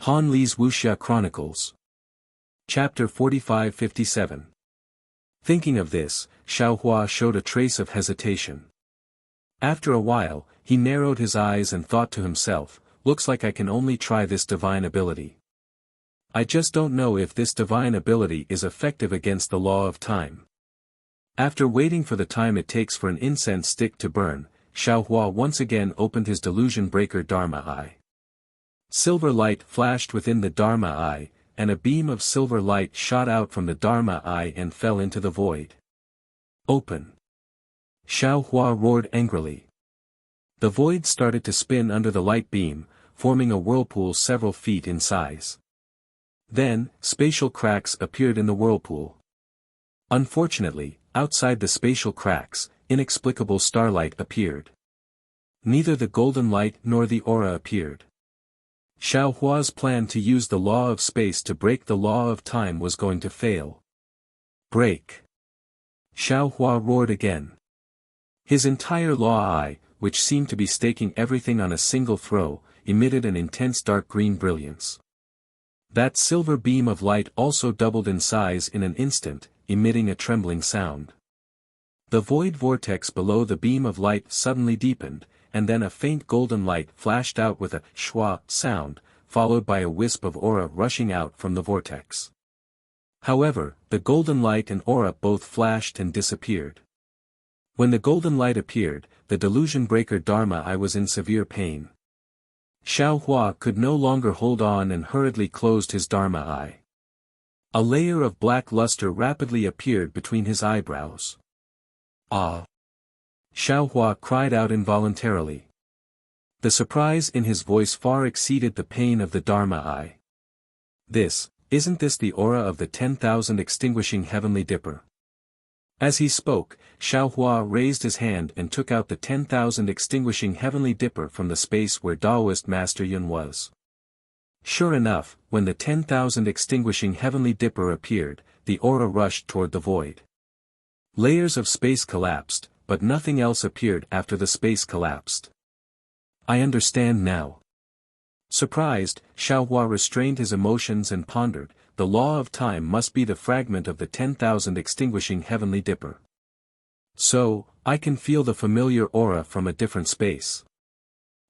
Han Li's Wuxia Chronicles. Chapter 45-57. Thinking of this, Xiaohua showed a trace of hesitation. After a while, he narrowed his eyes and thought to himself, looks like I can only try this divine ability. I just don't know if this divine ability is effective against the law of time. After waiting for the time it takes for an incense stick to burn, Xiaohua once again opened his delusion breaker Dharma eye. Silver light flashed within the Dharma eye, and a beam of silver light shot out from the Dharma eye and fell into the void. Open! Xiaohua roared angrily. The void started to spin under the light beam, forming a whirlpool several feet in size. Then, spatial cracks appeared in the whirlpool. Unfortunately, outside the spatial cracks, inexplicable starlight appeared. Neither the golden light nor the aura appeared. Xiaohua's plan to use the law of space to break the law of time was going to fail. Break! Xiaohua roared again. His entire law eye, which seemed to be staking everything on a single throw, emitted an intense dark green brilliance. That silver beam of light also doubled in size in an instant, emitting a trembling sound. The void vortex below the beam of light suddenly deepened, and then a faint golden light flashed out with a schwa sound, followed by a wisp of aura rushing out from the vortex. However, the golden light and aura both flashed and disappeared. When the golden light appeared, the delusion breaker Dharma eye was in severe pain. Xiaohua could no longer hold on and hurriedly closed his Dharma eye. A layer of black luster rapidly appeared between his eyebrows. Ah! Xiaohua cried out involuntarily. The surprise in his voice far exceeded the pain of the Dharma eye. Isn't this the aura of the 10,000 extinguishing heavenly dipper? As he spoke, Xiaohua raised his hand and took out the 10,000 extinguishing heavenly dipper from the space where Taoist Master Yun was. Sure enough, when the 10,000 extinguishing heavenly dipper appeared, the aura rushed toward the void. Layers of space collapsed, but nothing else appeared after the space collapsed. I understand now. Surprised, Xiaohua restrained his emotions and pondered, the law of time must be the fragment of the 10,000 extinguishing heavenly dipper. So, I can feel the familiar aura from a different space.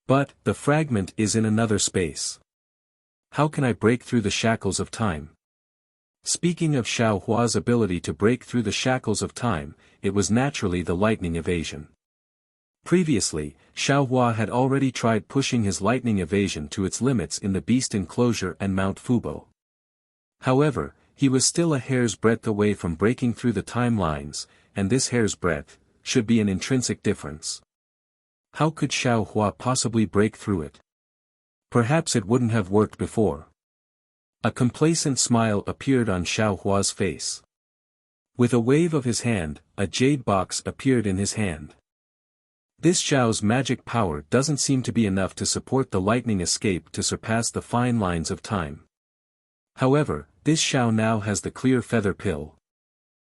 But, the fragment is in another space. How can I break through the shackles of time? Speaking of Xiaohua's ability to break through the shackles of time, it was naturally the lightning evasion. Previously, Xiaohua had already tried pushing his lightning evasion to its limits in the Beast Enclosure and Mount Fubo. However, he was still a hair's breadth away from breaking through the timelines, and this hair's breadth should be an intrinsic difference. How could Xiaohua possibly break through it? Perhaps it wouldn't have worked before. A complacent smile appeared on Xiaohua's face. With a wave of his hand, a jade box appeared in his hand. This Xiao's magic power doesn't seem to be enough to support the lightning escape to surpass the fine lines of time. However, this Xiao now has the clear feather pill.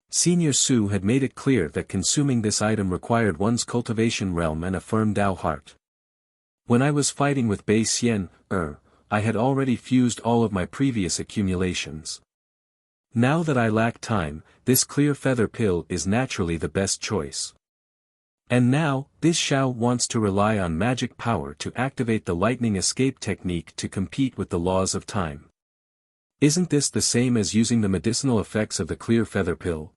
Senior Su had made it clear that consuming this item required one's cultivation realm and a firm Dao heart. When I was fighting with Bei Xian, I had already fused all of my previous accumulations. Now that I lack time, this clear feather pill is naturally the best choice. And now, this Xiao wants to rely on magic power to activate the lightning escape technique to compete with the laws of time. Isn't this the same as using the medicinal effects of the clear feather pill?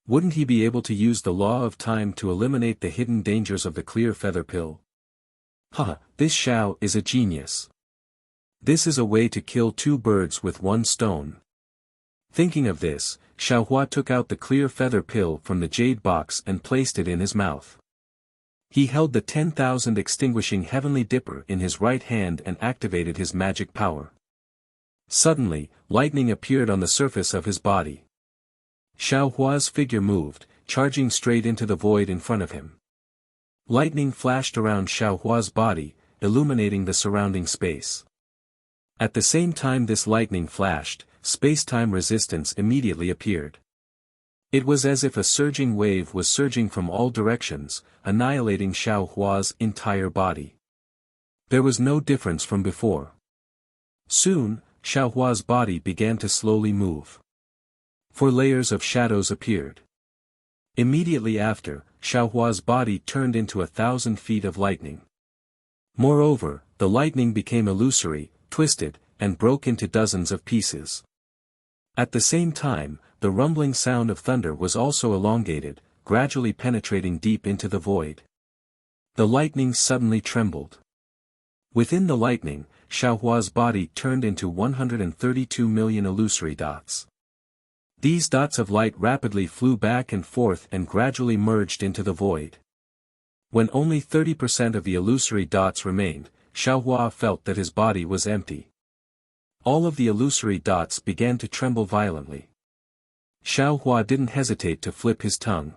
Wouldn't he be able to use the law of time to eliminate the hidden dangers of the clear feather pill? This Xiao is a genius. This is a way to kill two birds with one stone. Thinking of this, Xiaohua took out the clear feather pill from the jade box and placed it in his mouth. He held the 10,000 extinguishing heavenly dipper in his right hand and activated his magic power. Suddenly, lightning appeared on the surface of his body. Xiaohua's figure moved, charging straight into the void in front of him. Lightning flashed around Xiaohua's body, illuminating the surrounding space. At the same time this lightning flashed, space-time resistance immediately appeared. It was as if a surging wave was surging from all directions, annihilating Xiaohua's entire body. There was no difference from before. Soon, Xiaohua's body began to slowly move. 4 layers of shadows appeared. Immediately after, Xiaohua's body turned into 1,000 feet of lightning. Moreover, the lightning became illusory, twisted, and broke into dozens of pieces. At the same time, the rumbling sound of thunder was also elongated, gradually penetrating deep into the void. The lightning suddenly trembled. Within the lightning, Xiaohua's body turned into 132 million illusory dots. These dots of light rapidly flew back and forth and gradually merged into the void. When only 30% of the illusory dots remained, Xiaohua felt that his body was empty. All of the illusory dots began to tremble violently. Xiaohua didn't hesitate to flip his tongue.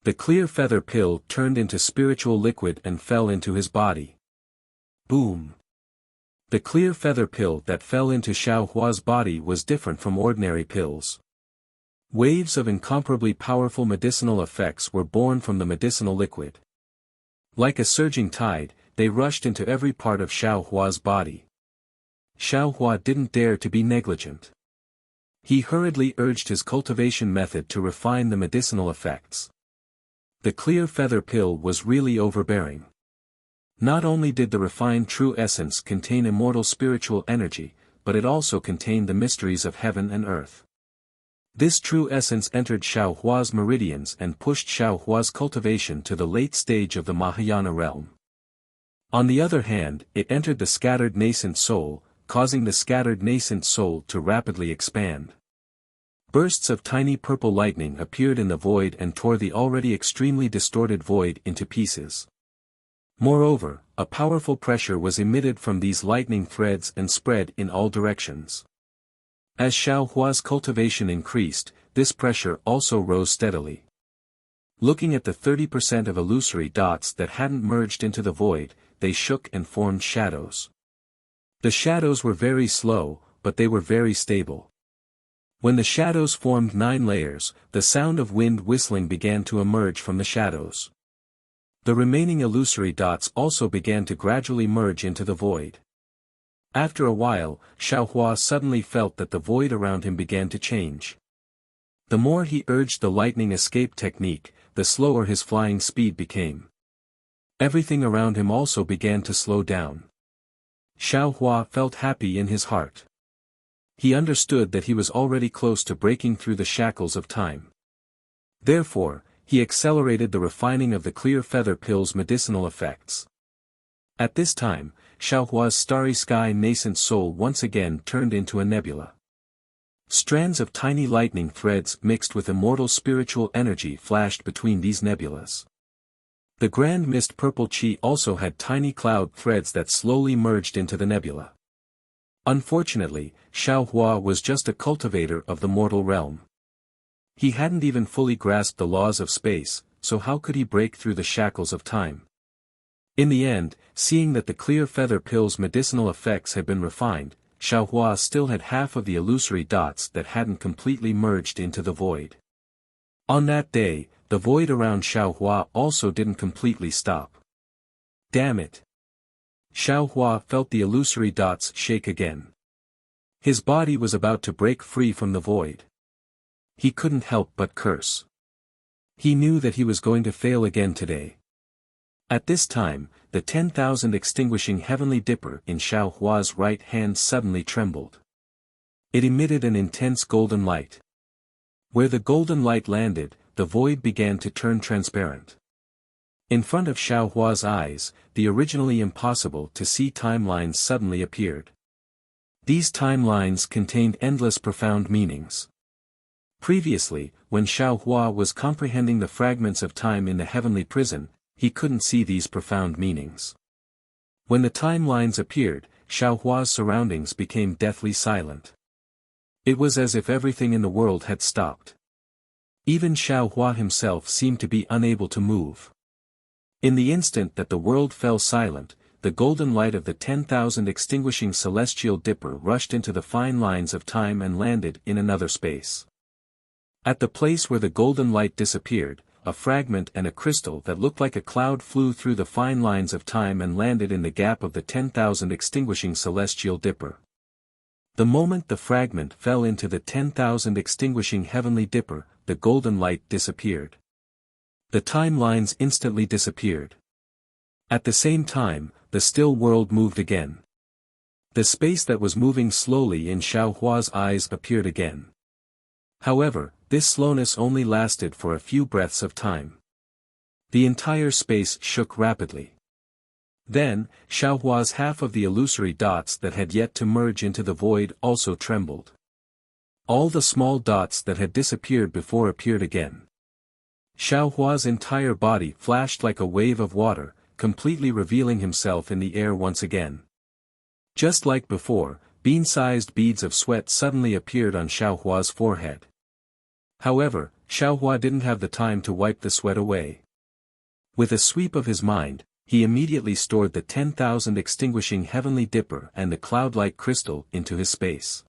The clear feather pill turned into spiritual liquid and fell into his body. Boom! The clear feather pill that fell into Xiaohua's body was different from ordinary pills. Waves of incomparably powerful medicinal effects were born from the medicinal liquid. Like a surging tide, they rushed into every part of Xiaohua's body. Xiaohua didn't dare to be negligent. He hurriedly urged his cultivation method to refine the medicinal effects. The clear feather pill was really overbearing. Not only did the refined true essence contain immortal spiritual energy, but it also contained the mysteries of heaven and earth. This true essence entered Xiaohua's meridians and pushed Xiaohua's cultivation to the late stage of the Mahayana realm. On the other hand, it entered the scattered nascent soul, causing the scattered nascent soul to rapidly expand. Bursts of tiny purple lightning appeared in the void and tore the already extremely distorted void into pieces. Moreover, a powerful pressure was emitted from these lightning threads and spread in all directions. As Xiaohua's cultivation increased, this pressure also rose steadily. Looking at the 30% of illusory dots that hadn't merged into the void, they shook and formed shadows. The shadows were very slow, but they were very stable. When the shadows formed 9 layers, the sound of wind whistling began to emerge from the shadows. The remaining illusory dots also began to gradually merge into the void. After a while, Xiaohua suddenly felt that the void around him began to change. The more he urged the lightning escape technique, the slower his flying speed became. Everything around him also began to slow down. Xiaohua felt happy in his heart. He understood that he was already close to breaking through the shackles of time. Therefore, he accelerated the refining of the clear feather pill's medicinal effects. At this time, Xiaohua's starry sky nascent soul once again turned into a nebula. Strands of tiny lightning threads mixed with immortal spiritual energy flashed between these nebulas. The grand mist purple chi also had tiny cloud threads that slowly merged into the nebula. Unfortunately, Xiaohua was just a cultivator of the mortal realm. He hadn't even fully grasped the laws of space, so how could he break through the shackles of time? In the end, seeing that the clear feather pill's medicinal effects had been refined, Xiaohua still had half of the illusory dots that hadn't completely merged into the void. On that day, the void around Xiaohua also didn't completely stop. Damn it! Xiaohua felt the illusory dots shake again. His body was about to break free from the void. He couldn't help but curse. He knew that he was going to fail again today. At this time, the 10,000 extinguishing heavenly dipper in Xiaohua's right hand suddenly trembled. It emitted an intense golden light. Where the golden light landed, the void began to turn transparent. In front of Xiaohua's eyes, the originally impossible to see timelines suddenly appeared. These timelines contained endless profound meanings. Previously, when Xiaohua was comprehending the fragments of time in the heavenly prison, he couldn't see these profound meanings. When the timelines appeared, Xiaohua's surroundings became deathly silent. It was as if everything in the world had stopped. Even Xiaohua himself seemed to be unable to move. In the instant that the world fell silent, the golden light of the 10,000 extinguishing celestial dipper rushed into the fine lines of time and landed in another space. At the place where the golden light disappeared, a fragment and a crystal that looked like a cloud flew through the fine lines of time and landed in the gap of the 10,000 extinguishing celestial dipper. The moment the fragment fell into the 10,000 extinguishing heavenly dipper, the golden light disappeared. The timelines instantly disappeared. At the same time, the still world moved again. The space that was moving slowly in Xiaohua's eyes appeared again. However, this slowness only lasted for a few breaths of time. The entire space shook rapidly. Then, Xiaohua's half of the illusory dots that had yet to merge into the void also trembled. All the small dots that had disappeared before appeared again. Xiaohua's entire body flashed like a wave of water, completely revealing himself in the air once again. Just like before, bean-sized beads of sweat suddenly appeared on Xiaohua's forehead. However, Xiaohua didn't have the time to wipe the sweat away. With a sweep of his mind, he immediately stored the 10,000 extinguishing heavenly dipper and the cloud-like crystal into his space.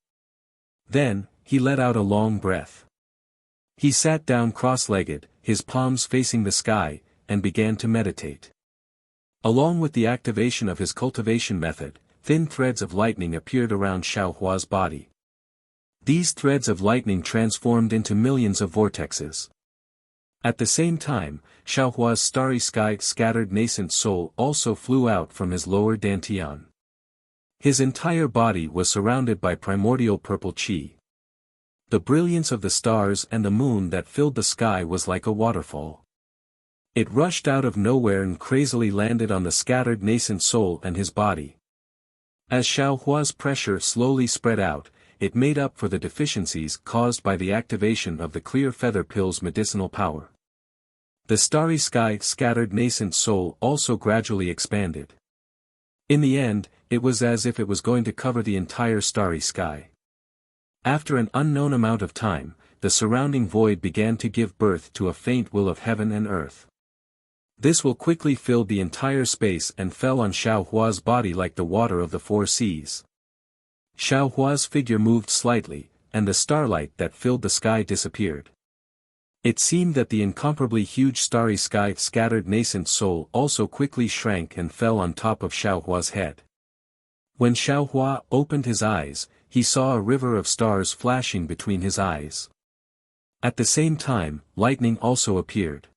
Then, he let out a long breath. He sat down cross-legged, his palms facing the sky, and began to meditate. Along with the activation of his cultivation method, thin threads of lightning appeared around Xiaohua's body. These threads of lightning transformed into millions of vortexes. At the same time, Xiaohua's starry sky scattered nascent soul also flew out from his lower dantian. His entire body was surrounded by primordial purple qi. The brilliance of the stars and the moon that filled the sky was like a waterfall. It rushed out of nowhere and crazily landed on the scattered nascent soul and his body. As Xiaohua's pressure slowly spread out, it made up for the deficiencies caused by the activation of the clear feather pill's medicinal power. The starry sky scattered nascent soul also gradually expanded. In the end, it was as if it was going to cover the entire starry sky. After an unknown amount of time, the surrounding void began to give birth to a faint will of heaven and earth. This will quickly filled the entire space and fell on Xiaohua's body like the water of the four seas. Xiaohua's figure moved slightly, and the starlight that filled the sky disappeared. It seemed that the incomparably huge starry sky scattered nascent soul also quickly shrank and fell on top of Xiaohua's head. When Xiaohua opened his eyes, he saw a river of stars flashing between his eyes. At the same time, lightning also appeared.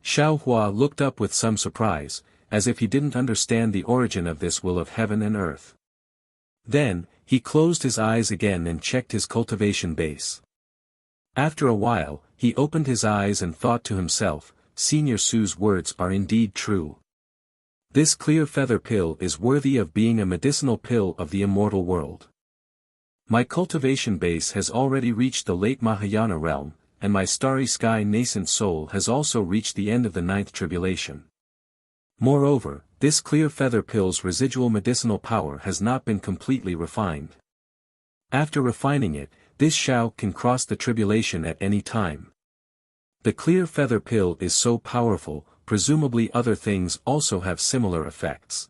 Xiaohua looked up with some surprise, as if he didn't understand the origin of this will of heaven and earth. Then, he closed his eyes again and checked his cultivation base. After a while, he opened his eyes and thought to himself, Senior Su's words are indeed true. This clear feather pill is worthy of being a medicinal pill of the immortal world. My cultivation base has already reached the late Mahayana realm, and my starry sky nascent soul has also reached the end of the ninth tribulation. Moreover, this clear feather pill's residual medicinal power has not been completely refined. After refining it, this Xiao can cross the tribulation at any time. The clear feather pill is so powerful, presumably other things also have similar effects.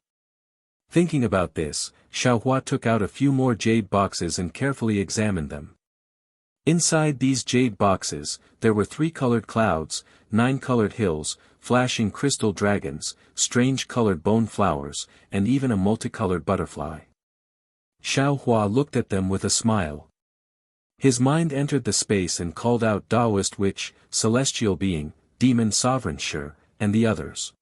Thinking about this, Xiaohua took out a few more jade boxes and carefully examined them. Inside these jade boxes, there were 3 colored clouds, 9 colored hills, flashing crystal dragons, strange colored bone flowers, and even a multicolored butterfly. Xiaohua looked at them with a smile. His mind entered the space and called out Taoist Witch, Celestial Being, Demon Sovereign Shi, and the others.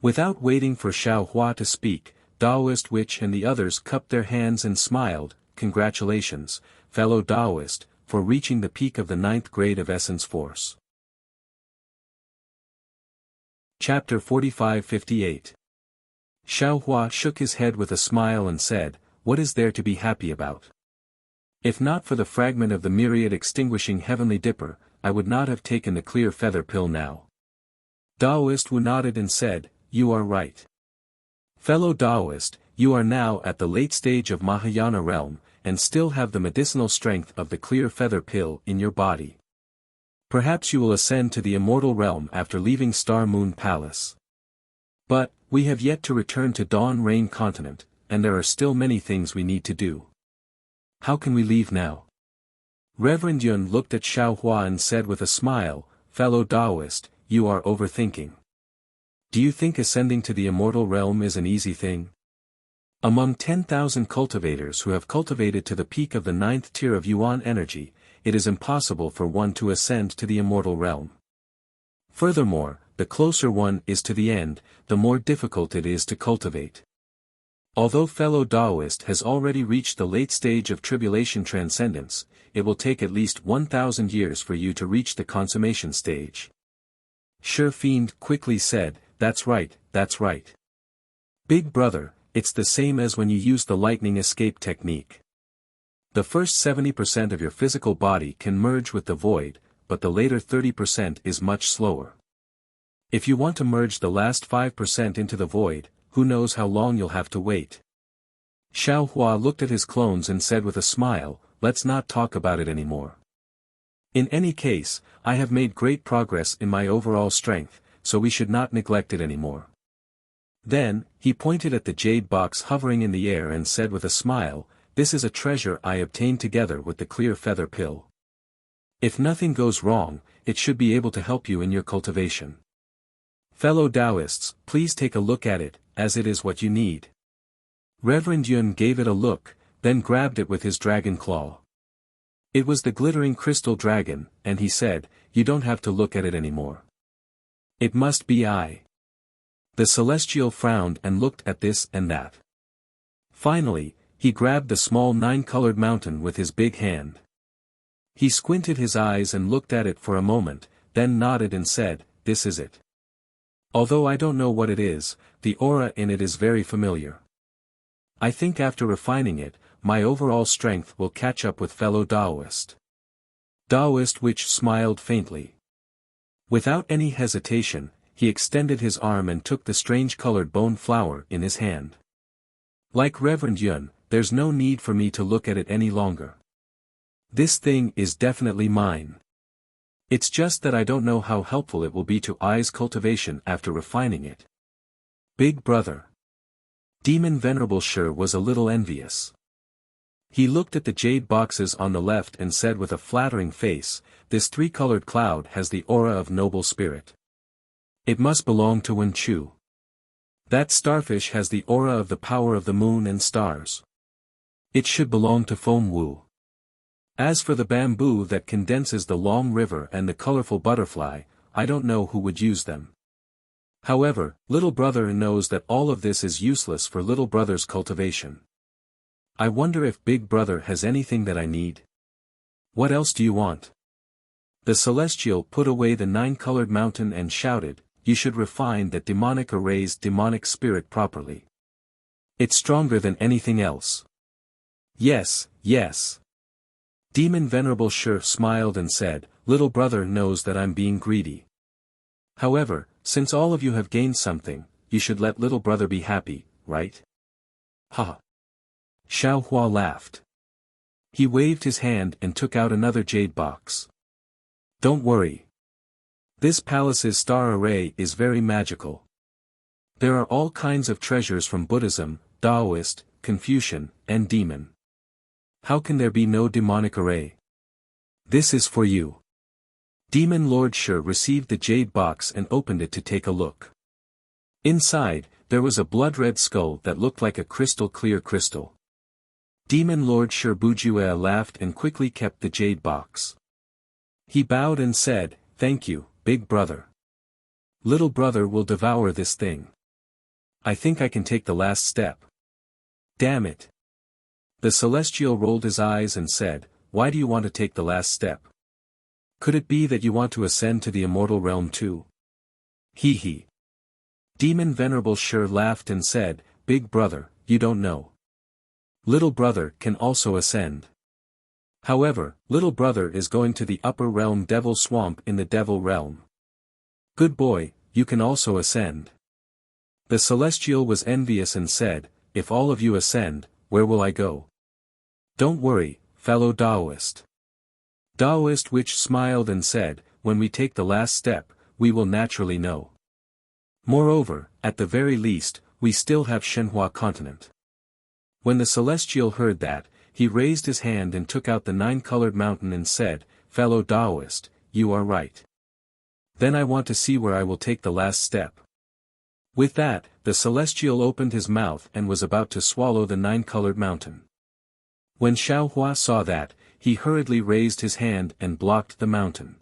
Without waiting for Xiaohua to speak, Taoist Witch and the others cupped their hands and smiled, Congratulations, fellow Taoist, for reaching the peak of the 9th grade of essence force. Chapter 45-58. Xiaohua shook his head with a smile and said, What is there to be happy about? If not for the fragment of the myriad extinguishing heavenly dipper, I would not have taken the clear feather pill now. Taoist Wu nodded and said, You are right. Fellow Taoist, you are now at the late stage of Mahayana realm, and still have the medicinal strength of the clear feather pill in your body. Perhaps you will ascend to the immortal realm after leaving Star Moon Palace. But, we have yet to return to Dawn Rain Continent, and there are still many things we need to do. How can we leave now? Reverend Yun looked at Xiaohua and said with a smile, Fellow Taoist, you are overthinking. Do you think ascending to the immortal realm is an easy thing? Among 10,000 cultivators who have cultivated to the peak of the 9th tier of Yuan energy, it is impossible for one to ascend to the immortal realm. Furthermore, the closer one is to the end, the more difficult it is to cultivate. Although fellow Taoist has already reached the late stage of tribulation transcendence, it will take at least 1,000 years for you to reach the consummation stage. Shi Fiend quickly said, that's right, that's right. Big brother, it's the same as when you use the lightning escape technique. The first 70% of your physical body can merge with the void, but the later 30% is much slower. If you want to merge the last 5% into the void, who knows how long you'll have to wait. Xiao Hua looked at his clones and said with a smile, let's not talk about it anymore. In any case, I have made great progress in my overall strength, so we should not neglect it anymore. Then, he pointed at the jade box hovering in the air and said with a smile, this is a treasure I obtained together with the clear feather pill. If nothing goes wrong, it should be able to help you in your cultivation. Fellow Taoists, please take a look at it, as it is what you need. Reverend Yun gave it a look, then grabbed it with his dragon claw. It was the glittering crystal dragon, and he said, you don't have to look at it anymore. It must be I. The celestial frowned and looked at this and that. Finally, he grabbed the small 9-colored mountain with his big hand. He squinted his eyes and looked at it for a moment, then nodded and said, this is it. Although I don't know what it is, the aura in it is very familiar. I think after refining it, my overall strength will catch up with fellow Taoist. Taoist which smiled faintly. Without any hesitation, he extended his arm and took the strange-colored bone flower in his hand. Like Reverend Yun, there's no need for me to look at it any longer. This thing is definitely mine. It's just that I don't know how helpful it will be to I's cultivation after refining it. Big brother. Demon Venerable Shi was a little envious. He looked at the jade boxes on the left and said with a flattering face, this 3-colored cloud has the aura of noble spirit. It must belong to Wen Chu. That starfish has the aura of the power of the moon and stars. It should belong to Feng Wu. As for the bamboo that condenses the long river and the colorful butterfly, I don't know who would use them. However, little brother knows that all of this is useless for little brother's cultivation. I wonder if big brother has anything that I need. What else do you want? The celestial put away the 9-colored mountain and shouted, you should refine that demonic array's demonic spirit properly. It's stronger than anything else. Yes, yes. Demon Venerable Shi smiled and said, little brother knows that I'm being greedy. However, since all of you have gained something, you should let little brother be happy, right? Ha! Xiao Hua laughed. He waved his hand and took out another jade box. Don't worry. This palace's star array is very magical. There are all kinds of treasures from Buddhism, Taoist, Confucian, and demon. How can there be no demonic array? This is for you. Demon Lord Shi received the jade box and opened it to take a look. Inside, there was a blood-red skull that looked like a crystal-clear crystal. Demon Lord Shi Bujue laughed and quickly kept the jade box. He bowed and said, thank you, big brother. Little brother will devour this thing. I think I can take the last step. Damn it. The celestial rolled his eyes and said, why do you want to take the last step? Could it be that you want to ascend to the immortal realm too? Hee hee. Demon Venerable Shi laughed and said, big brother, you don't know. Little brother can also ascend. However, little brother is going to the upper realm Devil Swamp in the Devil Realm. Good boy, you can also ascend. The celestial was envious and said, if all of you ascend, where will I go? Don't worry, fellow Taoist. Taoist which smiled and said, when we take the last step, we will naturally know. Moreover, at the very least, we still have Shenhua continent. When the celestial heard that, he raised his hand and took out the 9-colored mountain and said, fellow Taoist, you are right. Then I want to see where I will take the last step. With that, the celestial opened his mouth and was about to swallow the nine-colored mountain. When Xiaohua saw that, he hurriedly raised his hand and blocked the mountain.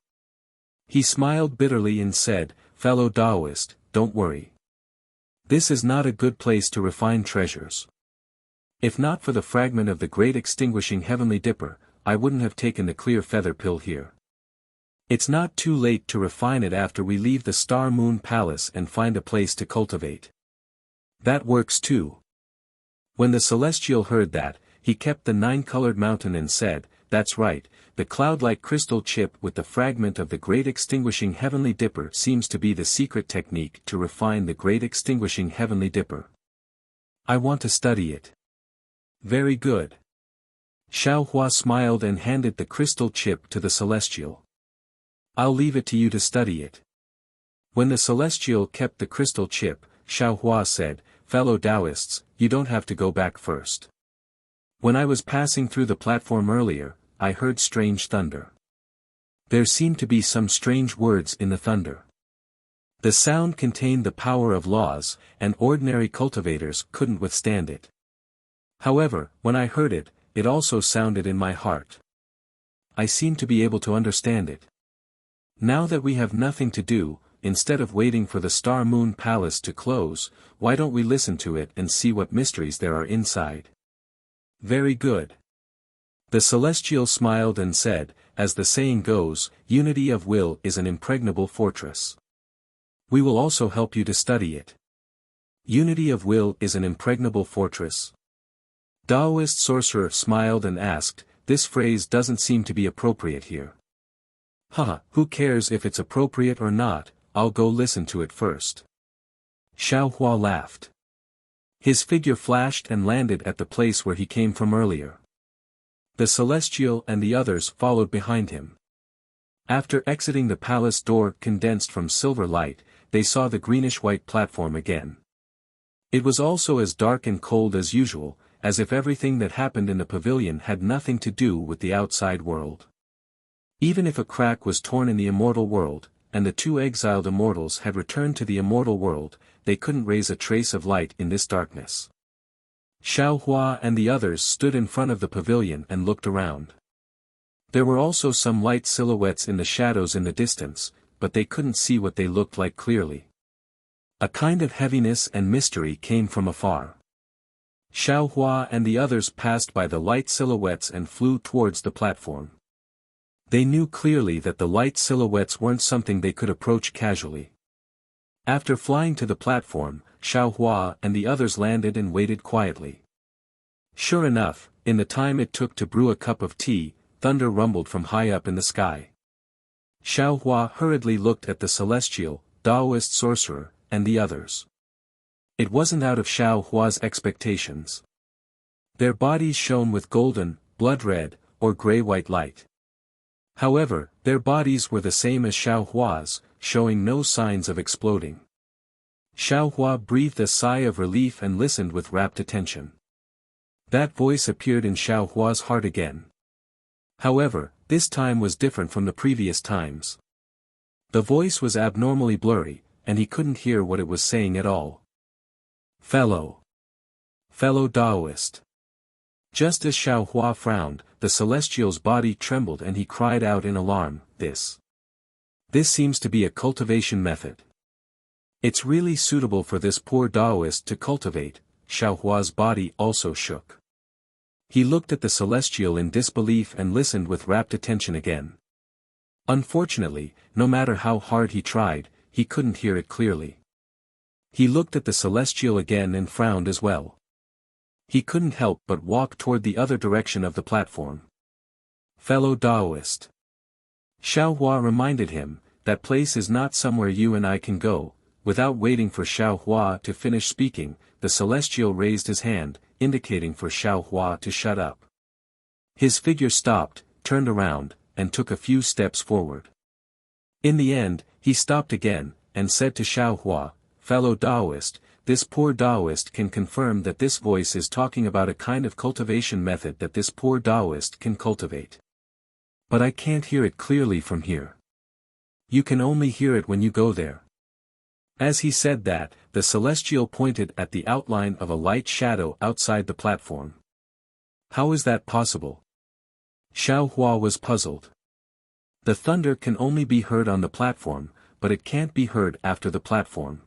He smiled bitterly and said, "Fellow Taoist, don't worry. This is not a good place to refine treasures. If not for the fragment of the great extinguishing heavenly dipper, I wouldn't have taken the clear feather pill here. It's not too late to refine it after we leave the Star Moon Palace and find a place to cultivate. That works too." When the celestial heard that, he kept the nine-colored mountain and said, "That's right, the cloud-like crystal chip with the fragment of the great extinguishing heavenly dipper seems to be the secret technique to refine the great extinguishing heavenly dipper. I want to study it." "Very good." Xiaohua smiled and handed the crystal chip to the celestial. "I'll leave it to you to study it." When the celestial kept the crystal chip, Xiaohua said, "Fellow Taoists, you don't have to go back first. When I was passing through the platform earlier, I heard strange thunder. There seemed to be some strange words in the thunder. The sound contained the power of laws, and ordinary cultivators couldn't withstand it. However, when I heard it, it also sounded in my heart. I seem to be able to understand it. Now that we have nothing to do, instead of waiting for the Star Moon Palace to close, why don't we listen to it and see what mysteries there are inside?" "Very good." The celestial smiled and said, "As the saying goes, unity of will is an impregnable fortress. We will also help you to study it." "Unity of will is an impregnable fortress?" Taoist sorcerer smiled and asked, "This phrase doesn't seem to be appropriate here." "Haha, who cares if it's appropriate or not, I'll go listen to it first." Xiaohua laughed. His figure flashed and landed at the place where he came from earlier. The celestial and the others followed behind him. After exiting the palace door condensed from silver light, they saw the greenish-white platform again. It was also as dark and cold as usual, as if everything that happened in the pavilion had nothing to do with the outside world. Even if a crack was torn in the immortal world, and the two exiled immortals had returned to the immortal world, they couldn't raise a trace of light in this darkness. Xiaohua and the others stood in front of the pavilion and looked around. There were also some light silhouettes in the shadows in the distance, but they couldn't see what they looked like clearly. A kind of heaviness and mystery came from afar. Xiaohua and the others passed by the light silhouettes and flew towards the platform. They knew clearly that the light silhouettes weren't something they could approach casually. After flying to the platform, Xiaohua and the others landed and waited quietly. Sure enough, in the time it took to brew a cup of tea, thunder rumbled from high up in the sky. Xiaohua hurriedly looked at the celestial, Taoist sorcerer, and the others. It wasn't out of Xiaohua's expectations. Their bodies shone with golden, blood-red, or gray-white light. However, their bodies were the same as Xiaohua's, showing no signs of exploding. Xiaohua breathed a sigh of relief and listened with rapt attention. That voice appeared in Xiaohua's heart again. However, this time was different from the previous times. The voice was abnormally blurry, and he couldn't hear what it was saying at all. Fellow Taoist. Just as Xiaohua frowned, the celestial's body trembled and he cried out in alarm, This seems to be a cultivation method. It's really suitable for this poor Taoist to cultivate." Xiaohua's body also shook. He looked at the celestial in disbelief and listened with rapt attention again. Unfortunately, no matter how hard he tried, he couldn't hear it clearly. He looked at the celestial again and frowned as well. He couldn't help but walk toward the other direction of the platform. "Fellow Taoist." Xiaohua reminded him, "That place is not somewhere you and I can go." Without waiting for Xiaohua to finish speaking, the celestial raised his hand, indicating for Xiaohua to shut up. His figure stopped, turned around, and took a few steps forward. In the end, he stopped again, and said to Xiaohua, "Fellow Taoist, this poor Taoist can confirm that this voice is talking about a kind of cultivation method that this poor Taoist can cultivate. But I can't hear it clearly from here. You can only hear it when you go there. As he said that, the celestial pointed at the outline of a light shadow outside the platform. How is that possible? Xiao Hua was puzzled. The thunder can only be heard on the platform, but it can't be heard after the platform.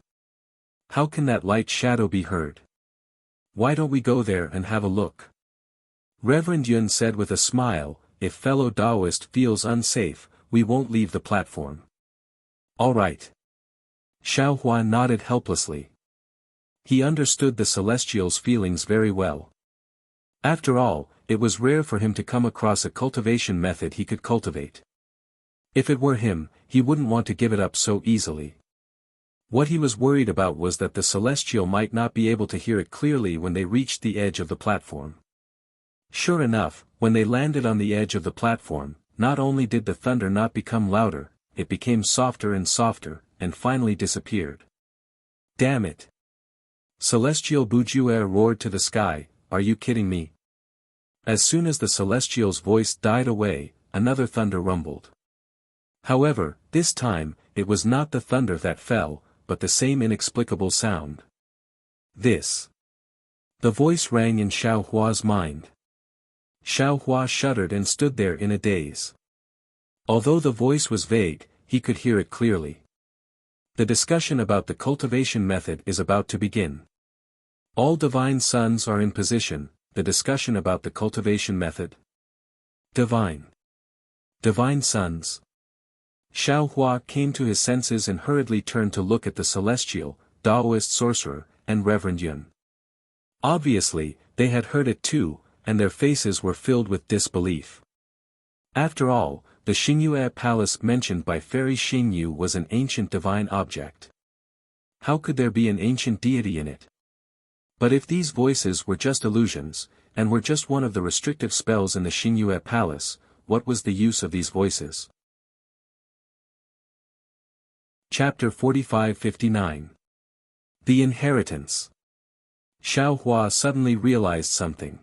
How can that light shadow be heard? Why don't we go there and have a look? Reverend Yun said with a smile, if fellow Taoist feels unsafe, we won't leave the platform. All right. Xiao Hua nodded helplessly. He understood the Celestial's feelings very well. After all, it was rare for him to come across a cultivation method he could cultivate. If it were him, he wouldn't want to give it up so easily. What he was worried about was that the Celestial might not be able to hear it clearly when they reached the edge of the platform. Sure enough, when they landed on the edge of the platform, not only did the thunder not become louder, it became softer, and finally disappeared. Damn it! Celestial Bujue roared to the sky, are you kidding me? As soon as the Celestial's voice died away, another thunder rumbled. However, this time, it was not the thunder that fell, but the same inexplicable sound. This. The voice rang in Xiao Hua's mind. Xiao Hua shuddered and stood there in a daze. Although the voice was vague, he could hear it clearly. The discussion about the cultivation method is about to begin. All divine sons are in position, the discussion about the cultivation method. Divine sons. Xiao Hua came to his senses and hurriedly turned to look at the celestial, Taoist sorcerer, and Reverend Yun. Obviously, they had heard it too, and their faces were filled with disbelief. After all, the Xingyue palace mentioned by Fairy Xingyu was an ancient divine object. How could there be an ancient deity in it? But if these voices were just illusions, and were just one of the restrictive spells in the Xingyue palace, what was the use of these voices? Chapter 45-59. The Inheritance. Xiao Hua suddenly realized something.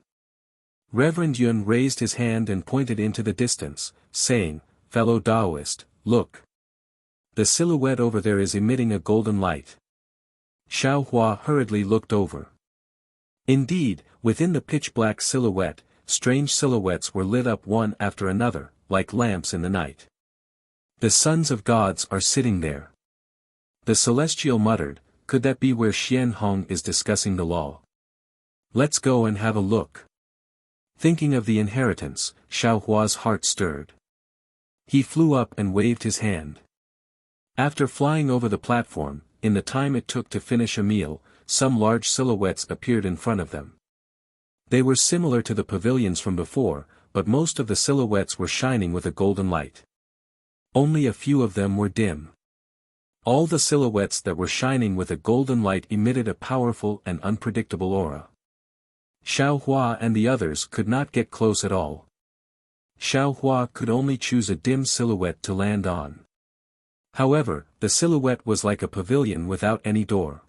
Reverend Yun raised his hand and pointed into the distance, saying, fellow Taoist, look. The silhouette over there is emitting a golden light. Xiao Hua hurriedly looked over. Indeed, within the pitch-black silhouette, strange silhouettes were lit up one after another, like lamps in the night. The sons of gods are sitting there. The celestial muttered, could that be where Xian Hong is discussing the law? Let's go and have a look. Thinking of the inheritance, Xiao Hua's heart stirred. He flew up and waved his hand. After flying over the platform, in the time it took to finish a meal, some large silhouettes appeared in front of them. They were similar to the pavilions from before, but most of the silhouettes were shining with a golden light. Only a few of them were dim. All the silhouettes that were shining with a golden light emitted a powerful and unpredictable aura. Xiao Hua and the others could not get close at all. Xiao Hua could only choose a dim silhouette to land on. However, the silhouette was like a pavilion without any door.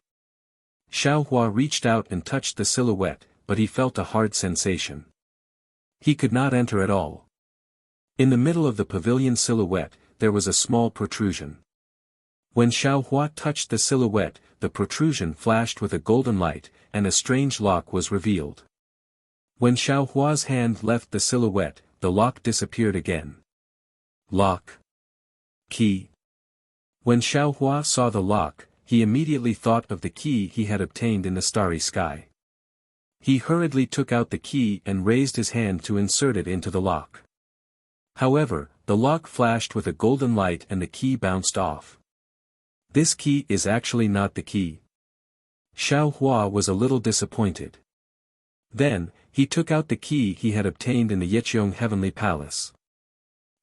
Xiao Hua reached out and touched the silhouette, but he felt a hard sensation. He could not enter at all. In the middle of the pavilion silhouette, there was a small protrusion. When Xiao Hua touched the silhouette, the protrusion flashed with a golden light, and a strange lock was revealed. When Xiao Hua's hand left the silhouette, the lock disappeared again. Lock. Key. When Xiao Hua saw the lock, he immediately thought of the key he had obtained in the starry sky. He hurriedly took out the key and raised his hand to insert it into the lock. However, the lock flashed with a golden light and the key bounced off. This key is actually not the key. Xiao Hua was a little disappointed. Then, he took out the key he had obtained in the Yeqiong Heavenly Palace.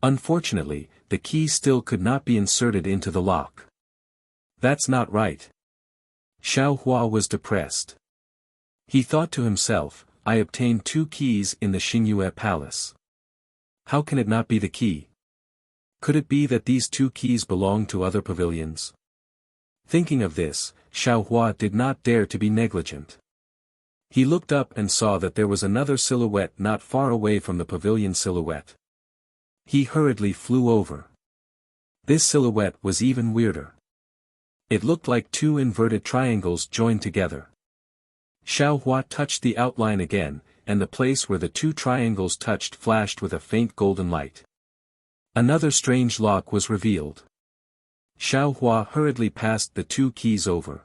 Unfortunately, the key still could not be inserted into the lock. That's not right. Xiao Hua was depressed. He thought to himself, I obtained 2 keys in the Xingyue Palace. How can it not be the key? Could it be that these 2 keys belong to other pavilions? Thinking of this, Xiao Hua did not dare to be negligent. He looked up and saw that there was another silhouette not far away from the pavilion silhouette. He hurriedly flew over. This silhouette was even weirder. It looked like two inverted triangles joined together. Xiao Hua touched the outline again, and the place where the two triangles touched flashed with a faint golden light. Another strange lock was revealed. Xiao Hua hurriedly passed the two keys over.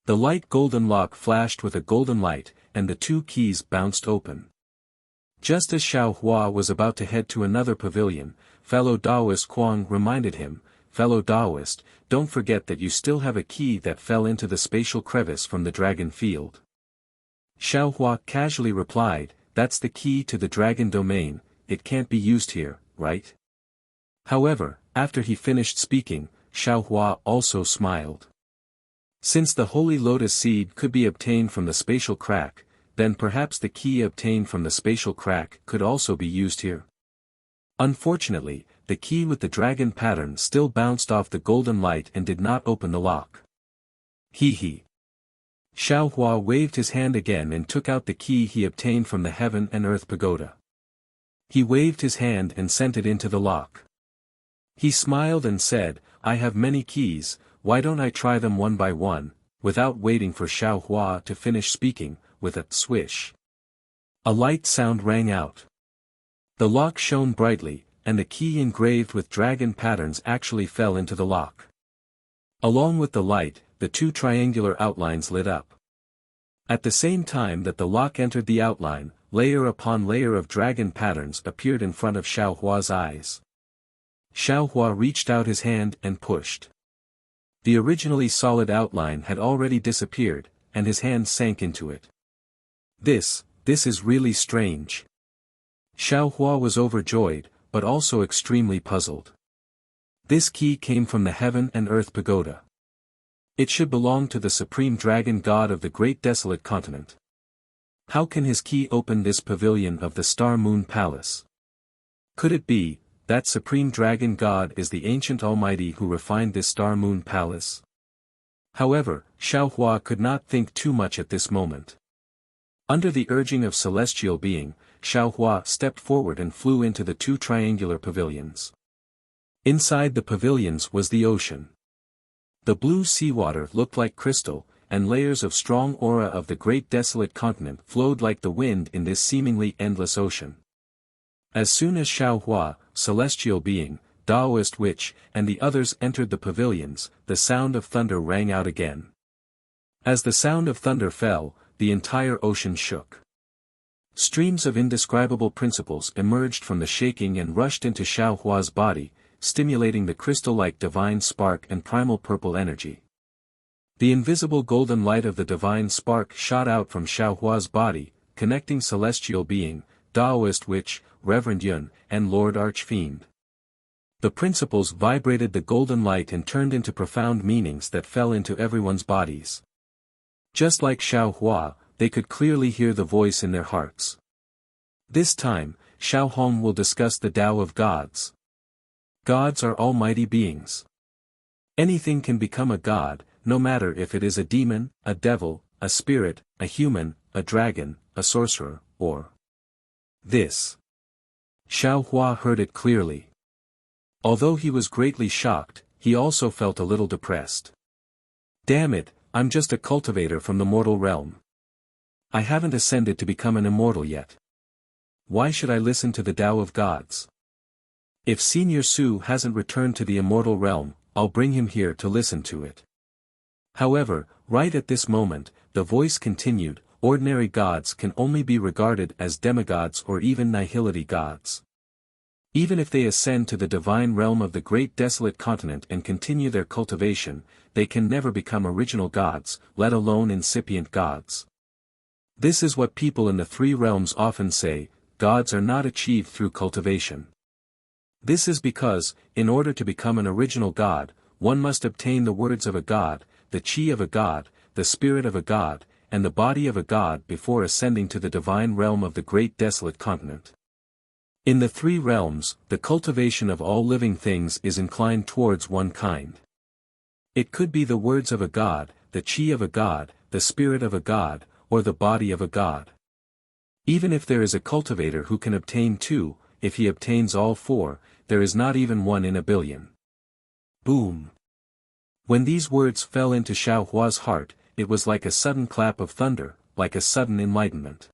The light golden lock flashed with a golden light, and the two keys bounced open. Just as Xiao Hua was about to head to another pavilion, fellow Taoist Kuang reminded him, "Fellow Taoist, don't forget that you still have a key that fell into the spatial crevice from the dragon field." Xiao Hua casually replied, "That's the key to the dragon domain, it can't be used here, right?" However, after he finished speaking, Xiao Hua also smiled. Since the holy lotus seed could be obtained from the spatial crack, then perhaps the key obtained from the spatial crack could also be used here. Unfortunately, the key with the dragon pattern still bounced off the golden light and did not open the lock. He. Xiao Hua waved his hand again and took out the key he obtained from the heaven and earth pagoda. He waved his hand and sent it into the lock. He smiled and said, "I have many keys, why don't I try them one by one?" Without waiting for Xiao Hua to finish speaking, with a swish, a light sound rang out. The lock shone brightly, and the key engraved with dragon patterns actually fell into the lock. Along with the light, the two triangular outlines lit up. At the same time that the lock entered the outline, layer upon layer of dragon patterns appeared in front of Xiao Hua's eyes. Xiao Hua reached out his hand and pushed. The originally solid outline had already disappeared, and his hand sank into it. This is really strange. Xiao Hua was overjoyed, but also extremely puzzled. This key came from the heaven and earth pagoda. It should belong to the supreme dragon god of the great desolate continent. How can his key open this pavilion of the Star Moon Palace? Could it be that supreme dragon god is the ancient almighty who refined this Star Moon Palace? However, Xiao Hua could not think too much at this moment. Under the urging of celestial being, Xiao Hua stepped forward and flew into the two triangular pavilions. Inside the pavilions was the ocean. The blue seawater looked like crystal, and layers of strong aura of the great desolate continent flowed like the wind in this seemingly endless ocean. As soon as Xiao Hua, celestial being, Taoist witch, and the others entered the pavilions, the sound of thunder rang out again. As the sound of thunder fell, the entire ocean shook. Streams of indescribable principles emerged from the shaking and rushed into Xiao Hua's body, stimulating the crystal-like divine spark and primal purple energy. The invisible golden light of the divine spark shot out from Xiao Hua's body, connecting celestial being, Taoist witch, Reverend Yun, and Lord Archfiend. The principles vibrated the golden light and turned into profound meanings that fell into everyone's bodies. Just like Xiao Hua, they could clearly hear the voice in their hearts. This time, Xiao Hong will discuss the Tao of gods. Gods are almighty beings. Anything can become a god, no matter if it is a demon, a devil, a spirit, a human, a dragon, a sorcerer, or this. Xiao Hua heard it clearly. Although he was greatly shocked, he also felt a little depressed. Damn it, I'm just a cultivator from the mortal realm. I haven't ascended to become an immortal yet. Why should I listen to the Tao of gods? If Senior Su hasn't returned to the immortal realm, I'll bring him here to listen to it. However, right at this moment, the voice continued, ordinary gods can only be regarded as demigods or even nihility gods. Even if they ascend to the divine realm of the great desolate continent and continue their cultivation, they can never become original gods, let alone incipient gods. This is what people in the three realms often say, gods are not achieved through cultivation. This is because, in order to become an original god, one must obtain the words of a god, the chi of a god, the spirit of a god, and the body of a god before ascending to the divine realm of the great desolate continent. In the three realms, the cultivation of all living things is inclined towards one kind. It could be the words of a god, the chi of a god, the spirit of a god, or the body of a god. Even if there is a cultivator who can obtain two, if he obtains all four, there is not even one in a billion. Boom! When these words fell into Xiao Hua's heart, it was like a sudden clap of thunder, like a sudden enlightenment.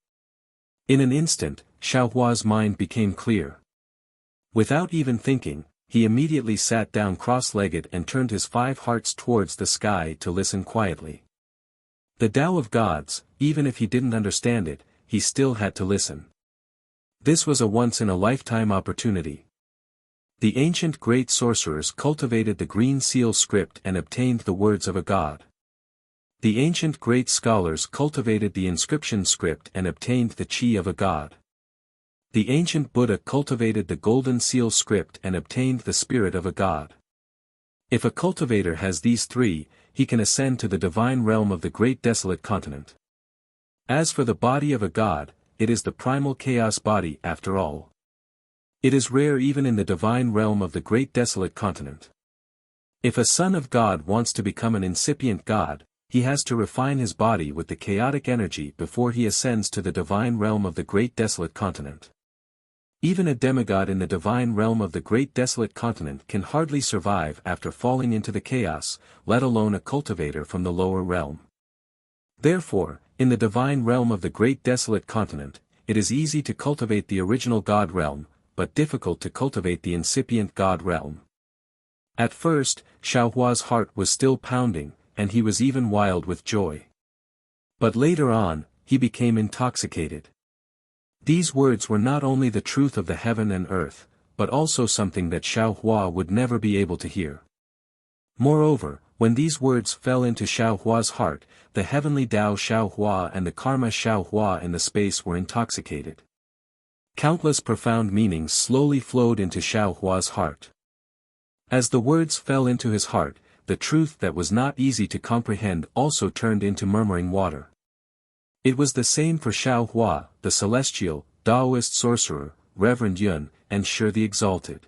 In an instant, Xiao Hua's mind became clear. Without even thinking, he immediately sat down cross-legged and turned his 5 hearts towards the sky to listen quietly. The Tao of Gods, even if he didn't understand it, he still had to listen. This was a once-in-a-lifetime opportunity. The ancient great sorcerers cultivated the green seal script and obtained the words of a god. The ancient great scholars cultivated the inscription script and obtained the chi of a god. The ancient Buddha cultivated the golden seal script and obtained the spirit of a god. If a cultivator has these 3, he can ascend to the divine realm of the great desolate continent. As for the body of a god, it is the primal chaos body after all. It is rare even in the divine realm of the great desolate continent. If a son of God wants to become an incipient god, he has to refine his body with the chaotic energy before he ascends to the divine realm of the great desolate continent. Even a demigod in the divine realm of the great desolate continent can hardly survive after falling into the chaos, let alone a cultivator from the lower realm. Therefore, in the divine realm of the great desolate continent, it is easy to cultivate the original god realm, but difficult to cultivate the incipient god realm. At first, Xiao Hua's heart was still pounding, and he was even wild with joy. But later on, he became intoxicated. These words were not only the truth of the heaven and earth, but also something that Xiao Hua would never be able to hear. Moreover, when these words fell into Xiao Hua's heart, the heavenly Tao Xiao Hua and the karma Xiao Hua in the space were intoxicated. Countless profound meanings slowly flowed into Xiao Hua's heart. As the words fell into his heart, the truth that was not easy to comprehend also turned into murmuring water. It was the same for Xiao Hua, the celestial, Taoist sorcerer, Reverend Yun, and Shi the Exalted.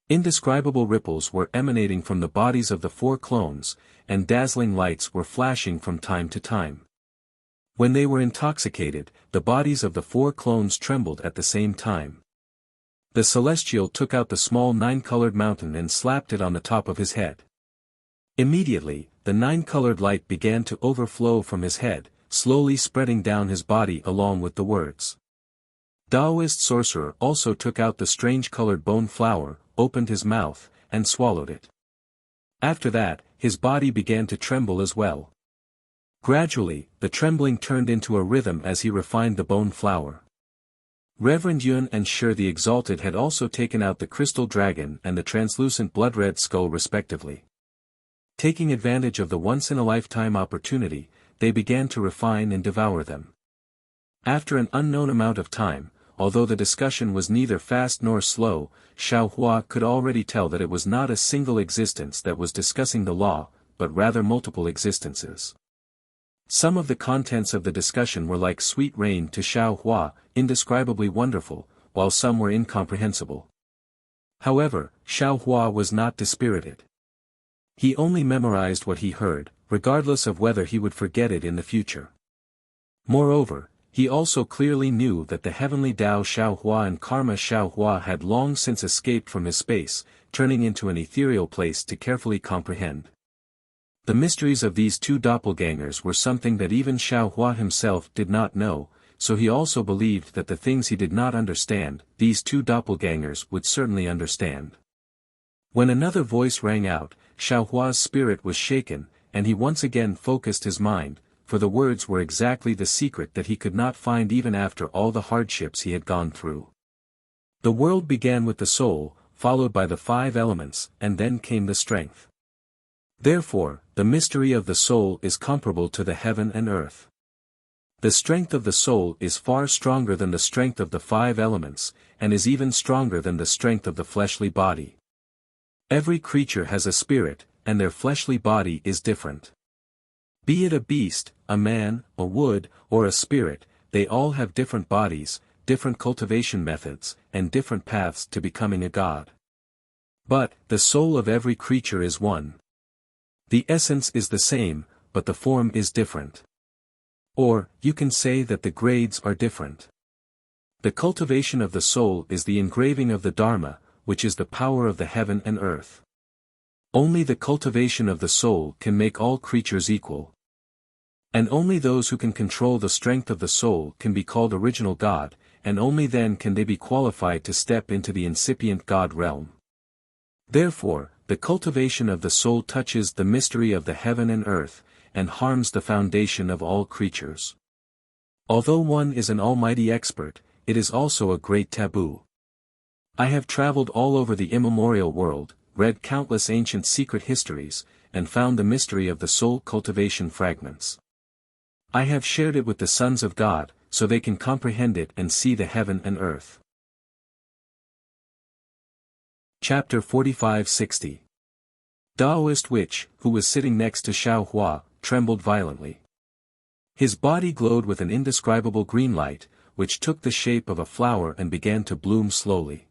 Indescribable ripples were emanating from the bodies of the 4 clones, and dazzling lights were flashing from time to time. When they were intoxicated, the bodies of the 4 clones trembled at the same time. The celestial took out the small 9-colored mountain and slapped it on the top of his head. Immediately, the 9-colored light began to overflow from his head, slowly spreading down his body along with the words. Taoist sorcerer also took out the strange-colored bone flower, opened his mouth, and swallowed it. After that, his body began to tremble as well. Gradually, the trembling turned into a rhythm as he refined the bone flower. Reverend Yun and Shi the Exalted had also taken out the crystal dragon and the translucent blood-red skull respectively. Taking advantage of the once-in-a-lifetime opportunity, they began to refine and devour them. After an unknown amount of time, although the discussion was neither fast nor slow, Xiao Hua could already tell that it was not a single existence that was discussing the law, but rather multiple existences. Some of the contents of the discussion were like sweet rain to Xiao Hua, indescribably wonderful, while some were incomprehensible. However, Xiao Hua was not dispirited. He only memorized what he heard, regardless of whether he would forget it in the future. Moreover, he also clearly knew that the heavenly Tao Xiao Hua and karma Xiao Hua had long since escaped from his space, turning into an ethereal place to carefully comprehend. The mysteries of these 2 doppelgangers were something that even Xiao Hua himself did not know, so he also believed that the things he did not understand, these 2 doppelgangers would certainly understand. When another voice rang out, Xiao Hua's spirit was shaken, and he once again focused his mind, for the words were exactly the secret that he could not find even after all the hardships he had gone through. The world began with the soul, followed by the 5 elements, and then came the strength. Therefore, the mystery of the soul is comparable to the heaven and earth. The strength of the soul is far stronger than the strength of the 5 elements, and is even stronger than the strength of the fleshly body. Every creature has a spirit, and their fleshly body is different. Be it a beast, a man, a wood, or a spirit, they all have different bodies, different cultivation methods, and different paths to becoming a god. But, the soul of every creature is one. The essence is the same, but the form is different. Or, you can say that the grades are different. The cultivation of the soul is the engraving of the Dharma, which is the power of the heaven and earth. Only the cultivation of the soul can make all creatures equal. And only those who can control the strength of the soul can be called original God, and only then can they be qualified to step into the incipient God realm. Therefore, the cultivation of the soul touches the mystery of the heaven and earth, and harms the foundation of all creatures. Although one is an almighty expert, it is also a great taboo. I have traveled all over the immemorial world, read countless ancient secret histories, and found the mystery of the soul cultivation fragments. I have shared it with the sons of God, so they can comprehend it and see the heaven and earth. Chapter 45-60. Daoist witch, who was sitting next to Xiao Hua, trembled violently. His body glowed with an indescribable green light, which took the shape of a flower and began to bloom slowly.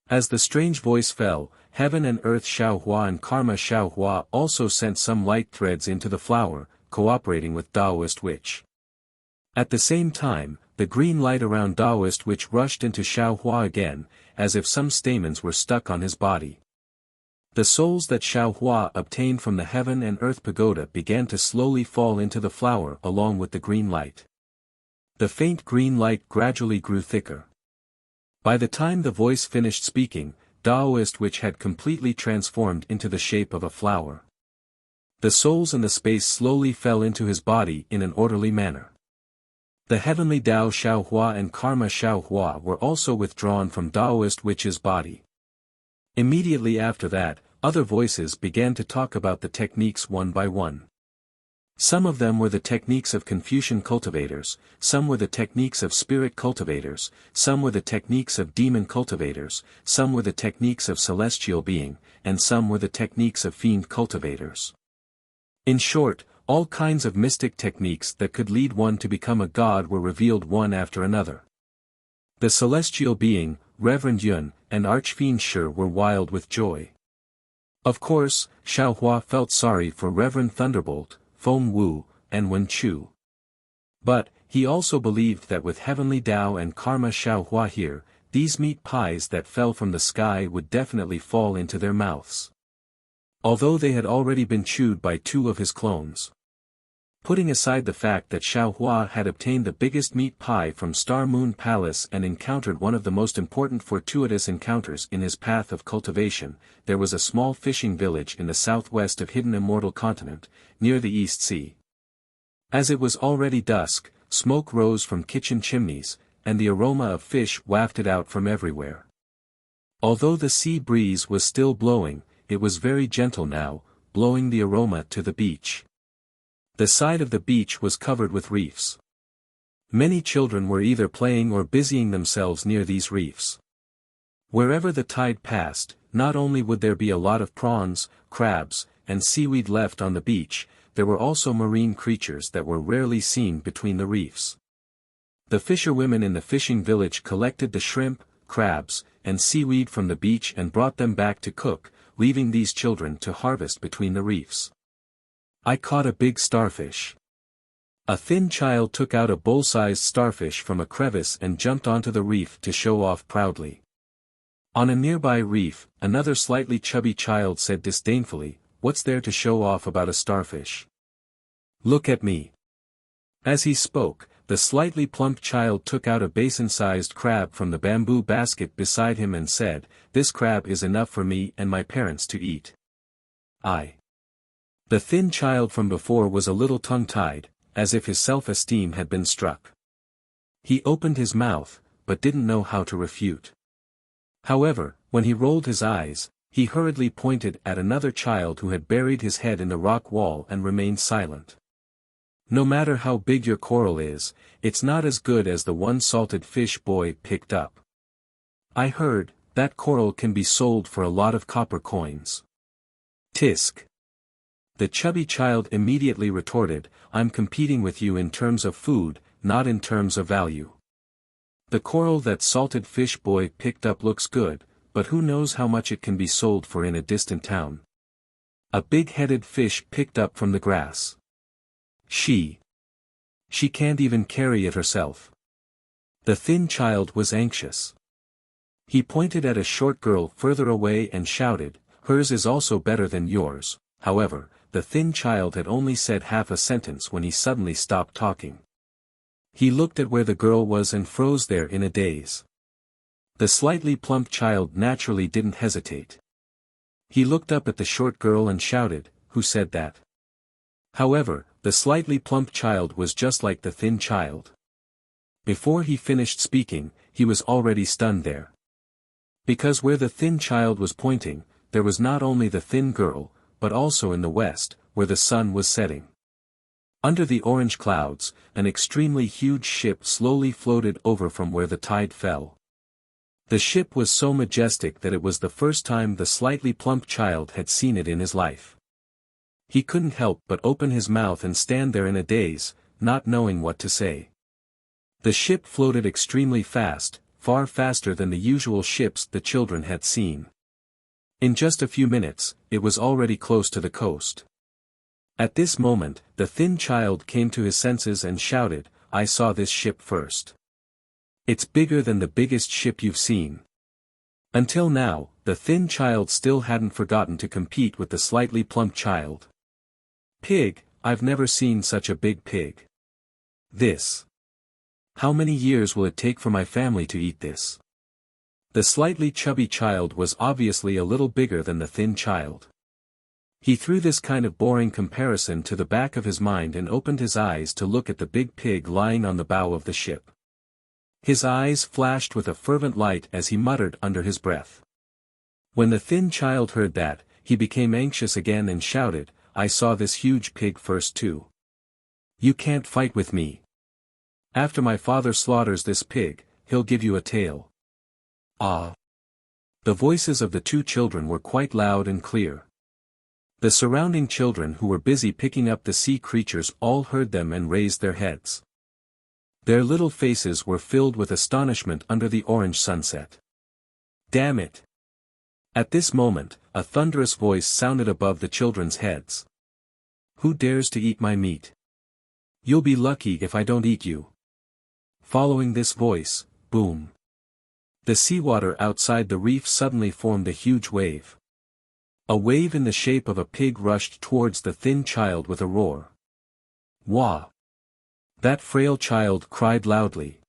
As the strange voice fell, heaven and earth Xiao Hua and karma Xiao Hua also sent some light threads into the flower, cooperating with Daoist witch. At the same time, the green light around Daoist witch rushed into Xiao Hua again, as if some stamens were stuck on his body. The souls that Xiao Hua obtained from the heaven and earth pagoda began to slowly fall into the flower along with the green light. The faint green light gradually grew thicker. By the time the voice finished speaking, Daoist witch had completely transformed into the shape of a flower. The souls in the space slowly fell into his body in an orderly manner. The heavenly Dao Xiao Hua and karma Xiao Hua were also withdrawn from Daoist witch's body. Immediately after that, other voices began to talk about the techniques one by one. Some of them were the techniques of Confucian cultivators, some were the techniques of spirit cultivators, some were the techniques of demon cultivators, some were the techniques of celestial being, and some were the techniques of fiend cultivators. In short, all kinds of mystic techniques that could lead one to become a god were revealed one after another. The celestial being, Reverend Yun, and Archfiend Shi were wild with joy. Of course, Xiao Hua felt sorry for Reverend Thunderbolt, Feng Wu, and Wen Chu. But, he also believed that with heavenly Dao and karma Xiao Hua here, these meat pies that fell from the sky would definitely fall into their mouths. Although they had already been chewed by two of his clones. Putting aside the fact that Xiao Hua had obtained the biggest meat pie from Star Moon Palace and encountered one of the most important fortuitous encounters in his path of cultivation, there was a small fishing village in the southwest of Hidden Immortal Continent, near the East Sea. As it was already dusk, smoke rose from kitchen chimneys, and the aroma of fish wafted out from everywhere. Although the sea breeze was still blowing, it was very gentle now, blowing the aroma to the beach. The side of the beach was covered with reefs. Many children were either playing or busying themselves near these reefs. Wherever the tide passed, not only would there be a lot of prawns, crabs, and seaweed left on the beach, there were also marine creatures that were rarely seen between the reefs. The fisherwomen in the fishing village collected the shrimp, crabs, and seaweed from the beach and brought them back to cook, leaving these children to harvest between the reefs. I caught a big starfish. A thin child took out a bowl-sized starfish from a crevice and jumped onto the reef to show off proudly. On a nearby reef, another slightly chubby child said disdainfully, "What's there to show off about a starfish? Look at me." As he spoke, the slightly plump child took out a basin-sized crab from the bamboo basket beside him and said, "This crab is enough for me and my parents to eat." The thin child from before was a little tongue-tied, as if his self-esteem had been struck. He opened his mouth, but didn't know how to refute. However, when he rolled his eyes, he hurriedly pointed at another child who had buried his head in the rock wall and remained silent. No matter how big your coral is, it's not as good as the one salted fish boy picked up. I heard, that coral can be sold for a lot of copper coins. Tisk. The chubby child immediately retorted, "I'm competing with you in terms of food, not in terms of value. The coral that salted fish boy picked up looks good, but who knows how much it can be sold for in a distant town." A big-headed fish picked up from the grass. She can't even carry it herself. The thin child was anxious. He pointed at a short girl further away and shouted, hers is also better than yours." However, the thin child had only said half a sentence when he suddenly stopped talking. He looked at where the girl was and froze there in a daze. The slightly plump child naturally didn't hesitate. He looked up at the short girl and shouted, "Who said that?" However, the slightly plump child was just like the thin child. Before he finished speaking, he was already stunned there. Because where the thin child was pointing, there was not only the thin girl, but also in the west, where the sun was setting. Under the orange clouds, an extremely huge ship slowly floated over from where the tide fell. The ship was so majestic that it was the first time the slightly plump child had seen it in his life. He couldn't help but open his mouth and stand there in a daze, not knowing what to say. The ship floated extremely fast, far faster than the usual ships the children had seen. In just a few minutes, it was already close to the coast. At this moment, the thin child came to his senses and shouted, "I saw this ship first. It's bigger than the biggest ship you've seen." Until now, the thin child still hadn't forgotten to compete with the slightly plump child. "Pig, I've never seen such a big pig. This. How many years will it take for my family to eat this?" The slightly chubby child was obviously a little bigger than the thin child. He threw this kind of boring comparison to the back of his mind and opened his eyes to look at the big pig lying on the bow of the ship. His eyes flashed with a fervent light as he muttered under his breath. When the thin child heard that, he became anxious again and shouted, "I saw this huge pig first too. You can't fight with me. After my father slaughters this pig, he'll give you a tail." Ah! The voices of the two children were quite loud and clear. The surrounding children who were busy picking up the sea creatures all heard them and raised their heads. Their little faces were filled with astonishment under the orange sunset. "Damn it!" At this moment, a thunderous voice sounded above the children's heads. "Who dares to eat my meat? You'll be lucky if I don't eat you." Following this voice, boom. The seawater outside the reef suddenly formed a huge wave. A wave in the shape of a pig rushed towards the thin child with a roar. "Wah!" That frail child cried loudly.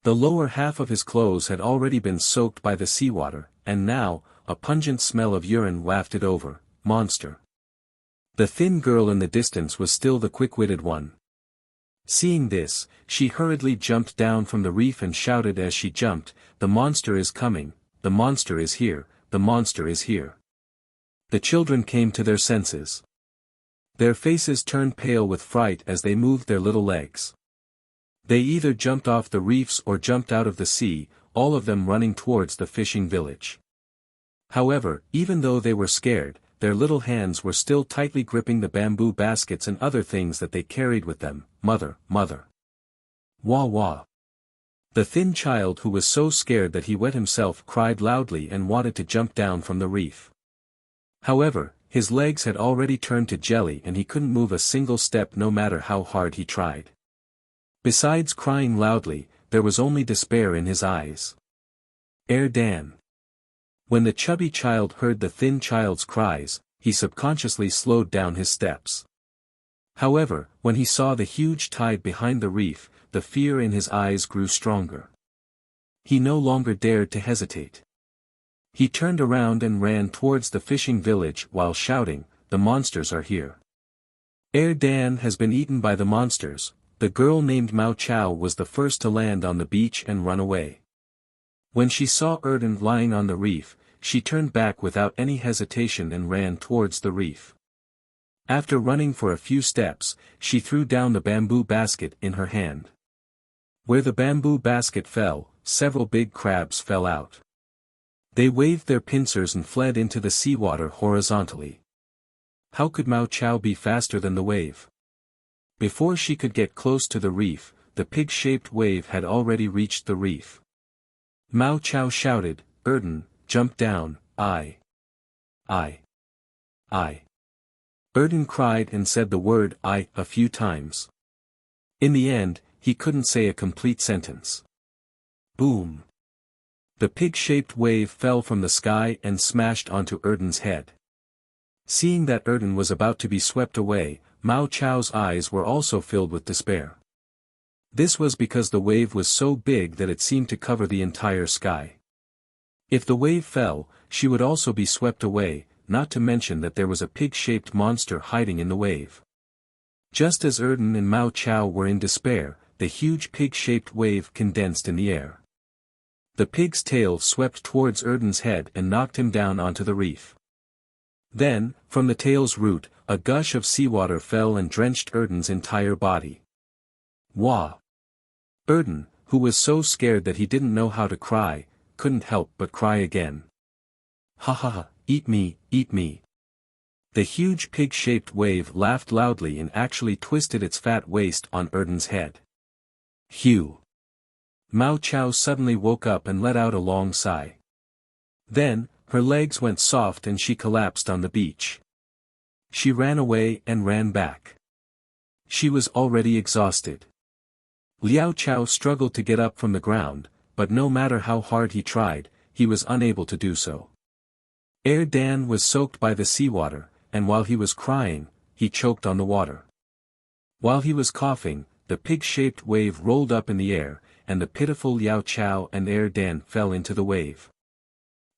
The lower half of his clothes had already been soaked by the seawater, and now, a pungent smell of urine wafted over. Monster. The thin girl in the distance was still the quick-witted one. Seeing this, she hurriedly jumped down from the reef and shouted as she jumped, "The monster is coming, the monster is here, the monster is here." The children came to their senses. Their faces turned pale with fright as they moved their little legs. They either jumped off the reefs or jumped out of the sea, all of them running towards the fishing village. However, even though they were scared, their little hands were still tightly gripping the bamboo baskets and other things that they carried with them. "Mother, mother." "Wah wah." The thin child who was so scared that he wet himself cried loudly and wanted to jump down from the reef. However, his legs had already turned to jelly and he couldn't move a single step no matter how hard he tried. Besides crying loudly, there was only despair in his eyes. Dan. When the chubby child heard the thin child's cries, he subconsciously slowed down his steps. However, when he saw the huge tide behind the reef, the fear in his eyes grew stronger. He no longer dared to hesitate. He turned around and ran towards the fishing village while shouting, "The monsters are here. Dan has been eaten by the monsters." The girl named Mao Chao was the first to land on the beach and run away. When she saw Erden lying on the reef, she turned back without any hesitation and ran towards the reef. After running for a few steps, she threw down the bamboo basket in her hand. Where the bamboo basket fell, several big crabs fell out. They waved their pincers and fled into the seawater horizontally. How could Mao Chao be faster than the wave? Before she could get close to the reef, the pig-shaped wave had already reached the reef. Mao Chao shouted, "Erden, jump down, I. Erden cried and said the word "I" a few times. In the end, he couldn't say a complete sentence. Boom. The pig-shaped wave fell from the sky and smashed onto Erden's head. Seeing that Erden was about to be swept away, Mao Chao's eyes were also filled with despair. This was because the wave was so big that it seemed to cover the entire sky. If the wave fell, she would also be swept away, not to mention that there was a pig-shaped monster hiding in the wave. Just as Erden and Mao Chao were in despair, the huge pig-shaped wave condensed in the air. The pig's tail swept towards Erden's head and knocked him down onto the reef. Then, from the tail's root, a gush of seawater fell and drenched Erden's entire body. Wah! Erden, who was so scared that he didn't know how to cry, couldn't help but cry again. Ha ha ha, eat me, eat me. The huge pig-shaped wave laughed loudly and actually twisted its fat waist on Erden's head. Phew! Mao Chao suddenly woke up and let out a long sigh. Then, her legs went soft and she collapsed on the beach. She ran away and ran back. She was already exhausted. Liao Chao struggled to get up from the ground, but no matter how hard he tried, he was unable to do so. Dan was soaked by the seawater, and while he was crying, he choked on the water. While he was coughing, the pig-shaped wave rolled up in the air, and the pitiful Liao Chao and Dan fell into the wave.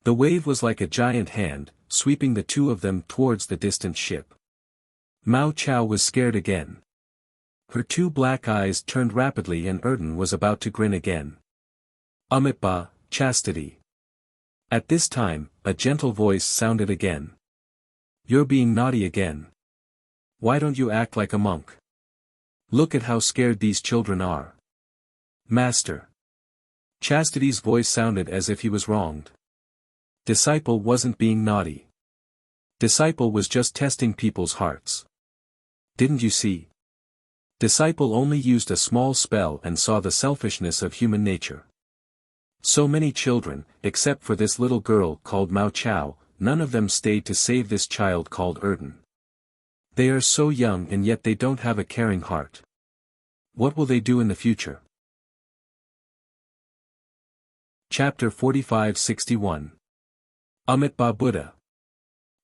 The wave was like a giant hand, sweeping the two of them towards the distant ship. Mao Chao was scared again. Her two black eyes turned rapidly and Erden was about to grin again. Amitabha, chastity. At this time, a gentle voice sounded again. You're being naughty again. Why don't you act like a monk? Look at how scared these children are. Master. Chastity's voice sounded as if he was wronged. Disciple wasn't being naughty. Disciple was just testing people's hearts. Didn't you see? Disciple only used a small spell and saw the selfishness of human nature. So many children, except for this little girl called Mao Chao, none of them stayed to save this child called Erden. They are so young and yet they don't have a caring heart. What will they do in the future? Chapter 45-61. Amitabha Buddha.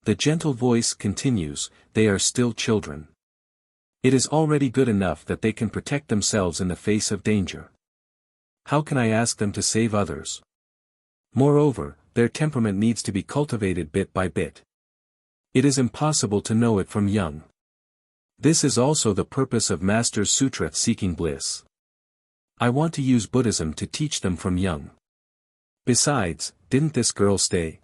The gentle voice continues, they are still children. It is already good enough that they can protect themselves in the face of danger. How can I ask them to save others? Moreover, their temperament needs to be cultivated bit by bit. It is impossible to know it from young. This is also the purpose of Master's Sutra Seeking Bliss. I want to use Buddhism to teach them from young. Besides, didn't this girl stay?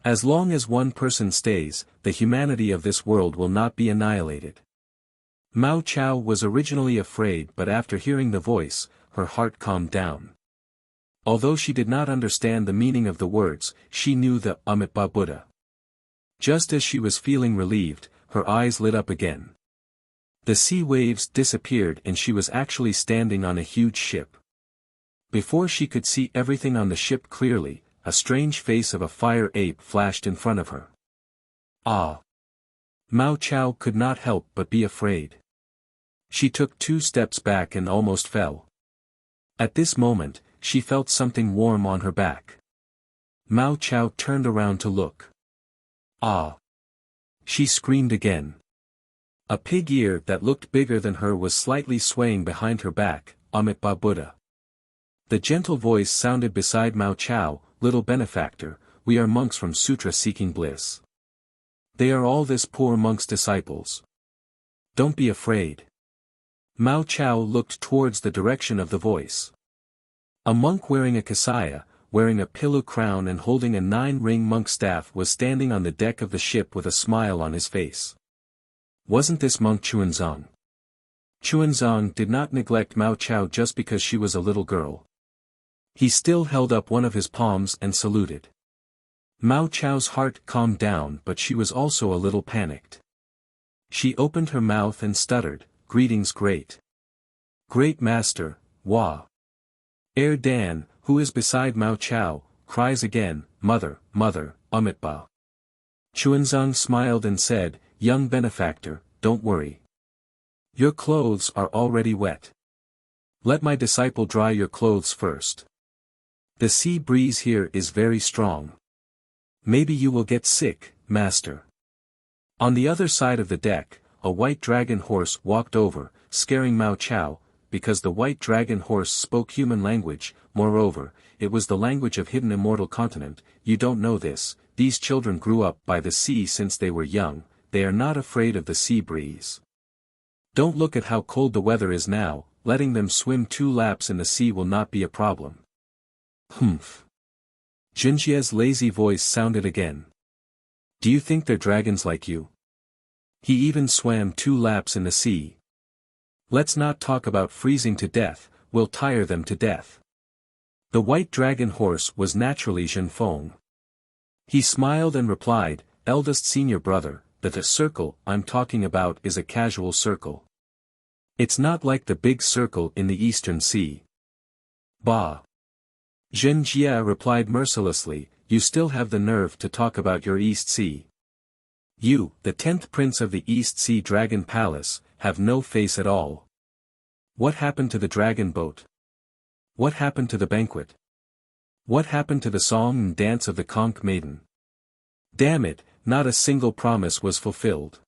As long as one person stays, the humanity of this world will not be annihilated. Mao Chao was originally afraid but after hearing the voice, her heart calmed down. Although she did not understand the meaning of the words, she knew the Amitabha Buddha. Just as she was feeling relieved, her eyes lit up again. The sea waves disappeared and she was actually standing on a huge ship. Before she could see everything on the ship clearly, a strange face of a fire ape flashed in front of her. Ah! Mao Chao could not help but be afraid. She took 2 steps back and almost fell. At this moment, she felt something warm on her back. Mao Chao turned around to look. Ah! She screamed again. A pig ear that looked bigger than her was slightly swaying behind her back, Amitabha Buddha. The gentle voice sounded beside Mao Chao, little benefactor, we are monks from Sutra Seeking Bliss. They are all this poor monk's disciples. Don't be afraid. Mao Chao looked towards the direction of the voice. A monk wearing a kasaya, wearing a pillow crown and holding a 9-ring monk staff was standing on the deck of the ship with a smile on his face. Wasn't this monk Chuanzong? Chuanzong did not neglect Mao Chao just because she was a little girl. He still held up one of his palms and saluted. Mao Chao's heart calmed down but she was also a little panicked. She opened her mouth and stuttered, greetings great. Great master, Wah. Dan, who is beside Mao Chao, cries again, mother, mother, Amitabha. Chuanzong smiled and said, young benefactor, don't worry. Your clothes are already wet. Let my disciple dry your clothes first. The sea breeze here is very strong. Maybe you will get sick, master. On the other side of the deck, a white dragon horse walked over, scaring Mao Chao, because the white dragon horse spoke human language. Moreover, it was the language of hidden immortal continent. You don't know this, these children grew up by the sea since they were young, they are not afraid of the sea breeze. Don't look at how cold the weather is now, letting them swim 2 laps in the sea will not be a problem. Humph. Jinjie's lazy voice sounded again. Do you think they're dragons like you? He even swam 2 laps in the sea. Let's not talk about freezing to death, we'll tire them to death. The white dragon horse was naturally Zhenfeng. He smiled and replied, eldest senior brother, that the circle I'm talking about is a casual circle. It's not like the big circle in the Eastern Sea. Bah. Zhen Jie replied mercilessly, you still have the nerve to talk about your East Sea. You, the 10th prince of the East Sea Dragon Palace, have no face at all. What happened to the dragon boat? What happened to the banquet? What happened to the song and dance of the conch maiden? Damn it, not a single promise was fulfilled.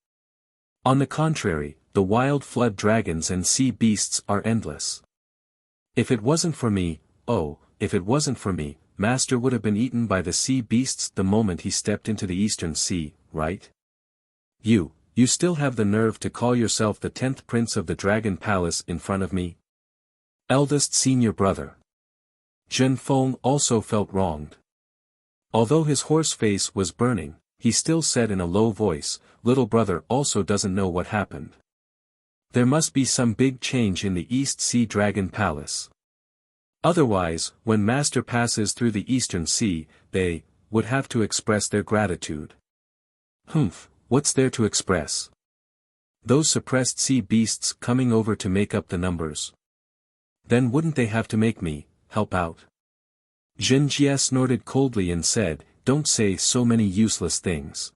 On the contrary, the wild flood dragons and sea beasts are endless. If it wasn't for me, if it wasn't for me, Master would have been eaten by the sea beasts the moment he stepped into the Eastern Sea, right? You still have the nerve to call yourself the 10th prince of the Dragon Palace in front of me? Eldest senior brother. Zhenfeng also felt wronged. Although his horse face was burning, he still said in a low voice, little brother also doesn't know what happened. There must be some big change in the East Sea Dragon Palace. Otherwise, when Master passes through the Eastern Sea, they would have to express their gratitude. Humph, what's there to express? Those suppressed sea beasts coming over to make up the numbers. Then wouldn't they have to make me help out? Zhen Jie snorted coldly and said, don't say so many useless things.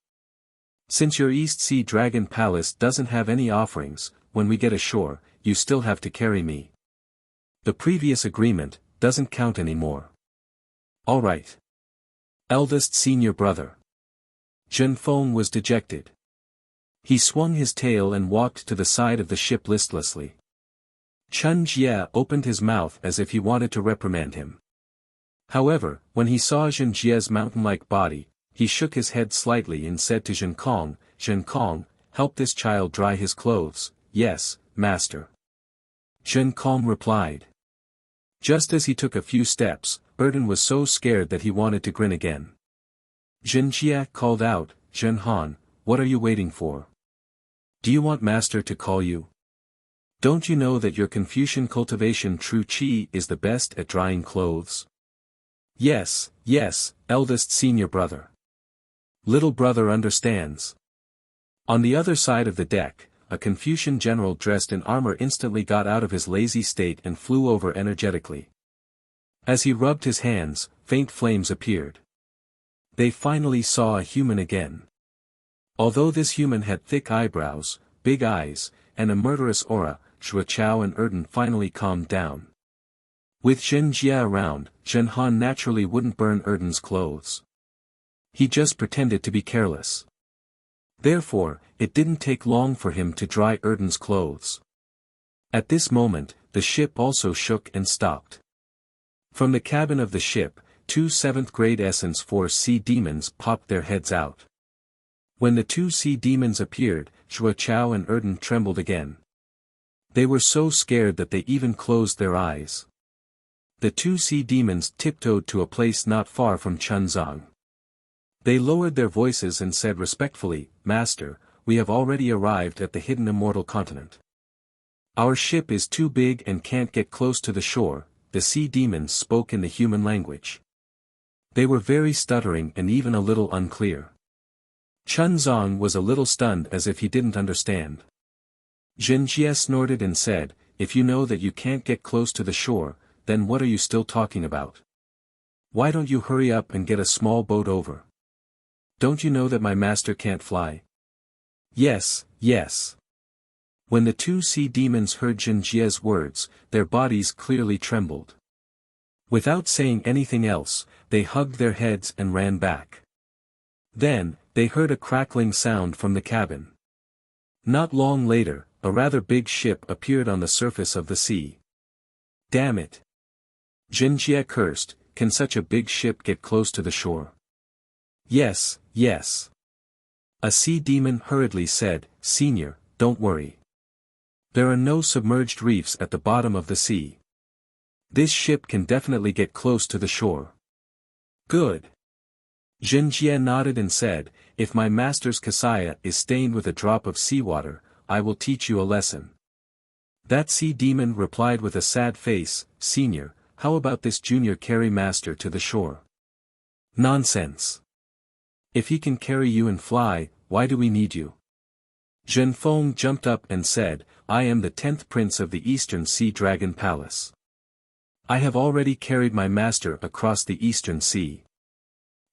Since your East Sea Dragon Palace doesn't have any offerings, when we get ashore, you still have to carry me. The previous agreement doesn't count anymore. All right. Eldest senior brother. Zhenfeng was dejected. He swung his tail and walked to the side of the ship listlessly. Chen Jie opened his mouth as if he wanted to reprimand him. However, when he saw Zhen Jie's mountain-like body, he shook his head slightly and said to Zhen Kong, help this child dry his clothes. Yes, master. Zhen Kong replied. Just as he took a few steps, Erden was so scared that he wanted to grin again. Zhen Jie called out, Zhen Han, what are you waiting for? Do you want master to call you? Don't you know that your Confucian cultivation true chi is the best at drying clothes? Yes, eldest senior brother. Little brother understands. On the other side of the deck, a Confucian general dressed in armor instantly got out of his lazy state and flew over energetically. As he rubbed his hands, faint flames appeared. They finally saw a human again. Although this human had thick eyebrows, big eyes, and a murderous aura, Zhuo Chao and Erden finally calmed down. With Zhen Jie around, Zhen Han naturally wouldn't burn Erden's clothes. He just pretended to be careless. Therefore, it didn't take long for him to dry Erden's clothes. At this moment, the ship also shook and stopped. From the cabin of the ship, 2 7th-grade Essence Force sea demons popped their heads out. When the 2 sea demons appeared, Zhuo Chao and Erden trembled again. They were so scared that they even closed their eyes. The 2 sea demons tiptoed to a place not far from Chunzang. They lowered their voices and said respectfully, Master, we have already arrived at the hidden immortal continent. Our ship is too big and can't get close to the shore. The sea demons spoke in the human language. They were very stuttering and even a little unclear. Chunzang was a little stunned as if he didn't understand. Zhen Jie snorted and said, if you know that you can't get close to the shore, then what are you still talking about? Why don't you hurry up and get a small boat over? Don't you know that my master can't fly? Yes. When the 2 sea demons heard Zhen Jie's words, their bodies clearly trembled. Without saying anything else, they hugged their heads and ran back. Then, they heard a crackling sound from the cabin. Not long later, a rather big ship appeared on the surface of the sea. Damn it! Jinjie cursed, can such a big ship get close to the shore? Yes, yes. A sea demon hurriedly said, Senior, don't worry. There are no submerged reefs at the bottom of the sea. This ship can definitely get close to the shore. Good. Jinjie nodded and said, if my master's kasaya is stained with a drop of seawater, I will teach you a lesson. That sea demon replied with a sad face, Senior, how about this junior carry master to the shore? Nonsense. If he can carry you and fly, why do we need you? Zhenfeng jumped up and said, I am the 10th prince of the Eastern Sea Dragon Palace. I have already carried my master across the Eastern Sea.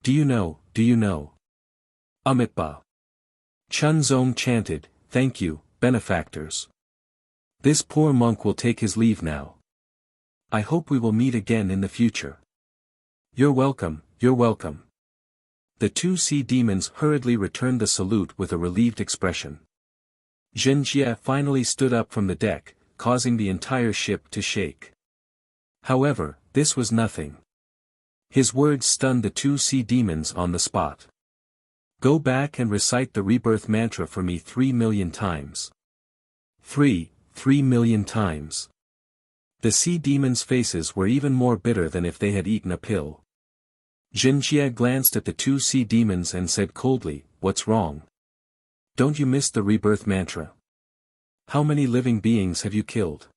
Do you know? Amitba. Chunzong chanted, thank you, benefactors. This poor monk will take his leave now. I hope we will meet again in the future. You're welcome, you're welcome. The two sea demons hurriedly returned the salute with a relieved expression. Jinjie finally stood up from the deck, causing the entire ship to shake. However, this was nothing. His words stunned the two sea demons on the spot. Go back and recite the rebirth mantra for me 3 million times. 3 million times. The sea demons' faces were even more bitter than if they had eaten a pill. Jinjie glanced at the two sea demons and said coldly, what's wrong? Don't you miss the rebirth mantra? How many living beings have you killed?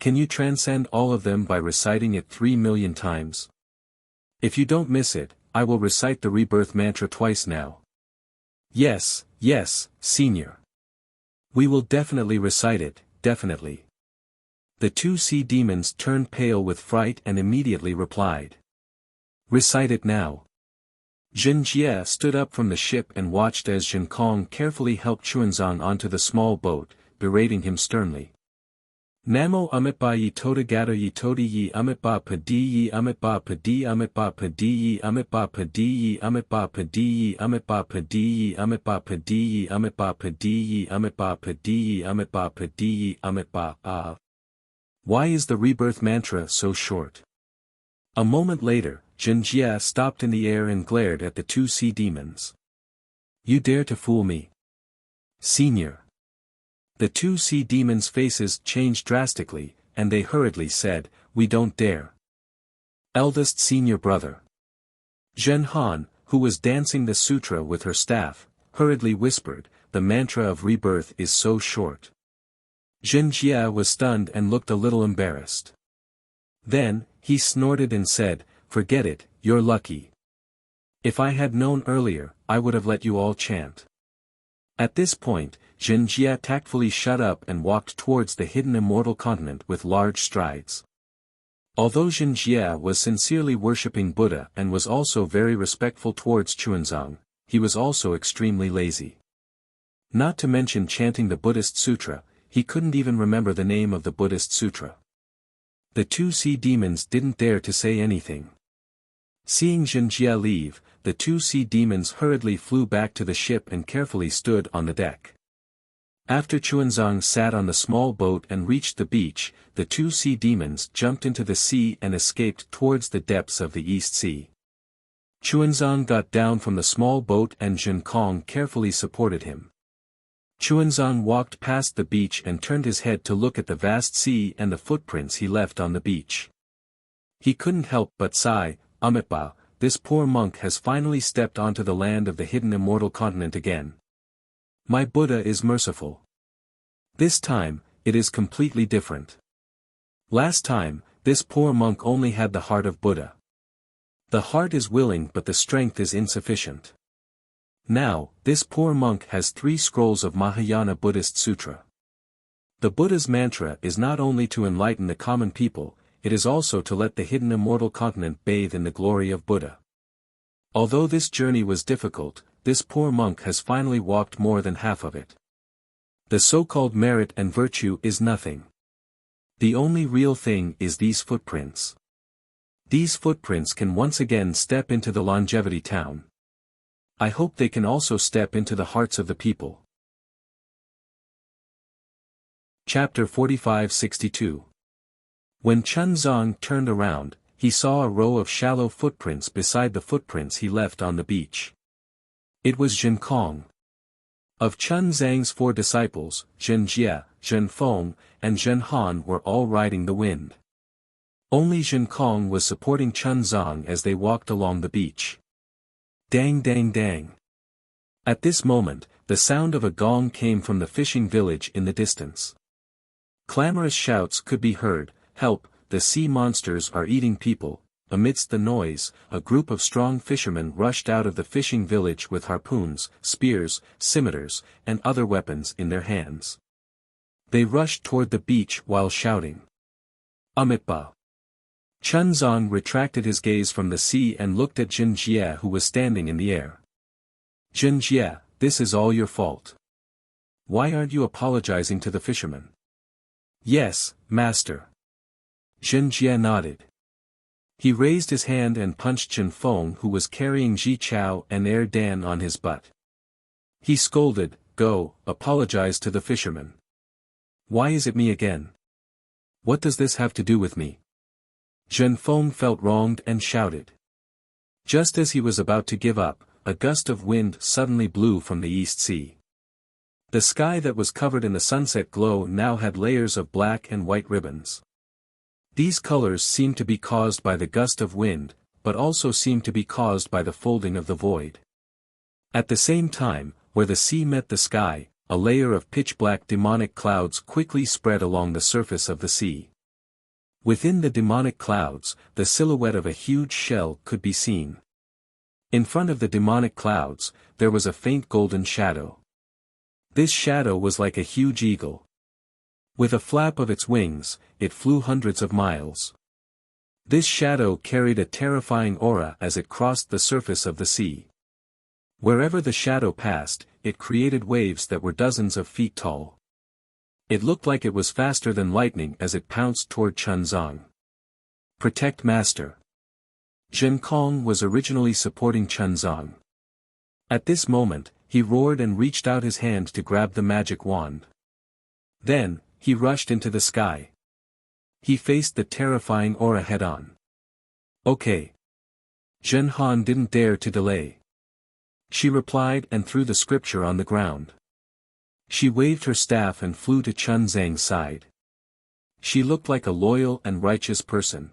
Can you transcend all of them by reciting it 3 million times? If you don't miss it, I will recite the rebirth mantra twice now. Yes, Senior. We will definitely recite it, definitely. The two sea demons turned pale with fright and immediately replied. Recite it now. Jinjie stood up from the ship and watched as Jinkong carefully helped Chuanzang onto the small boat, berating him sternly. Namo amitba yi toda gata yi toda yi amitba padi yi amitba padi amitba padi yi amitba padi yi amitba padi yi amitba padi yi amitba padi yi amitba padi yi amitba padi yi amitba padi yi amitba. Why is the rebirth mantra so short? A moment later, Jinjie stopped in the air and glared at the two sea demons. You dare to fool me? Senior. The two sea demons' faces changed drastically, and they hurriedly said, we don't dare. Eldest senior brother. Zhen Han, who was dancing the sutra with her staff, hurriedly whispered, the mantra of rebirth is so short. Jinjie was stunned and looked a little embarrassed. Then, he snorted and said, forget it, you're lucky. If I had known earlier, I would have let you all chant. At this point, Jinjie tactfully shut up and walked towards the hidden immortal continent with large strides. Although Jinjie was sincerely worshipping Buddha and was also very respectful towards Chuanzang, he was also extremely lazy. Not to mention chanting the Buddhist sutra, he couldn't even remember the name of the Buddhist sutra. The two sea demons didn't dare to say anything. Seeing Jinjie leave, the two sea demons hurriedly flew back to the ship and carefully stood on the deck. After Chuanzang sat on the small boat and reached the beach, the two sea demons jumped into the sea and escaped towards the depths of the East Sea. Chuanzang got down from the small boat and Jinkong carefully supported him. Chuanzang walked past the beach and turned his head to look at the vast sea and the footprints he left on the beach. He couldn't help but sigh, Amitba, this poor monk has finally stepped onto the land of the hidden immortal continent again. My Buddha is merciful. This time, it is completely different. Last time, this poor monk only had the heart of Buddha. The heart is willing but the strength is insufficient. Now, this poor monk has 3 scrolls of Mahayana Buddhist Sutra. The Buddha's mantra is not only to enlighten the common people, it is also to let the hidden immortal continent bathe in the glory of Buddha. Although this journey was difficult, this poor monk has finally walked more than half of it. The so-called merit and virtue is nothing. The only real thing is these footprints. These footprints can once again step into the longevity town. I hope they can also step into the hearts of the people. Chapter 4562. When Chun Zong turned around, he saw a row of shallow footprints beside the footprints he left on the beach. It was Jin Kong. Of Chun Zhang's 4 disciples, Jin Jie, Jin Feng, and Jin Han were all riding the wind. Only Jin Kong was supporting Chun Zong as they walked along the beach. Dang dang dang. At this moment, the sound of a gong came from the fishing village in the distance. Clamorous shouts could be heard, "Help, the sea monsters are eating people." Amidst the noise, a group of strong fishermen rushed out of the fishing village with harpoons, spears, scimitars, and other weapons in their hands. They rushed toward the beach while shouting, "Amitba!" Chun Zong retracted his gaze from the sea and looked at Jin Jie, who was standing in the air. "Jin Jie, this is all your fault. Why aren't you apologizing to the fishermen?" "Yes, master." Jin Jie nodded. He raised his hand and punched Jin Feng, who was carrying Ji Chao and Er Dan on his butt. He scolded, "Go, apologize to the fishermen." "Why is it me again? What does this have to do with me?" Jin Feng felt wronged and shouted. Just as he was about to give up, a gust of wind suddenly blew from the East Sea. The sky that was covered in the sunset glow now had layers of black and white ribbons. These colors seemed to be caused by the gust of wind, but also seemed to be caused by the folding of the void. At the same time, where the sea met the sky, a layer of pitch-black demonic clouds quickly spread along the surface of the sea. Within the demonic clouds, the silhouette of a huge shell could be seen. In front of the demonic clouds, there was a faint golden shadow. This shadow was like a huge eagle. With a flap of its wings, it flew hundreds of miles. This shadow carried a terrifying aura as it crossed the surface of the sea. Wherever the shadow passed, it created waves that were dozens of feet tall. It looked like it was faster than lightning as it pounced toward Chun Zong. "Protect master." Jin Kong was originally supporting Chun Zong. At this moment, he roared and reached out his hand to grab the magic wand. Then, he rushed into the sky. He faced the terrifying aura head-on. "Okay." Jin Han didn't dare to delay. She replied and threw the scripture on the ground. She waved her staff and flew to Chun Zhang's side. She looked like a loyal and righteous person.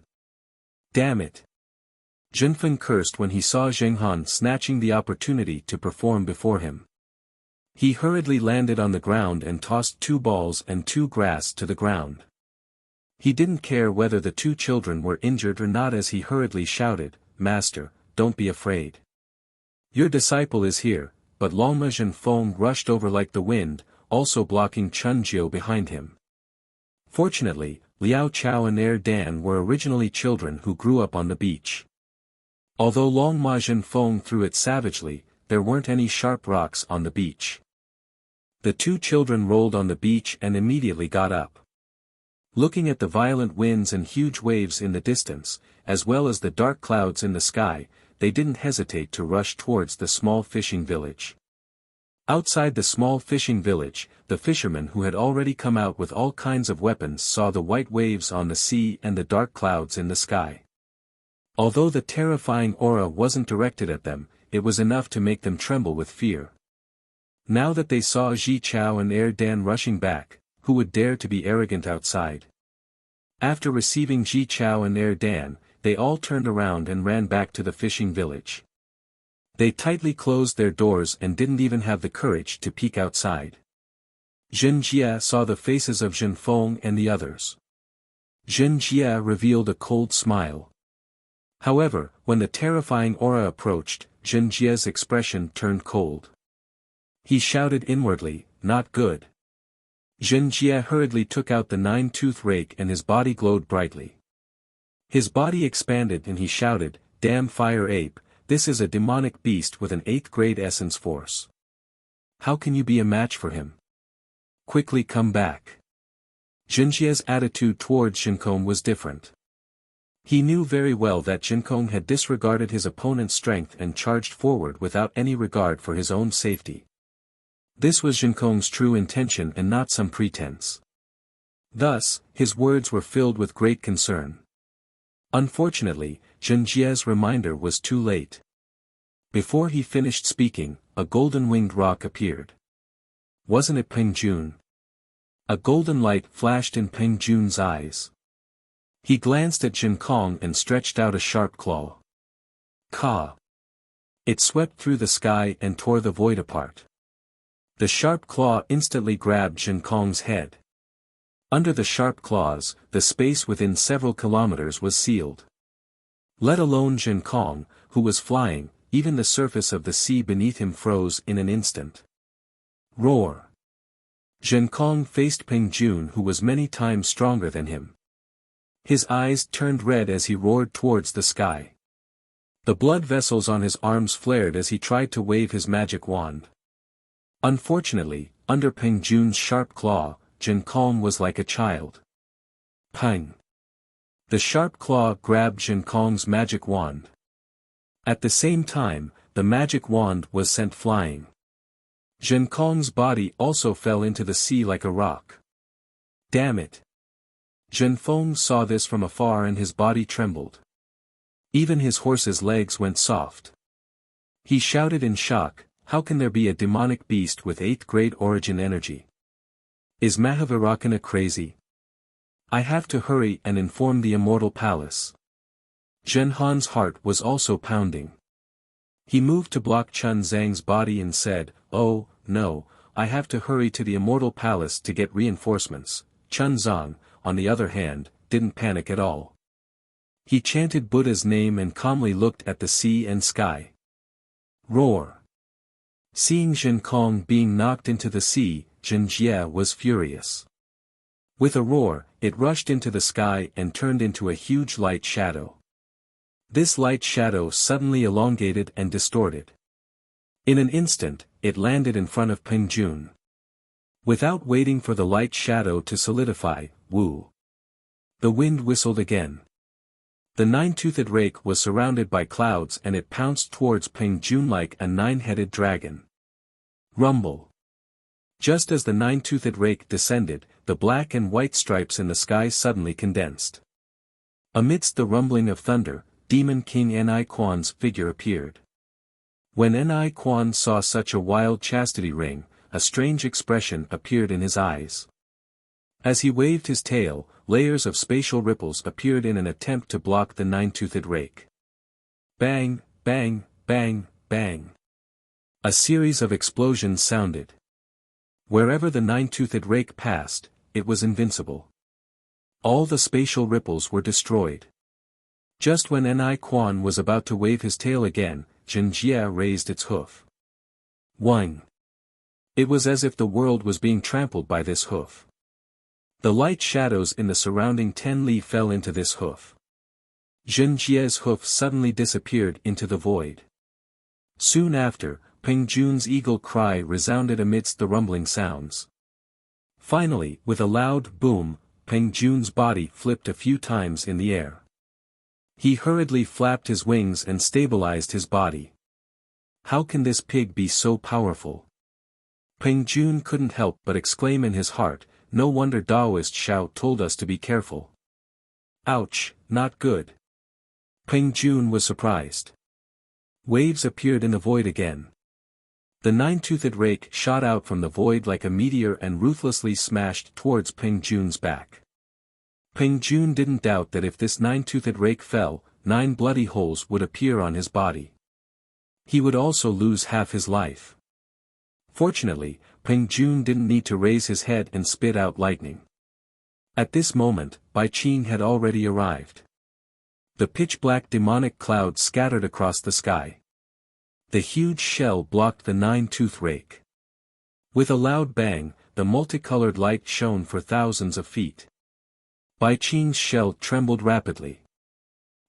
Damn it! Jinfen cursed when he saw Zheng Han snatching the opportunity to perform before him. He hurriedly landed on the ground and tossed 2 balls and 2 grass to the ground. He didn't care whether the 2 children were injured or not as he hurriedly shouted, "Master, don't be afraid. Your disciple is here." But Longma Jin Feng rushed over like the wind, also blocking Chun Jiu behind him. Fortunately, Liao Chao and Er Dan were originally children who grew up on the beach. Although Longma Jin Feng threw it savagely, there weren't any sharp rocks on the beach. The 2 children rolled on the beach and immediately got up. Looking at the violent winds and huge waves in the distance, as well as the dark clouds in the sky, they didn't hesitate to rush towards the small fishing village. Outside the small fishing village, the fishermen who had already come out with all kinds of weapons saw the white waves on the sea and the dark clouds in the sky. Although the terrifying aura wasn't directed at them, it was enough to make them tremble with fear. Now that they saw Ji Chao and Er Dan rushing back, who would dare to be arrogant outside? After receiving Ji Chao and Er Dan, they all turned around and ran back to the fishing village. They tightly closed their doors and didn't even have the courage to peek outside. Jin Jie saw the faces of Jin Feng and the others. Jin Jie revealed a cold smile. However, when the terrifying aura approached, Jin Jie's expression turned cold. He shouted inwardly, "Not good." Jin Jie hurriedly took out the 9-tooth rake and his body glowed brightly. His body expanded and he shouted, "Damn fire ape, this is a demonic beast with an 8th grade essence force. How can you be a match for him? Quickly come back." Jinjie's attitude towards Shinkong was different. He knew very well that Jinkong had disregarded his opponent's strength and charged forward without any regard for his own safety. This was Jinkong's true intention and not some pretense. Thus, his words were filled with great concern. Unfortunately, Zhen Jie's reminder was too late. Before he finished speaking, a golden-winged rock appeared. Wasn't it Peng Jun? A golden light flashed in Peng Jun's eyes. He glanced at Jinkong and stretched out a sharp claw. Ka! It swept through the sky and tore the void apart. The sharp claw instantly grabbed Jinkong's head. Under the sharp claws, the space within several kilometers was sealed. Let alone Jinkong, who was flying, even the surface of the sea beneath him froze in an instant. Roar! Jinkong faced Peng Jun, who was many times stronger than him. His eyes turned red as he roared towards the sky. The blood vessels on his arms flared as he tried to wave his magic wand. Unfortunately, under Peng Jun's sharp claw, Jinkong was like a child. Peng! The sharp claw grabbed Jinkong's magic wand. At the same time, the magic wand was sent flying. Jinkong's body also fell into the sea like a rock. Damn it! Jinfeng saw this from afar and his body trembled. Even his horse's legs went soft. He shouted in shock, how can there be a demonic beast with 8th grade origin energy? Is Mahavirakana crazy? I have to hurry and inform the Immortal Palace. Zhenhan's heart was also pounding. He moved to block Chun Zhang's body and said, oh, no, I have to hurry to the Immortal Palace to get reinforcements. Chun Zhang, on the other hand, didn't panic at all. He chanted Buddha's name and calmly looked at the sea and sky. Roar! Seeing Jinkong being knocked into the sea, Zhen Jie was furious. With a roar, it rushed into the sky and turned into a huge light shadow. This light shadow suddenly elongated and distorted. In an instant, it landed in front of Peng Jun. Without waiting for the light shadow to solidify, woo! The wind whistled again. The nine-toothed rake was surrounded by clouds and it pounced towards Peng Jun like a nine-headed dragon. Rumble! Just as the nine-toothed rake descended, the black and white stripes in the sky suddenly condensed. Amidst the rumbling of thunder, Demon King Ni Quan's figure appeared. When Ni Quan saw such a wild chastity ring, a strange expression appeared in his eyes. As he waved his tail, layers of spatial ripples appeared in an attempt to block the nine-toothed rake. Bang, bang, bang, bang. A series of explosions sounded. Wherever the nine-toothed rake passed, it was invincible. All the spatial ripples were destroyed. Just when Ni Quan was about to wave his tail again, Zhen Jie raised its hoof. Whing! It was as if the world was being trampled by this hoof. The light shadows in the surrounding 10 li fell into this hoof. Zhen Jie's hoof suddenly disappeared into the void. Soon after, Peng Jun's eagle cry resounded amidst the rumbling sounds. Finally, with a loud boom, Peng Jun's body flipped a few times in the air. He hurriedly flapped his wings and stabilized his body. How can this pig be so powerful? Peng Jun couldn't help but exclaim in his heart, no wonder Taoist Xiao told us to be careful. Ouch, not good. Peng Jun was surprised. Waves appeared in the void again. The nine-toothed rake shot out from the void like a meteor and ruthlessly smashed towards Peng Jun's back. Peng Jun didn't doubt that if this nine-toothed rake fell, 9 bloody holes would appear on his body. He would also lose half his life. Fortunately, Peng Jun didn't need to raise his head and spit out lightning. At this moment, Bai Qing had already arrived. The pitch-black demonic clouds scattered across the sky. The huge shell blocked the nine-tooth rake. With a loud bang, the multicolored light shone for thousands of feet. Bai Qing's shell trembled rapidly.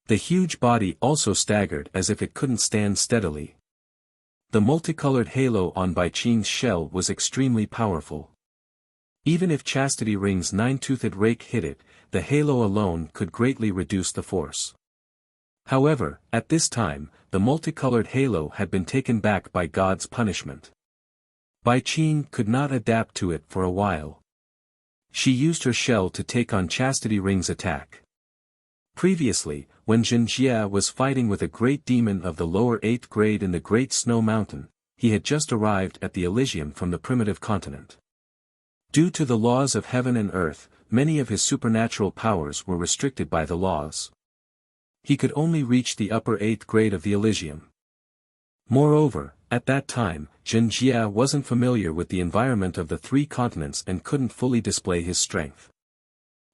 The huge body also staggered as if it couldn't stand steadily. The multicolored halo on Bai Qing's shell was extremely powerful. Even if Chastity Ring's nine-toothed rake hit it, the halo alone could greatly reduce the force. However, at this time, the multicolored halo had been taken back by God's punishment. Bai Qing could not adapt to it for a while. She used her shell to take on Chastity Ring's attack. Previously, when Jinjia was fighting with a great demon of the lower 8th grade in the Great Snow Mountain, he had just arrived at the Elysium from the primitive continent. Due to the laws of heaven and earth, many of his supernatural powers were restricted by the laws. He could only reach the upper 8th grade of the Elysium. Moreover, at that time, Jinjia wasn't familiar with the environment of the 3 continents and couldn't fully display his strength.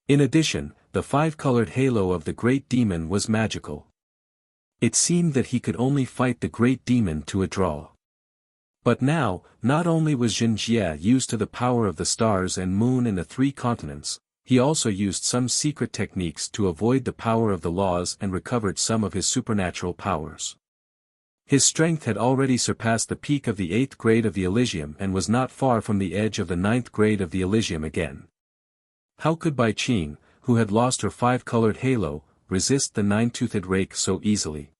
In addition, the 5-colored halo of the great demon was magical. It seemed that he could only fight the great demon to a draw. But now, not only was Jinjia used to the power of the stars and moon in the 3 continents, he also used some secret techniques to avoid the power of the laws and recovered some of his supernatural powers. His strength had already surpassed the peak of the 8th grade of the Elysium and was not far from the edge of the 9th grade of the Elysium again. How could Bai Qing, who had lost her 5-colored halo, resist the 9-toothed rake so easily?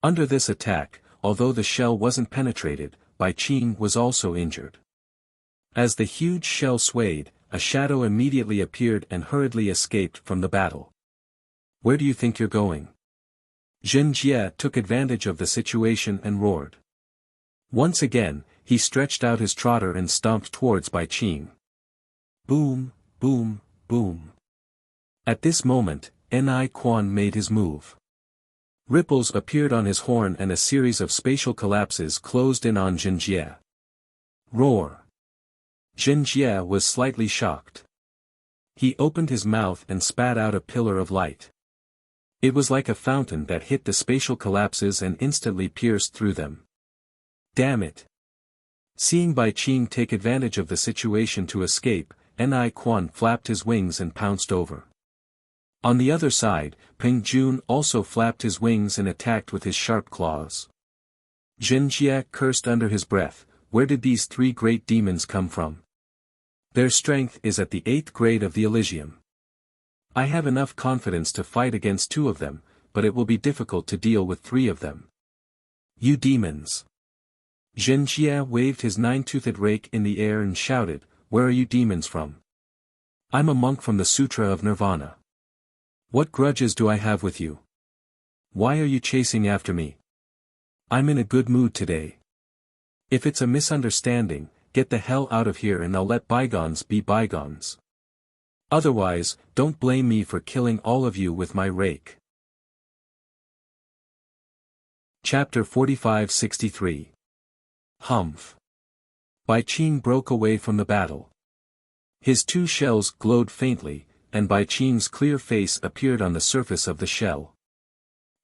Under this attack, although the shell wasn't penetrated, Bai Qing was also injured. As the huge shell swayed, a shadow immediately appeared and hurriedly escaped from the battle. "Where do you think you're going?" Jinjia took advantage of the situation and roared. Once again, he stretched out his trotter and stomped towards Bai Qing. Boom, boom, boom. At this moment, Ni Quan made his move. Ripples appeared on his horn and a series of spatial collapses closed in on Jinjia. Roar! Jinjia was slightly shocked. He opened his mouth and spat out a pillar of light. It was like a fountain that hit the spatial collapses and instantly pierced through them. Damn it! Seeing Bai Qing take advantage of the situation to escape, Ni Quan flapped his wings and pounced over. On the other side, Peng Jun also flapped his wings and attacked with his sharp claws. Jinjia cursed under his breath, "Where did these 3 great demons come from? Their strength is at the 8th grade of the Elysium. I have enough confidence to fight against 2 of them, but it will be difficult to deal with 3 of them. You demons!" Jinjia waved his 9-toothed rake in the air and shouted, "Where are you demons from? I'm a monk from the Sutra of Nirvana. What grudges do I have with you? Why are you chasing after me? I'm in a good mood today. If it's a misunderstanding, get the hell out of here and I'll let bygones be bygones. Otherwise, don't blame me for killing all of you with my rake." Chapter 4563. Humph. Bai Qing broke away from the battle. His 2 shells glowed faintly, and Bai Qing's clear face appeared on the surface of the shell.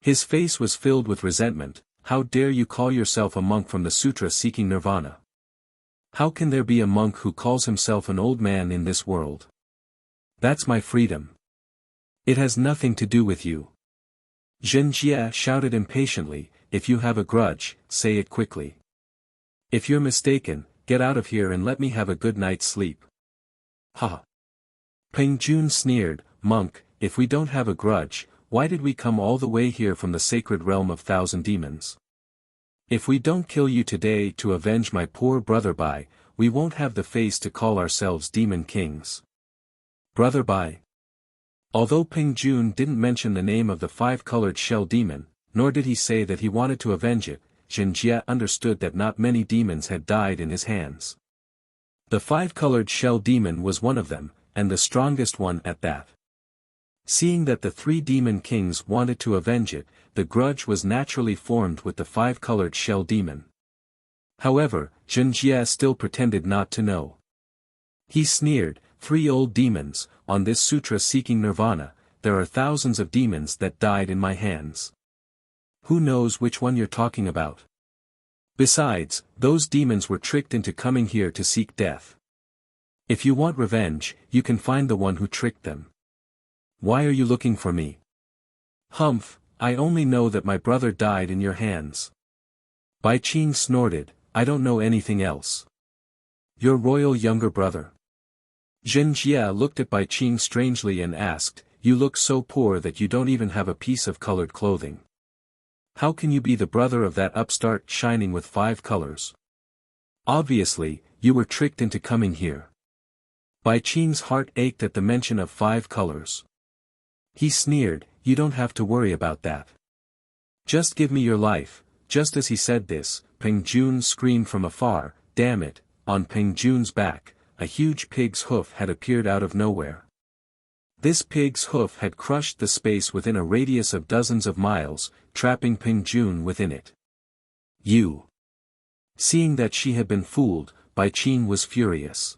His face was filled with resentment. "How dare you call yourself a monk from the sutra seeking nirvana? How can there be a monk who calls himself an old man in this world? That's my freedom. It has nothing to do with you." Jinjia shouted impatiently, "If you have a grudge, say it quickly. If you're mistaken, get out of here and let me have a good night's sleep." "Ha!" Peng Jun sneered, "Monk, if we don't have a grudge, why did we come all the way here from the sacred realm of 1,000 demons? If we don't kill you today to avenge my poor brother Bai, we won't have the face to call ourselves demon kings." Brother Bai. Although Peng Jun didn't mention the name of the 5-colored shell demon, nor did he say that he wanted to avenge it, Jinjia understood that not many demons had died in his hands. The 5-colored shell demon was one of them, and the strongest one at that. Seeing that the 3 demon kings wanted to avenge it, the grudge was naturally formed with the 5-colored shell demon. However, Jinjia still pretended not to know. He sneered, 3 old demons, on this sutra seeking nirvana, there are thousands of demons that died in my hands. Who knows which one you're talking about? Besides, those demons were tricked into coming here to seek death. If you want revenge, you can find the one who tricked them. Why are you looking for me? Humph, I only know that my brother died in your hands. Bai Qing snorted, I don't know anything else. Your royal younger brother. Zhen Jie looked at Bai Qing strangely and asked, "You look so poor that you don't even have a piece of colored clothing. How can you be the brother of that upstart shining with 5 colors? Obviously, you were tricked into coming here." Bai Qing's heart ached at the mention of 5 colors. He sneered, "You don't have to worry about that. Just give me your life." Just as he said this, Peng Jun screamed from afar, "Damn it!" On Peng Jun's back, a huge pig's hoof had appeared out of nowhere. This pig's hoof had crushed the space within a radius of dozens of miles, trapping Peng Jun within it. "You!" Seeing that she had been fooled, Bai Qing was furious.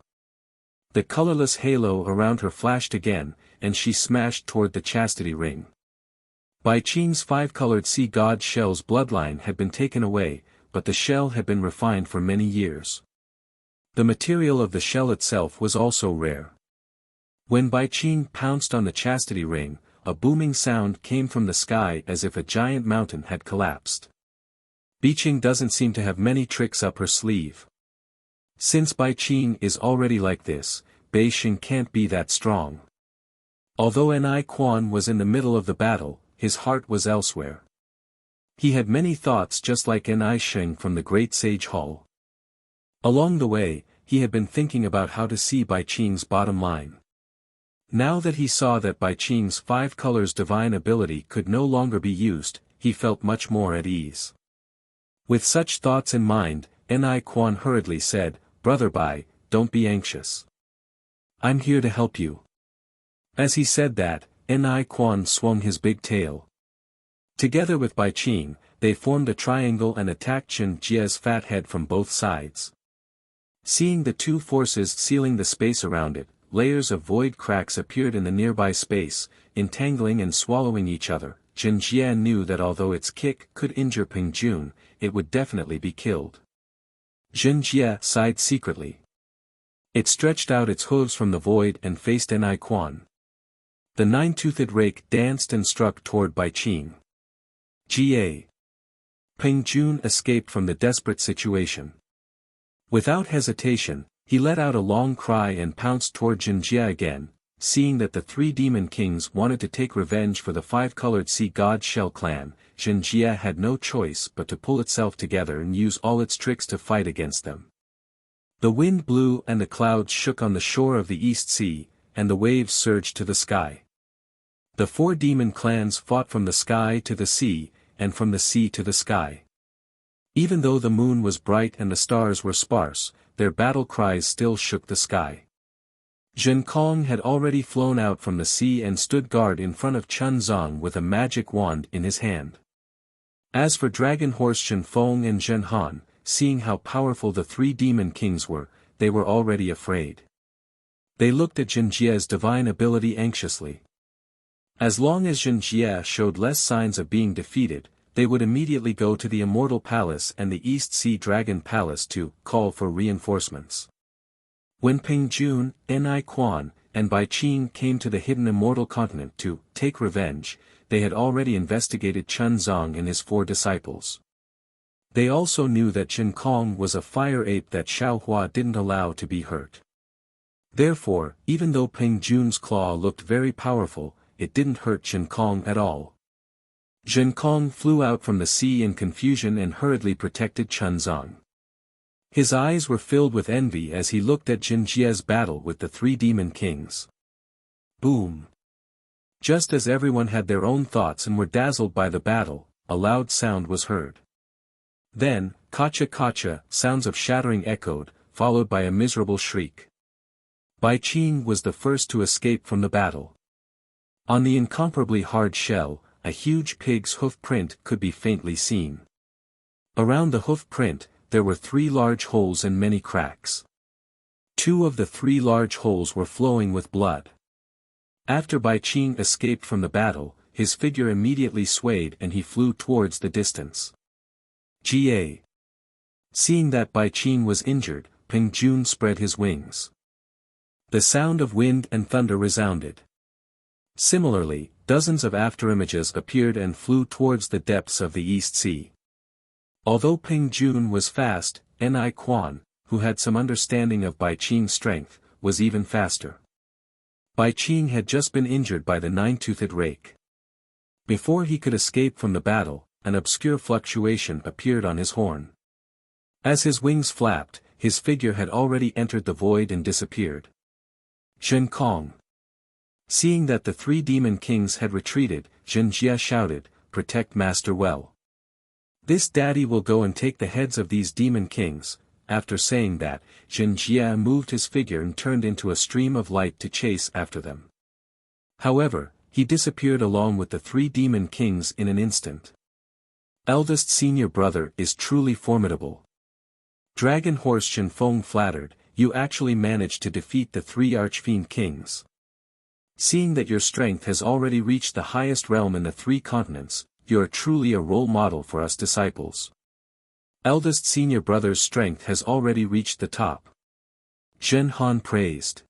The colorless halo around her flashed again, and she smashed toward the chastity ring. Bai Qing's 5-colored sea god shell's bloodline had been taken away, but the shell had been refined for many years. The material of the shell itself was also rare. When Bai Qing pounced on the chastity ring, a booming sound came from the sky as if a giant mountain had collapsed. Bai Qing doesn't seem to have many tricks up her sleeve. Since Bai Qing is already like this, Bai Qing can't be that strong. Although Ni Quan was in the middle of the battle, his heart was elsewhere. He had many thoughts just like Ni Sheng from the Great Sage Hall. Along the way, he had been thinking about how to see Bai Qing's bottom line. Now that he saw that Bai Qing's 5 colors divine ability could no longer be used, he felt much more at ease. With such thoughts in mind, Ni Quan hurriedly said, "Brother Bai, don't be anxious. I'm here to help you." As he said that, Ni Quan swung his big tail. Together with Bai Qing, they formed a triangle and attacked Zhen Jie's fat head from both sides. Seeing the two forces sealing the space around it, layers of void cracks appeared in the nearby space, entangling and swallowing each other. Zhen Jie knew that although its kick could injure Peng Jun, it would definitely be killed. Zhen Jie sighed secretly. It stretched out its hooves from the void and faced Ni Quan. The 9-toothed rake danced and struck toward Bai Qing. Ga. Peng Jun escaped from the desperate situation. Without hesitation, he let out a long cry and pounced toward Zhen Jie again. Seeing that the 3 demon kings wanted to take revenge for the 5-colored sea god shell clan, Zhen Jie had no choice but to pull itself together and use all its tricks to fight against them. The wind blew and the clouds shook on the shore of the East Sea, and the waves surged to the sky. The 4 demon clans fought from the sky to the sea, and from the sea to the sky. Even though the moon was bright and the stars were sparse, their battle cries still shook the sky. Zhen Kong had already flown out from the sea and stood guard in front of Chun Zong with a magic wand in his hand. As for Dragon Horse Zhen Feng and Zhen Han, seeing how powerful the 3 demon kings were, they were already afraid. They looked at Zhen Jie's divine ability anxiously. As long as Zhen Jie showed less signs of being defeated, they would immediately go to the Immortal Palace and the East Sea Dragon Palace to call for reinforcements. When Peng Jun, Ni Quan, and Bai Qing came to the hidden Immortal Continent to take revenge, they had already investigated Chun Zong and his 4 disciples. They also knew that Zhen Kong was a fire ape that Xiaohua didn't allow to be hurt. Therefore, even though Peng Jun's claw looked very powerful, it didn't hurt Zhen Kong at all. Zhen Kong flew out from the sea in confusion and hurriedly protected Chun Zong. His eyes were filled with envy as he looked at Zhen Jie's battle with the 3 demon kings. Boom! Just as everyone had their own thoughts and were dazzled by the battle, a loud sound was heard. Then, "Kacha kacha," sounds of shattering echoed, followed by a miserable shriek. Bai Qing was the first to escape from the battle. On the incomparably hard shell, a huge pig's hoof print could be faintly seen. Around the hoof print, there were 3 large holes and many cracks. 2 of the 3 large holes were flowing with blood. After Bai Qing escaped from the battle, his figure immediately swayed and he flew towards the distance. Ga. Seeing that Bai Qing was injured, Peng Jun spread his wings. The sound of wind and thunder resounded. Similarly, dozens of afterimages appeared and flew towards the depths of the East Sea. Although Peng Jun was fast, Ni Quan, who had some understanding of Bai Qing's strength, was even faster. Bai Qing had just been injured by the nine-toothed rake. Before he could escape from the battle, an obscure fluctuation appeared on his horn. As his wings flapped, his figure had already entered the void and disappeared. Zhen Kong. Seeing that the three demon kings had retreated, Zhen Jie shouted, "Protect Master well. This daddy will go and take the heads of these demon kings." After saying that, Zhen Jie moved his figure and turned into a stream of light to chase after them. However, he disappeared along with the three demon kings in an instant. Eldest senior brother is truly formidable. Dragon Horse Shen Feng flattered, "You actually managed to defeat the three archfiend kings. Seeing that your strength has already reached the highest realm in the three continents, you are truly a role model for us disciples. Eldest senior brother's strength has already reached the top." Zhen Han praised.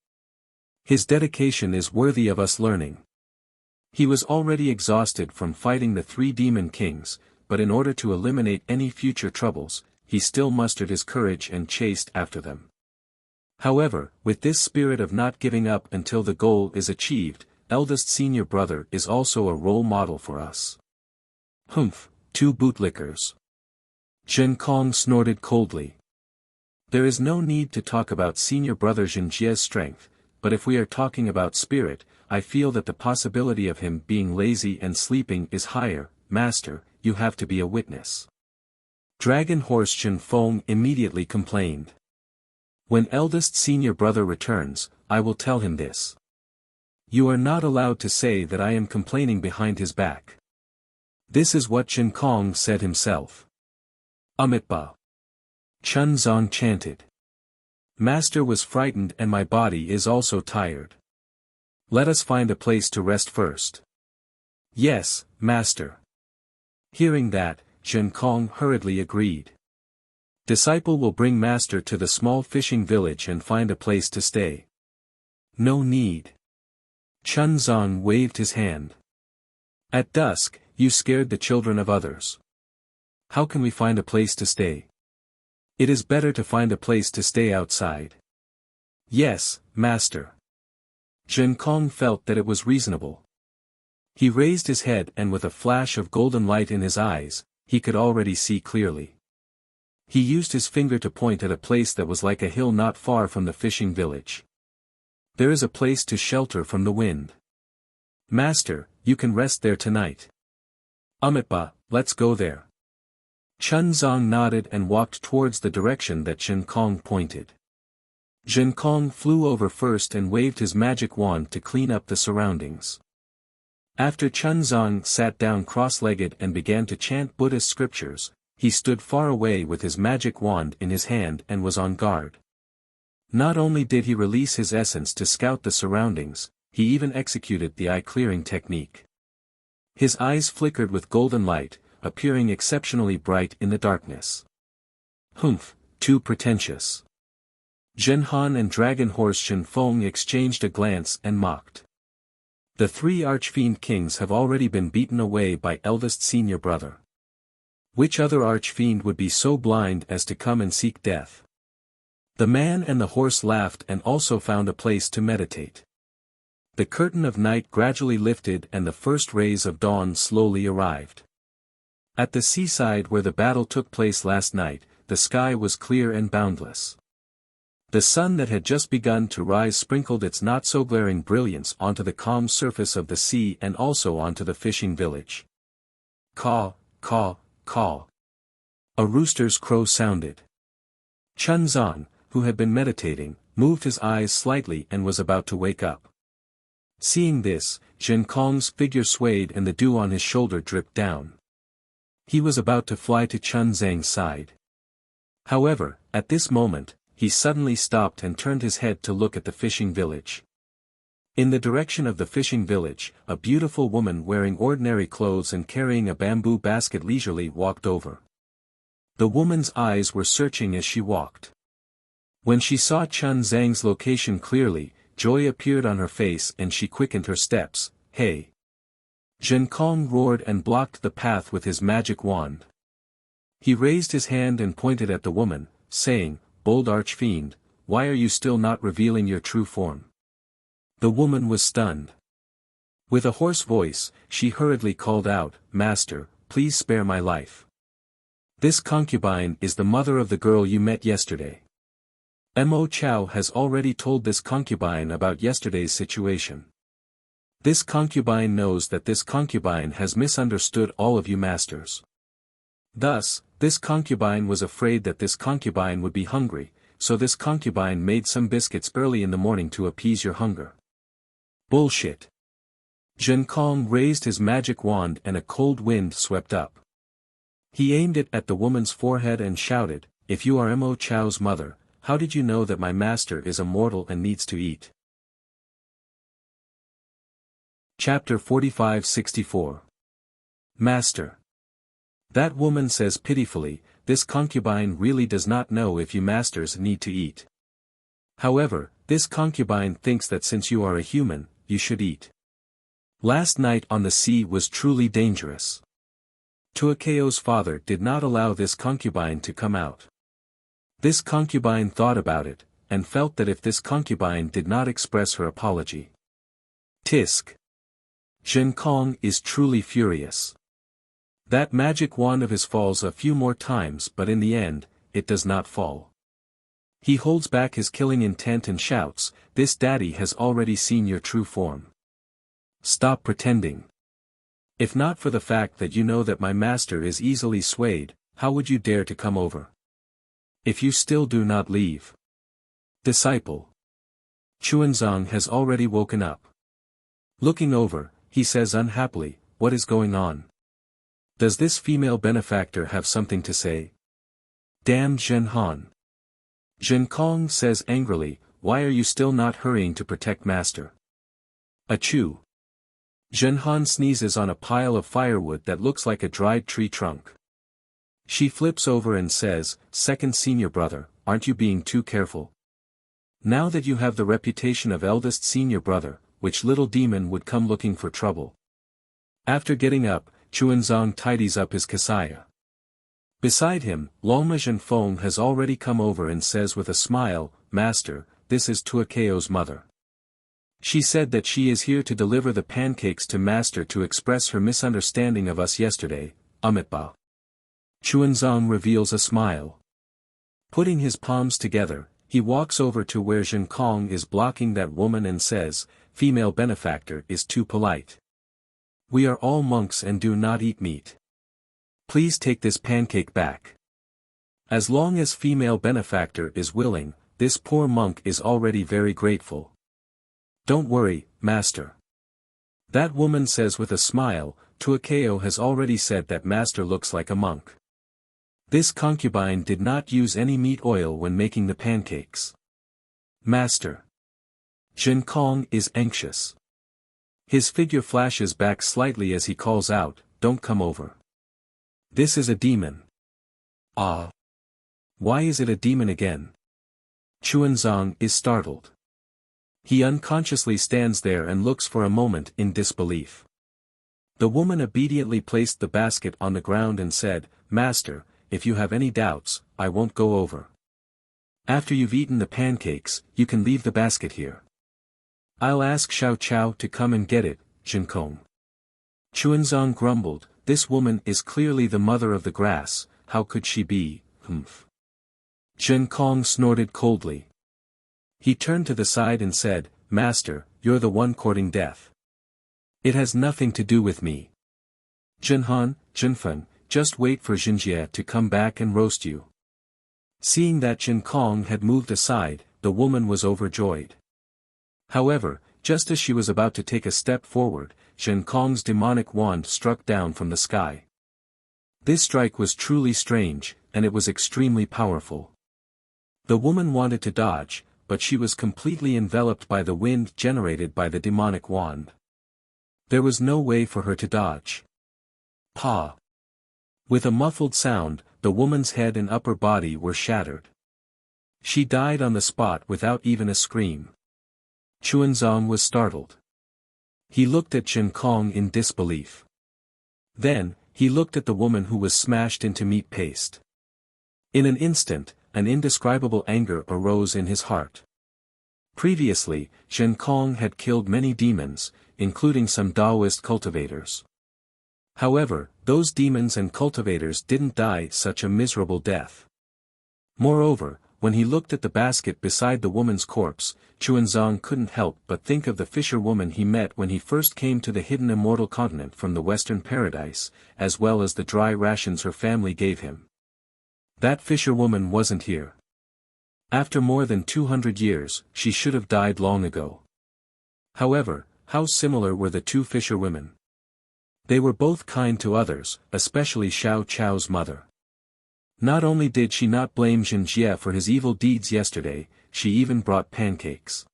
"His dedication is worthy of us learning." He was already exhausted from fighting the three demon kings, but in order to eliminate any future troubles, he still mustered his courage and chased after them. However, with this spirit of not giving up until the goal is achieved, eldest senior brother is also a role model for us. Humph, two bootlickers. Zhen Kong snorted coldly. There is no need to talk about senior brother Zhen Jie's strength, but if we are talking about spirit, I feel that the possibility of him being lazy and sleeping is higher. Master, you have to be a witness. Dragon Horse Shen Feng immediately complained. When eldest senior brother returns, I will tell him this. You are not allowed to say that I am complaining behind his back. This is what Zhen Kong said himself. Amitba. Chun Zong chanted. Master was frightened and my body is also tired. Let us find a place to rest first. Yes, Master. Hearing that, Zhen Kong hurriedly agreed. Disciple will bring Master to the small fishing village and find a place to stay. No need. Chun Zong waved his hand. At dusk, you scared the children of others. How can we find a place to stay? It is better to find a place to stay outside. Yes, Master. Zhen Kong felt that it was reasonable. He raised his head and with a flash of golden light in his eyes, he could already see clearly. He used his finger to point at a place that was like a hill not far from the fishing village. There is a place to shelter from the wind. Master, you can rest there tonight. Amitba, let's go there. Chun Zong nodded and walked towards the direction that Zhen Kong pointed. Zhen Kong flew over first and waved his magic wand to clean up the surroundings. After Chun Zong sat down cross-legged and began to chant Buddhist scriptures, he stood far away with his magic wand in his hand and was on guard. Not only did he release his essence to scout the surroundings, he even executed the eye-clearing technique. His eyes flickered with golden light, appearing exceptionally bright in the darkness. Humph, too pretentious. Zhen Han and Dragon Horse Shen Feng exchanged a glance and mocked. The three archfiend kings have already been beaten away by eldest senior brother. Which other archfiend would be so blind as to come and seek death? The man and the horse laughed and also found a place to meditate. The curtain of night gradually lifted and the first rays of dawn slowly arrived. At the seaside where the battle took place last night, the sky was clear and boundless. The sun that had just begun to rise sprinkled its not-so-glaring brilliance onto the calm surface of the sea and also onto the fishing village. Caw, caw, caw. A rooster's crow sounded. Chun Zong, who had been meditating, moved his eyes slightly and was about to wake up. Seeing this, Zhen Kong's figure swayed and the dew on his shoulder dripped down. He was about to fly to Chun Zhang's side. However, at this moment, he suddenly stopped and turned his head to look at the fishing village. In the direction of the fishing village, a beautiful woman wearing ordinary clothes and carrying a bamboo basket leisurely walked over. The woman's eyes were searching as she walked. When she saw Chun Zhang's location clearly, joy appeared on her face and she quickened her steps. Hey! Zhen Kong roared and blocked the path with his magic wand. He raised his hand and pointed at the woman, saying, Bold archfiend, why are you still not revealing your true form? The woman was stunned. With a hoarse voice, she hurriedly called out, Master, please spare my life. This concubine is the mother of the girl you met yesterday. Mo Chao has already told this concubine about yesterday's situation. This concubine knows that this concubine has misunderstood all of you masters. Thus, this concubine was afraid that this concubine would be hungry, so this concubine made some biscuits early in the morning to appease your hunger. Bullshit. Zhen Kong raised his magic wand and a cold wind swept up. He aimed it at the woman's forehead and shouted, If you are Mo Chao's mother, how did you know that my master is a mortal and needs to eat? Chapter 45-64. Master. That woman says pitifully, this concubine really does not know if you masters need to eat. However, this concubine thinks that since you are a human, you should eat. Last night on the sea was truly dangerous. Tuakeo's father did not allow this concubine to come out. This concubine thought about it, and felt that if this concubine did not express her apology. Tisk. Zhen Kong is truly furious. That magic wand of his falls a few more times but in the end, it does not fall. He holds back his killing intent and shouts, This daddy has already seen your true form. Stop pretending. If not for the fact that you know that my master is easily swayed, how would you dare to come over? If you still do not leave. Disciple. Chuanzong has already woken up. Looking over, he says unhappily, What is going on? Does this female benefactor have something to say? Damn Zhen Han. Zhen Kong says angrily, Why are you still not hurrying to protect master? Achoo. Zhen Han sneezes on a pile of firewood that looks like a dried tree trunk. She flips over and says, Second senior brother, aren't you being too careful? Now that you have the reputation of eldest senior brother, which little demon would come looking for trouble? After getting up, Chuanzong tidies up his kasaya. Beside him, Longma Zhenfeng has already come over and says with a smile, Master, this is Tuakeo's mother. She said that she is here to deliver the pancakes to master to express her misunderstanding of us yesterday, Amitba. Chuanzong reveals a smile. Putting his palms together, he walks over to where Zhen Kong is blocking that woman and says, Female benefactor is too polite. We are all monks and do not eat meat. Please take this pancake back. As long as female benefactor is willing, this poor monk is already very grateful. Don't worry, master. That woman says with a smile, Tuakeo has already said that master looks like a monk. This concubine did not use any meat oil when making the pancakes. Master. Zhen Kong is anxious. His figure flashes back slightly as he calls out, Don't come over. This is a demon. Ah. Why is it a demon again? Chuanzong is startled. He unconsciously stands there and looks for a moment in disbelief. The woman obediently placed the basket on the ground and said, Master, if you have any doubts, I won't go over. After you've eaten the pancakes, you can leave the basket here. I'll ask Xiao Chao to come and get it, Jinkong. Chuanzong grumbled, This woman is clearly the mother of the grass, how could she be, humph. Zhen Kong snorted coldly. He turned to the side and said, Master, you're the one courting death. It has nothing to do with me. Zhenhan, Zhenfen, just wait for Xinjie to come back and roast you. Seeing that Zhen Kong had moved aside, the woman was overjoyed. However, just as she was about to take a step forward, Zhen Kong's demonic wand struck down from the sky. This strike was truly strange, and it was extremely powerful. The woman wanted to dodge, but she was completely enveloped by the wind generated by the demonic wand. There was no way for her to dodge. Pa! With a muffled sound, the woman's head and upper body were shattered. She died on the spot without even a scream. Chuanzong was startled. He looked at Zhen Kong in disbelief. Then, he looked at the woman who was smashed into meat paste. In an instant, an indescribable anger arose in his heart. Previously, Zhen Kong had killed many demons, including some Taoist cultivators. However, those demons and cultivators didn't die such a miserable death. Moreover, when he looked at the basket beside the woman's corpse, Chuanzong couldn't help but think of the fisherwoman he met when he first came to the hidden immortal continent from the Western Paradise, as well as the dry rations her family gave him. That fisherwoman wasn't here. After more than 200 years, she should have died long ago. However, how similar were the two fisherwomen? They were both kind to others, especially Xiao Chao's mother. Not only did she not blame Zhen Jie for his evil deeds yesterday, she even brought pancakes.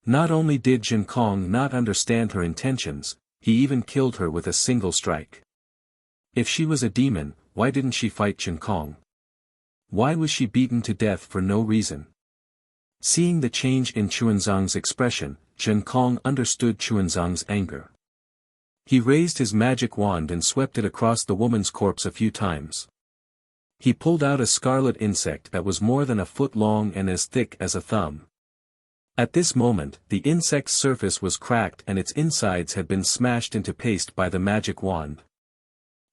Not only did Zhen Kong not understand her intentions, he even killed her with a single strike. If she was a demon, why didn't she fight Zhen Kong? Why was she beaten to death for no reason? Seeing the change in Chuanzong's expression, Zhen Kong understood Chuanzong's anger. He raised his magic wand and swept it across the woman's corpse a few times. He pulled out a scarlet insect that was more than a foot long and as thick as a thumb. At this moment, the insect's surface was cracked and its insides had been smashed into paste by the magic wand.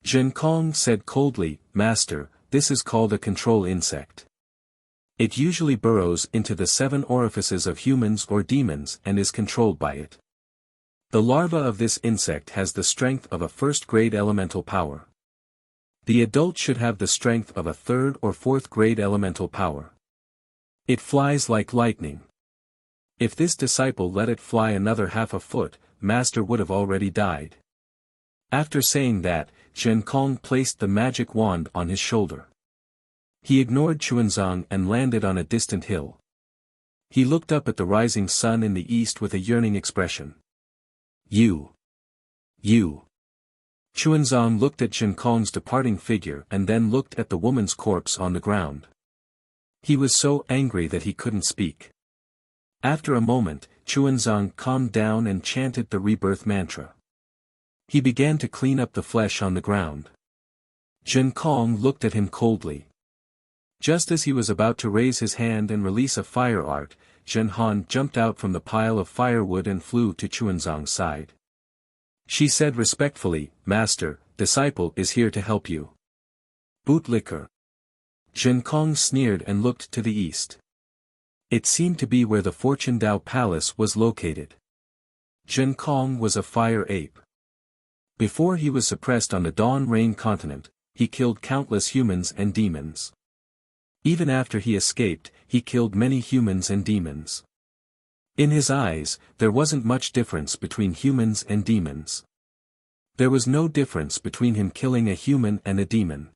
Zhen Kong said coldly, "Master, this is called a control insect. It usually burrows into the 7 orifices of humans or demons and is controlled by it. The larva of this insect has the strength of a first-grade elemental power. The adult should have the strength of a 3rd or 4th grade elemental power. It flies like lightning. If this disciple let it fly another half a foot, Master would have already died." After saying that, Zhen Kong placed the magic wand on his shoulder. He ignored Chuanzong and landed on a distant hill. He looked up at the rising sun in the east with a yearning expression. You. Chuanzong looked at Zhen Kong's departing figure and then looked at the woman's corpse on the ground. He was so angry that he couldn't speak. After a moment, Chuanzong calmed down and chanted the rebirth mantra. He began to clean up the flesh on the ground. Zhen Kong looked at him coldly. Just as he was about to raise his hand and release a fire art, Zhen Han jumped out from the pile of firewood and flew to Chuanzong's side. She said respectfully, "Master, disciple is here to help you." Bootlicker. Zhen Kong sneered and looked to the east. It seemed to be where the Fortune Dao Palace was located. Zhen Kong was a fire ape. Before he was suppressed on the Dawn Rain continent, he killed countless humans and demons. Even after he escaped, he killed many humans and demons. In his eyes, there wasn't much difference between humans and demons. There was no difference between him killing a human and a demon.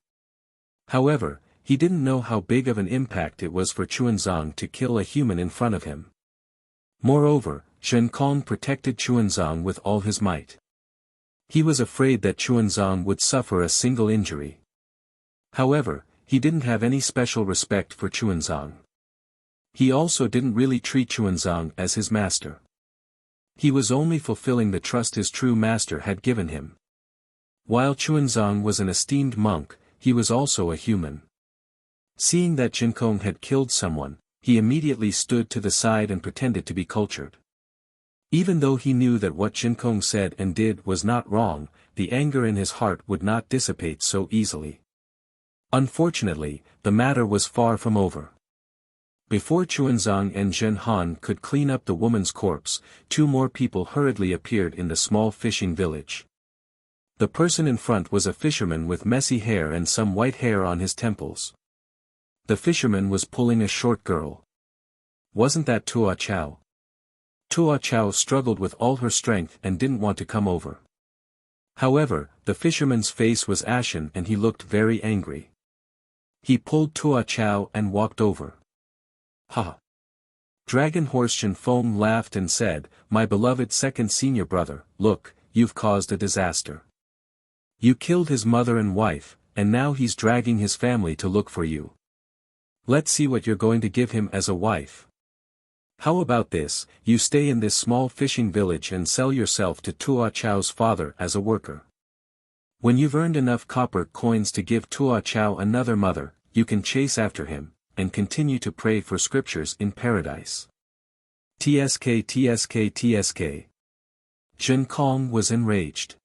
However, he didn't know how big of an impact it was for Chuanzong to kill a human in front of him. Moreover, Zhen Kong protected Chuanzong with all his might. He was afraid that Chuanzong would suffer a single injury. However, he didn't have any special respect for Chuanzong. He also didn't really treat Chuanzong as his master. He was only fulfilling the trust his true master had given him. While Chuanzong was an esteemed monk, he was also a human. Seeing that Zhen Kong had killed someone, he immediately stood to the side and pretended to be cultured. Even though he knew that what Zhen Kong said and did was not wrong, the anger in his heart would not dissipate so easily. Unfortunately, the matter was far from over. Before Chuanzong and Zhen Han could clean up the woman's corpse, 2 more people hurriedly appeared in the small fishing village. The person in front was a fisherman with messy hair and some white hair on his temples. The fisherman was pulling a short girl. Wasn't that Tua Chao? Tua Chao struggled with all her strength and didn't want to come over. However, the fisherman's face was ashen and he looked very angry. He pulled Tua Chao and walked over. "Ha!" Dragon Horse Shen Feng laughed and said, "My beloved second senior brother, look, you've caused a disaster. You killed his mother and wife, and now he's dragging his family to look for you. Let's see what you're going to give him as a wife. How about this, you stay in this small fishing village and sell yourself to Tua Chao's father as a worker. When you've earned enough copper coins to give Tua Chao another mother, you can chase after him, and continue to pray for scriptures in paradise. Tsk tsk tsk. Zhen Kong was enraged.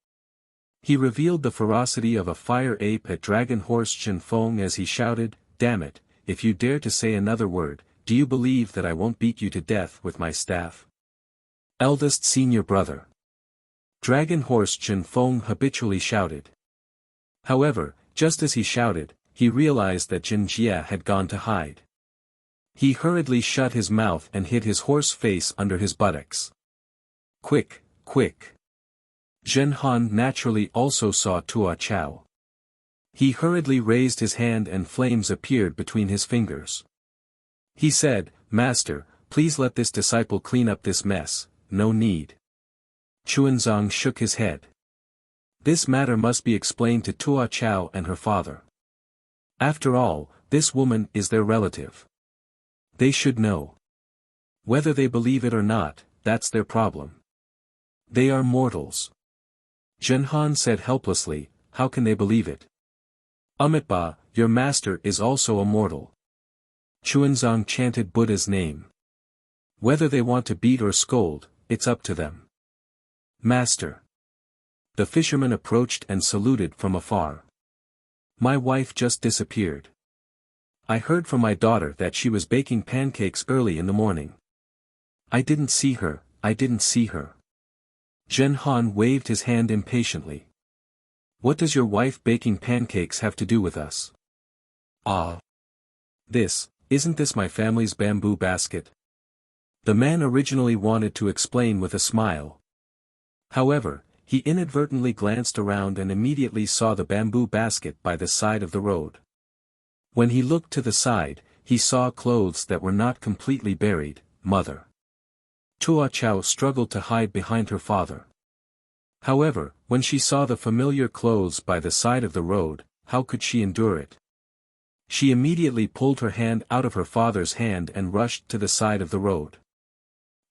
He revealed the ferocity of a fire ape at Dragon Horse Zhen Feng as he shouted, "Damn it, if you dare to say another word, do you believe that I won't beat you to death with my staff?" Eldest senior brother. Dragon Horse Zhen Feng habitually shouted. However, just as he shouted, he realized that Jin Jia had gone to hide. He hurriedly shut his mouth and hid his horse face under his buttocks. Quick, quick. Zhen Han naturally also saw Tua Chao. He hurriedly raised his hand and flames appeared between his fingers. He said, "Master, please let this disciple clean up this mess, no need." Chuanzang shook his head. This matter must be explained to Tua Chao and her father. After all, this woman is their relative. They should know. Whether they believe it or not, that's their problem. They are mortals. Zhen Han said helplessly, "How can they believe it?" "Amitabha, your master is also a mortal." Chuanzang chanted Buddha's name. Whether they want to beat or scold, it's up to them. "Master." The fisherman approached and saluted from afar. "My wife just disappeared. I heard from my daughter that she was baking pancakes early in the morning. I didn't see her, I didn't see her." Zhen Han waved his hand impatiently. "What does your wife baking pancakes have to do with us?" "Ah. Isn't this my family's bamboo basket?" The man originally wanted to explain with a smile. However, he inadvertently glanced around and immediately saw the bamboo basket by the side of the road. When he looked to the side, he saw clothes that were not completely buried. "Mother." Tua Chao struggled to hide behind her father. However, when she saw the familiar clothes by the side of the road, how could she endure it? She immediately pulled her hand out of her father's hand and rushed to the side of the road.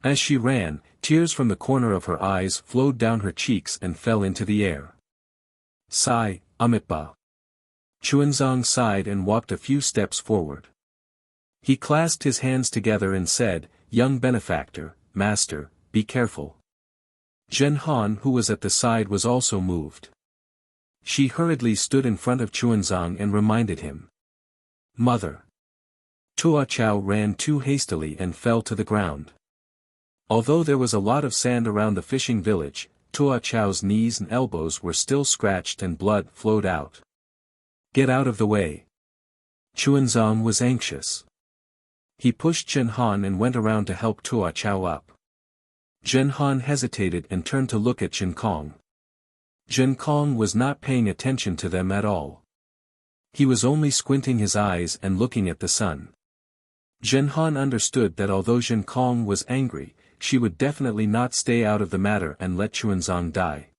As she ran, tears from the corner of her eyes flowed down her cheeks and fell into the air. "Sigh, Amitabha." Chuanzang sighed and walked a few steps forward. He clasped his hands together and said, "Young benefactor, master, be careful." Zhen Han, who was at the side, was also moved. She hurriedly stood in front of Chuanzang and reminded him. "Mother." Tua Chao ran too hastily and fell to the ground. Although there was a lot of sand around the fishing village, Tua Chao's knees and elbows were still scratched and blood flowed out. "Get out of the way." Chuanzang was anxious. He pushed Zhen Han and went around to help Tua Chao up. Zhen Han hesitated and turned to look at Zhen Kong. Zhen Kong was not paying attention to them at all. He was only squinting his eyes and looking at the sun. Zhen Han understood that although Zhen Kong was angry, she would definitely not stay out of the matter and let Chuanzang die.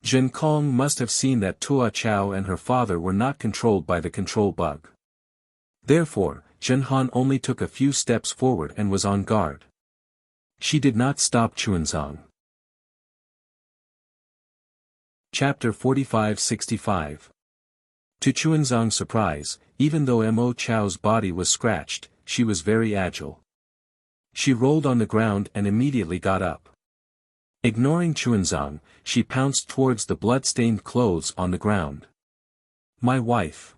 Zhen Kong must have seen that Tua Chao and her father were not controlled by the control bug. Therefore, Zhen Han only took a few steps forward and was on guard. She did not stop Chuanzang. Chapter 45-65. To Chuanzang's surprise, even though Mo Chao's body was scratched, she was very agile. She rolled on the ground and immediately got up. Ignoring Chuanzang, she pounced towards the blood-stained clothes on the ground. "My wife."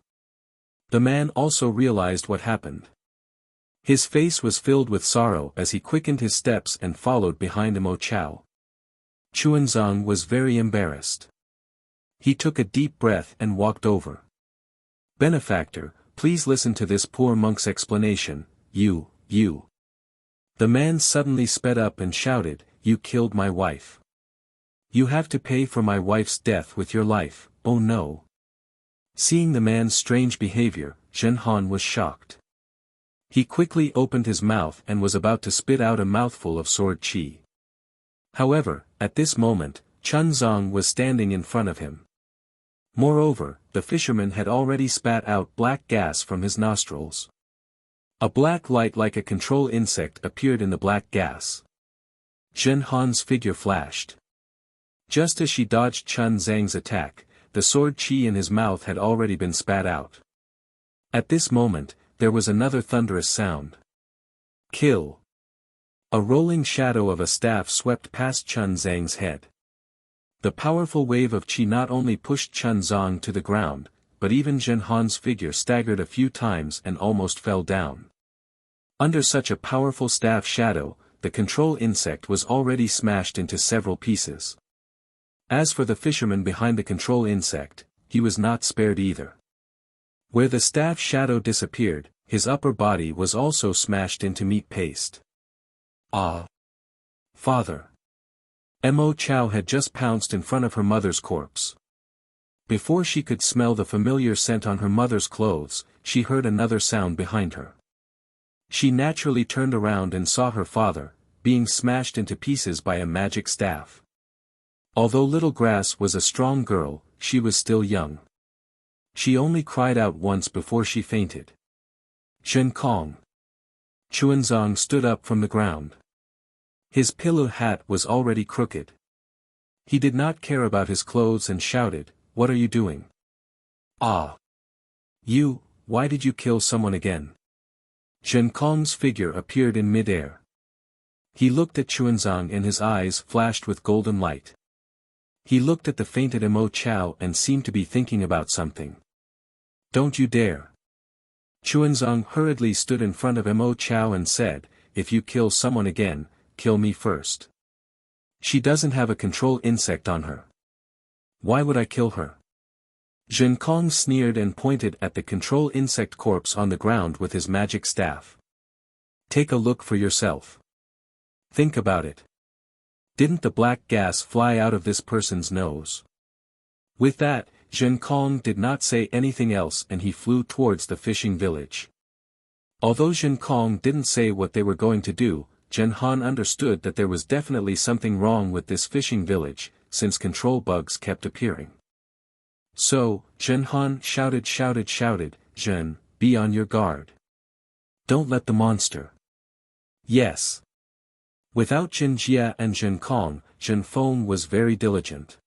The man also realized what happened. His face was filled with sorrow as he quickened his steps and followed behind Mo Chao. Chuanzang was very embarrassed. He took a deep breath and walked over. "Benefactor, please listen to this poor monk's explanation. You. The man suddenly sped up and shouted, "You killed my wife. You have to pay for my wife's death with your life, oh no." Seeing the man's strange behavior, Zhen Han was shocked. He quickly opened his mouth and was about to spit out a mouthful of sword qi. However, at this moment, Chuanzang was standing in front of him. Moreover, the fisherman had already spat out black gas from his nostrils. A black light like a control insect appeared in the black gas. Zhen Han's figure flashed. Just as she dodged Chuanzang's attack, the sword qi in his mouth had already been spat out. At this moment, there was another thunderous sound. Kill! A rolling shadow of a staff swept past Chun Zhang's head. The powerful wave of qi not only pushed Chun Zhang to the ground, but even Zhen Han's figure staggered a few times and almost fell down. Under such a powerful staff shadow, the control insect was already smashed into several pieces. As for the fisherman behind the control insect, he was not spared either. Where the staff shadow disappeared, his upper body was also smashed into meat paste. Ah! Father! Mo Chao had just pounced in front of her mother's corpse. Before she could smell the familiar scent on her mother's clothes, she heard another sound behind her. She naturally turned around and saw her father, being smashed into pieces by a magic staff. Although Little Grass was a strong girl, she was still young. She only cried out once before she fainted. Zhen Kong. Chuanzong stood up from the ground. His pillow hat was already crooked. He did not care about his clothes and shouted, "What are you doing? Ah! You, why did you kill someone again?" Zhen Kong's figure appeared in mid-air. He looked at Chuanzong and his eyes flashed with golden light. He looked at the fainted Mo Chao and seemed to be thinking about something. "Don't you dare!" Chuanzong hurriedly stood in front of Mo Chao and said, "If you kill someone again, kill me first. She doesn't have a control insect on her. Why would I kill her?" Zhen Kong sneered and pointed at the control insect corpse on the ground with his magic staff. "Take a look for yourself. Think about it. Didn't the black gas fly out of this person's nose?" With that, Zhen Kong did not say anything else and he flew towards the fishing village. Although Zhen Kong didn't say what they were going to do, Zhen Han understood that there was definitely something wrong with this fishing village, since control bugs kept appearing. So, Zhen Han shouted, "Zhen, be on your guard. Don't let the monster." Yes. Without Zhen Jia and Zhen Kong, Zhen Feng was very diligent.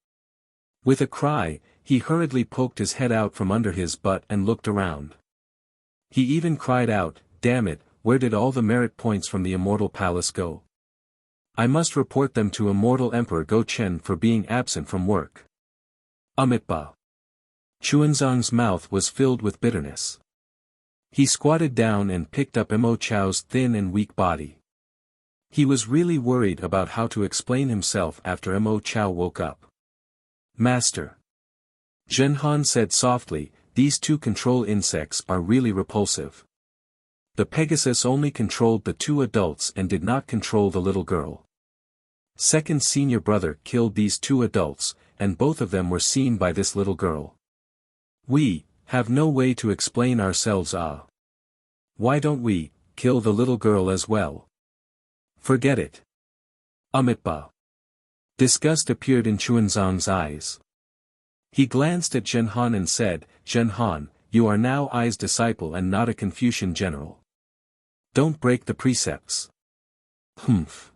With a cry, he hurriedly poked his head out from under his butt and looked around. He even cried out, "Damn it, where did all the merit points from the Immortal Palace go? I must report them to Immortal Emperor Go Chen for being absent from work." Amitba. Chuanzong's mouth was filled with bitterness. He squatted down and picked up Mo Chao's thin and weak body. He was really worried about how to explain himself after Mo Chao woke up. "Master," Zhen Han said softly, "these two control insects are really repulsive. The Pegasus only controlled the two adults and did not control the little girl. Second senior brother killed these two adults, and both of them were seen by this little girl. We have no way to explain ourselves. Why don't we kill the little girl as well? Forget it." Amitba. Disgust appeared in Chuanzong's eyes. He glanced at Zhen Han and said, "Zhen Han, you are now Ai's disciple and not a Confucian general. Don't break the precepts." Humph.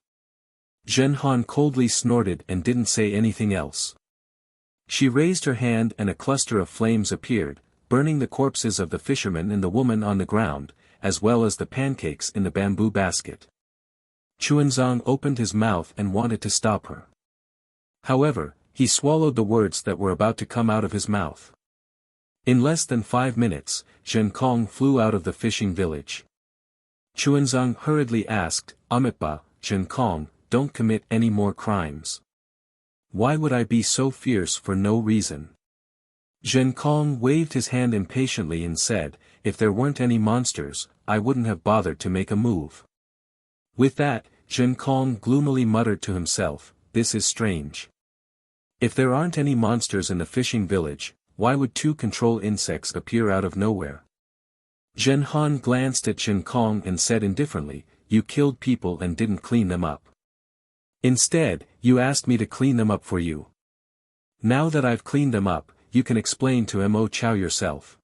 Zhen Han coldly snorted and didn't say anything else. She raised her hand and a cluster of flames appeared, burning the corpses of the fisherman and the woman on the ground, as well as the pancakes in the bamboo basket. Chuanzong opened his mouth and wanted to stop her. However, he swallowed the words that were about to come out of his mouth. In less than 5 minutes, Zhen Kong flew out of the fishing village. Chuanzong hurriedly asked, "Amitba, Zhen Kong, don't commit any more crimes. Why would I be so fierce for no reason?" Zhen Kong waved his hand impatiently and said, "If there weren't any monsters, I wouldn't have bothered to make a move." With that, Zhen Kong gloomily muttered to himself, "This is strange. If there aren't any monsters in the fishing village, why would two control insects appear out of nowhere?" Zhen Han glanced at Zhen Kong and said indifferently, "You killed people and didn't clean them up. Instead, you asked me to clean them up for you. Now that I've cleaned them up, you can explain to Mo Chao yourself."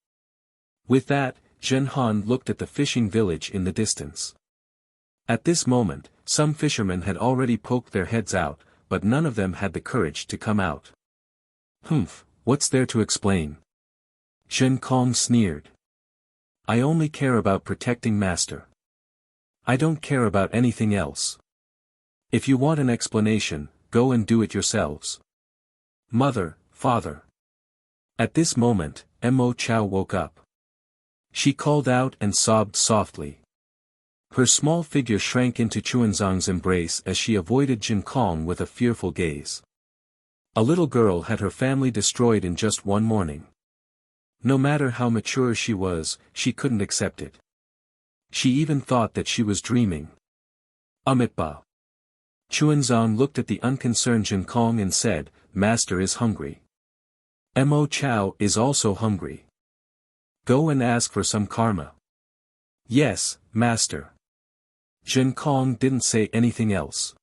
With that, Zhen Han looked at the fishing village in the distance. At this moment, some fishermen had already poked their heads out, but none of them had the courage to come out. "Humph, what's there to explain?" Zhen Kong sneered. I only care about protecting Master. I don't care about anything else. If you want an explanation, go and do it yourselves. Mother, father. At this moment, Mo Chao woke up. She called out and sobbed softly. Her small figure shrank into Chuanzang's embrace as she avoided Jin Kong with a fearful gaze. A little girl had her family destroyed in just one morning. No matter how mature she was, she couldn't accept it. She even thought that she was dreaming. Amitba. Chuanzang looked at the unconcerned Jin Kong and said, Master is hungry. Mo Chao is also hungry. Go and ask for some karma. Yes, Master. Jin Kong didn't say anything else.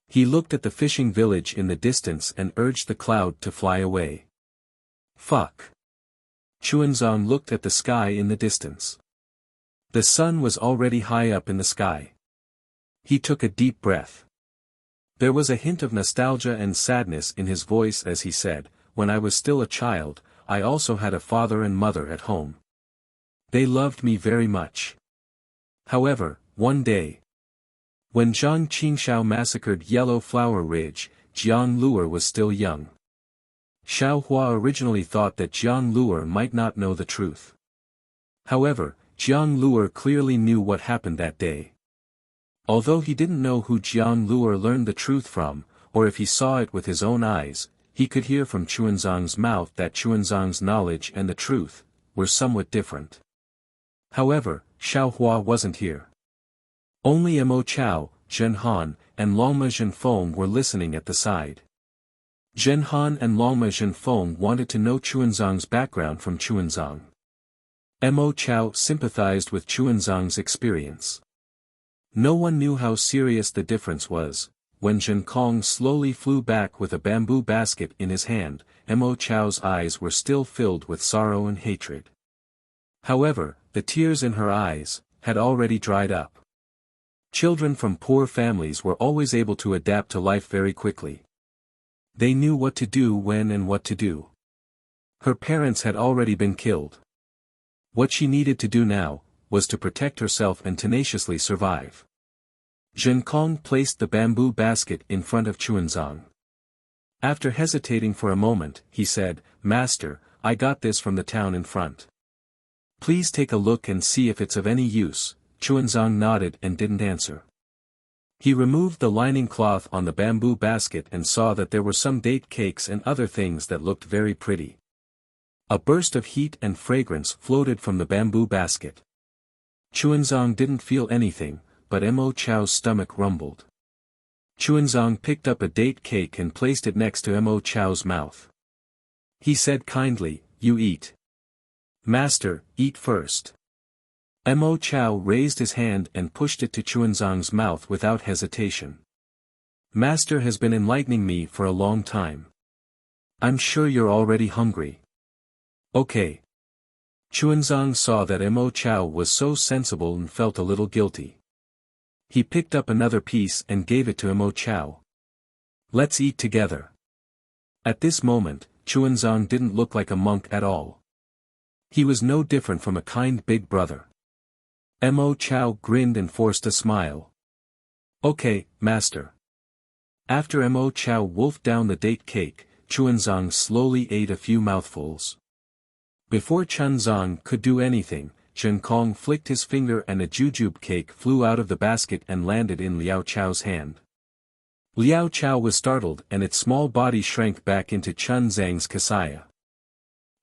He looked at the fishing village in the distance and urged the cloud to fly away. Fuck. Chuanzang looked at the sky in the distance. The sun was already high up in the sky. He took a deep breath. There was a hint of nostalgia and sadness in his voice as he said, When I was still a child, I also had a father and mother at home. They loved me very much. However, one day, when Zhang Qingshao massacred Yellow Flower Ridge, Jiang Luer was still young. Xiao Hua originally thought that Jiang Luer might not know the truth. However, Jiang Luer clearly knew what happened that day. Although he didn't know who Jiang Luer learned the truth from, or if he saw it with his own eyes, he could hear from Chuanzang's mouth that Chuanzang's knowledge and the truth were somewhat different. However, Xiao Hua wasn't here. Only Mo Chao, Zhen Han, and Longma Zhenfeng were listening at the side. Zhen Han and Longma Zhenfeng wanted to know Chuanzang's background from Chuanzang. Mo Chao sympathized with Chuanzang's experience. No one knew how serious the difference was. When Zhen Kong slowly flew back with a bamboo basket in his hand, Mo Chao's eyes were still filled with sorrow and hatred. However, the tears in her eyes had already dried up. Children from poor families were always able to adapt to life very quickly. They knew what to do when and what to do. Her parents had already been killed. What she needed to do now was to protect herself and tenaciously survive. Zhen Kong placed the bamboo basket in front of Chuanzang. After hesitating for a moment, he said, Master, I got this from the town in front. Please take a look and see if it's of any use. Chuanzang nodded and didn't answer. He removed the lining cloth on the bamboo basket and saw that there were some date cakes and other things that looked very pretty. A burst of heat and fragrance floated from the bamboo basket. Chuanzang didn't feel anything, but Mo Chao's stomach rumbled. Chuanzang picked up a date cake and placed it next to Mo Chao's mouth. He said kindly, You eat. Master, eat first. Mo Chao raised his hand and pushed it to Chuanzang's mouth without hesitation. Master has been enlightening me for a long time. I'm sure you're already hungry. Okay. Chuanzang saw that Mo Chao was so sensible and felt a little guilty. He picked up another piece and gave it to Mo Chao. Let's eat together. At this moment, Chuanzang didn't look like a monk at all. He was no different from a kind big brother. Mo Chao grinned and forced a smile. Okay, master. After Mo Chao wolfed down the date cake, Chuanzang slowly ate a few mouthfuls. Before Chuanzang could do anything, Zhen Kong flicked his finger and a jujube cake flew out of the basket and landed in Liao Chao's hand. Liao Chao was startled and its small body shrank back into Chuanzang's kasaya.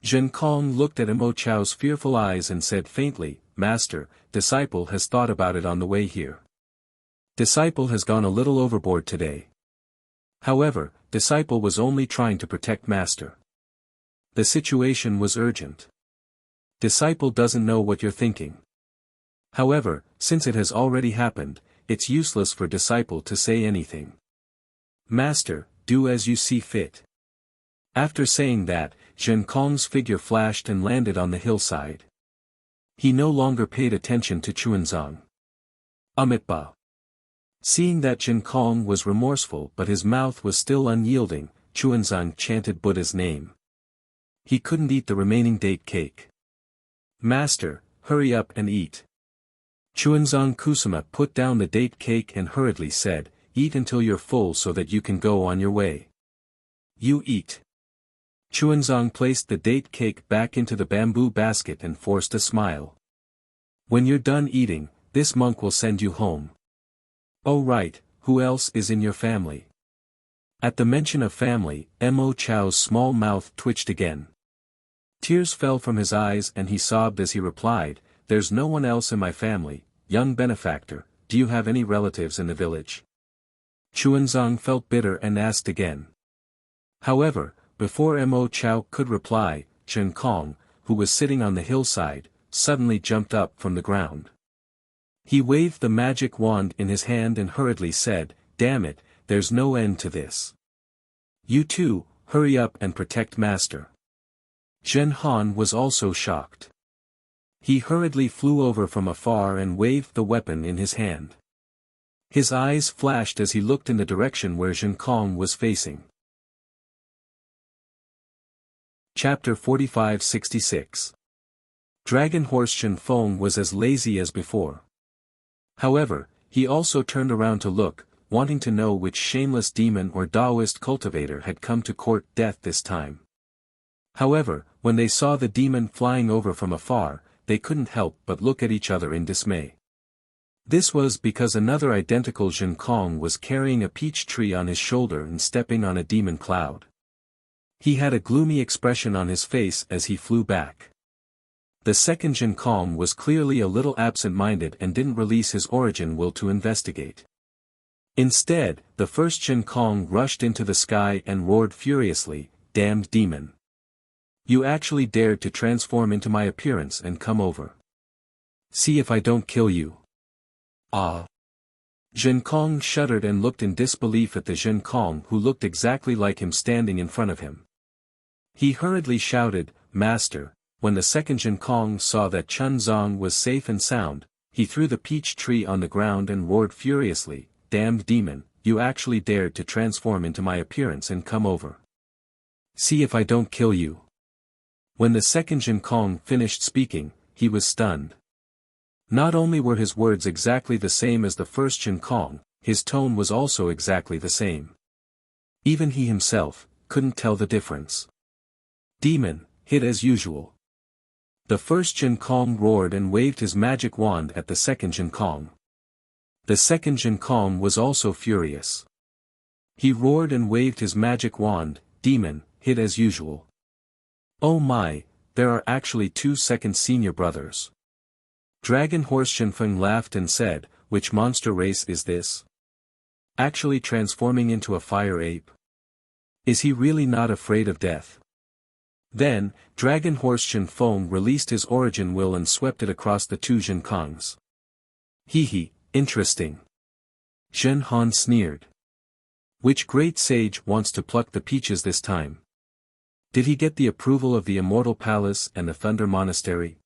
Zhen Kong looked at Mo Chao's fearful eyes and said faintly, Master, disciple has thought about it on the way here. Disciple has gone a little overboard today. However, disciple was only trying to protect master. The situation was urgent. Disciple doesn't know what you're thinking. However, since it has already happened, it's useless for disciple to say anything. Master, do as you see fit. After saying that, Zhen Kong's figure flashed and landed on the hillside. He no longer paid attention to Chuanzang. Amitba. Seeing that Zhen Kong was remorseful but his mouth was still unyielding, Chuanzang chanted Buddha's name. He couldn't eat the remaining date cake. Master, hurry up and eat. Chuanzong Kusama put down the date cake and hurriedly said, eat until you're full so that you can go on your way. You eat. Chuanzong placed the date cake back into the bamboo basket and forced a smile. When you're done eating, this monk will send you home. Oh right, who else is in your family? At the mention of family, Mo Chao's small mouth twitched again. Tears fell from his eyes and he sobbed as he replied, there's no one else in my family, young benefactor, do you have any relatives in the village? Chuanzong felt bitter and asked again. However, before Mo Chao could reply, Chen Kong, who was sitting on the hillside, suddenly jumped up from the ground. He waved the magic wand in his hand and hurriedly said, damn it, there's no end to this. You too, hurry up and protect master. Zhen Han was also shocked. He hurriedly flew over from afar and waved the weapon in his hand. His eyes flashed as he looked in the direction where Zhen Kong was facing. Chapter 45-66. Dragon Horse Shen Feng was as lazy as before. However, he also turned around to look, wanting to know which shameless demon or Taoist cultivator had come to court death this time. However, when they saw the demon flying over from afar, they couldn't help but look at each other in dismay. This was because another identical Zhen Kong was carrying a peach tree on his shoulder and stepping on a demon cloud. He had a gloomy expression on his face as he flew back. The second Zhen Kong was clearly a little absent-minded and didn't release his origin will to investigate. Instead, the first Zhen Kong rushed into the sky and roared furiously, damned demon. You actually dared to transform into my appearance and come over. See if I don't kill you. Ah! Zhen Kong shuddered and looked in disbelief at the Zhen Kong who looked exactly like him standing in front of him. He hurriedly shouted, Master. When the second Zhen Kong saw that Chuanzong was safe and sound, he threw the peach tree on the ground and roared furiously, damned demon, you actually dared to transform into my appearance and come over. See if I don't kill you. When the second Zhen Kong finished speaking, he was stunned. Not only were his words exactly the same as the first Zhen Kong, his tone was also exactly the same. Even he himself couldn't tell the difference. Demon, hit as usual. The first Zhen Kong roared and waved his magic wand at the second Zhen Kong. The second Zhen Kong was also furious. He roared and waved his magic wand, demon, hit as usual. Oh my, there are actually two second senior brothers. Dragon Horse Shen Feng laughed and said, which monster race is this? Actually transforming into a fire ape? Is he really not afraid of death? Then, Dragon Horse Shen Feng released his origin will and swept it across the two Zhen Kongs. Hee, interesting. Zhen Han sneered. Which great sage wants to pluck the peaches this time? Did he get the approval of the Immortal Palace and the Thunder Monastery?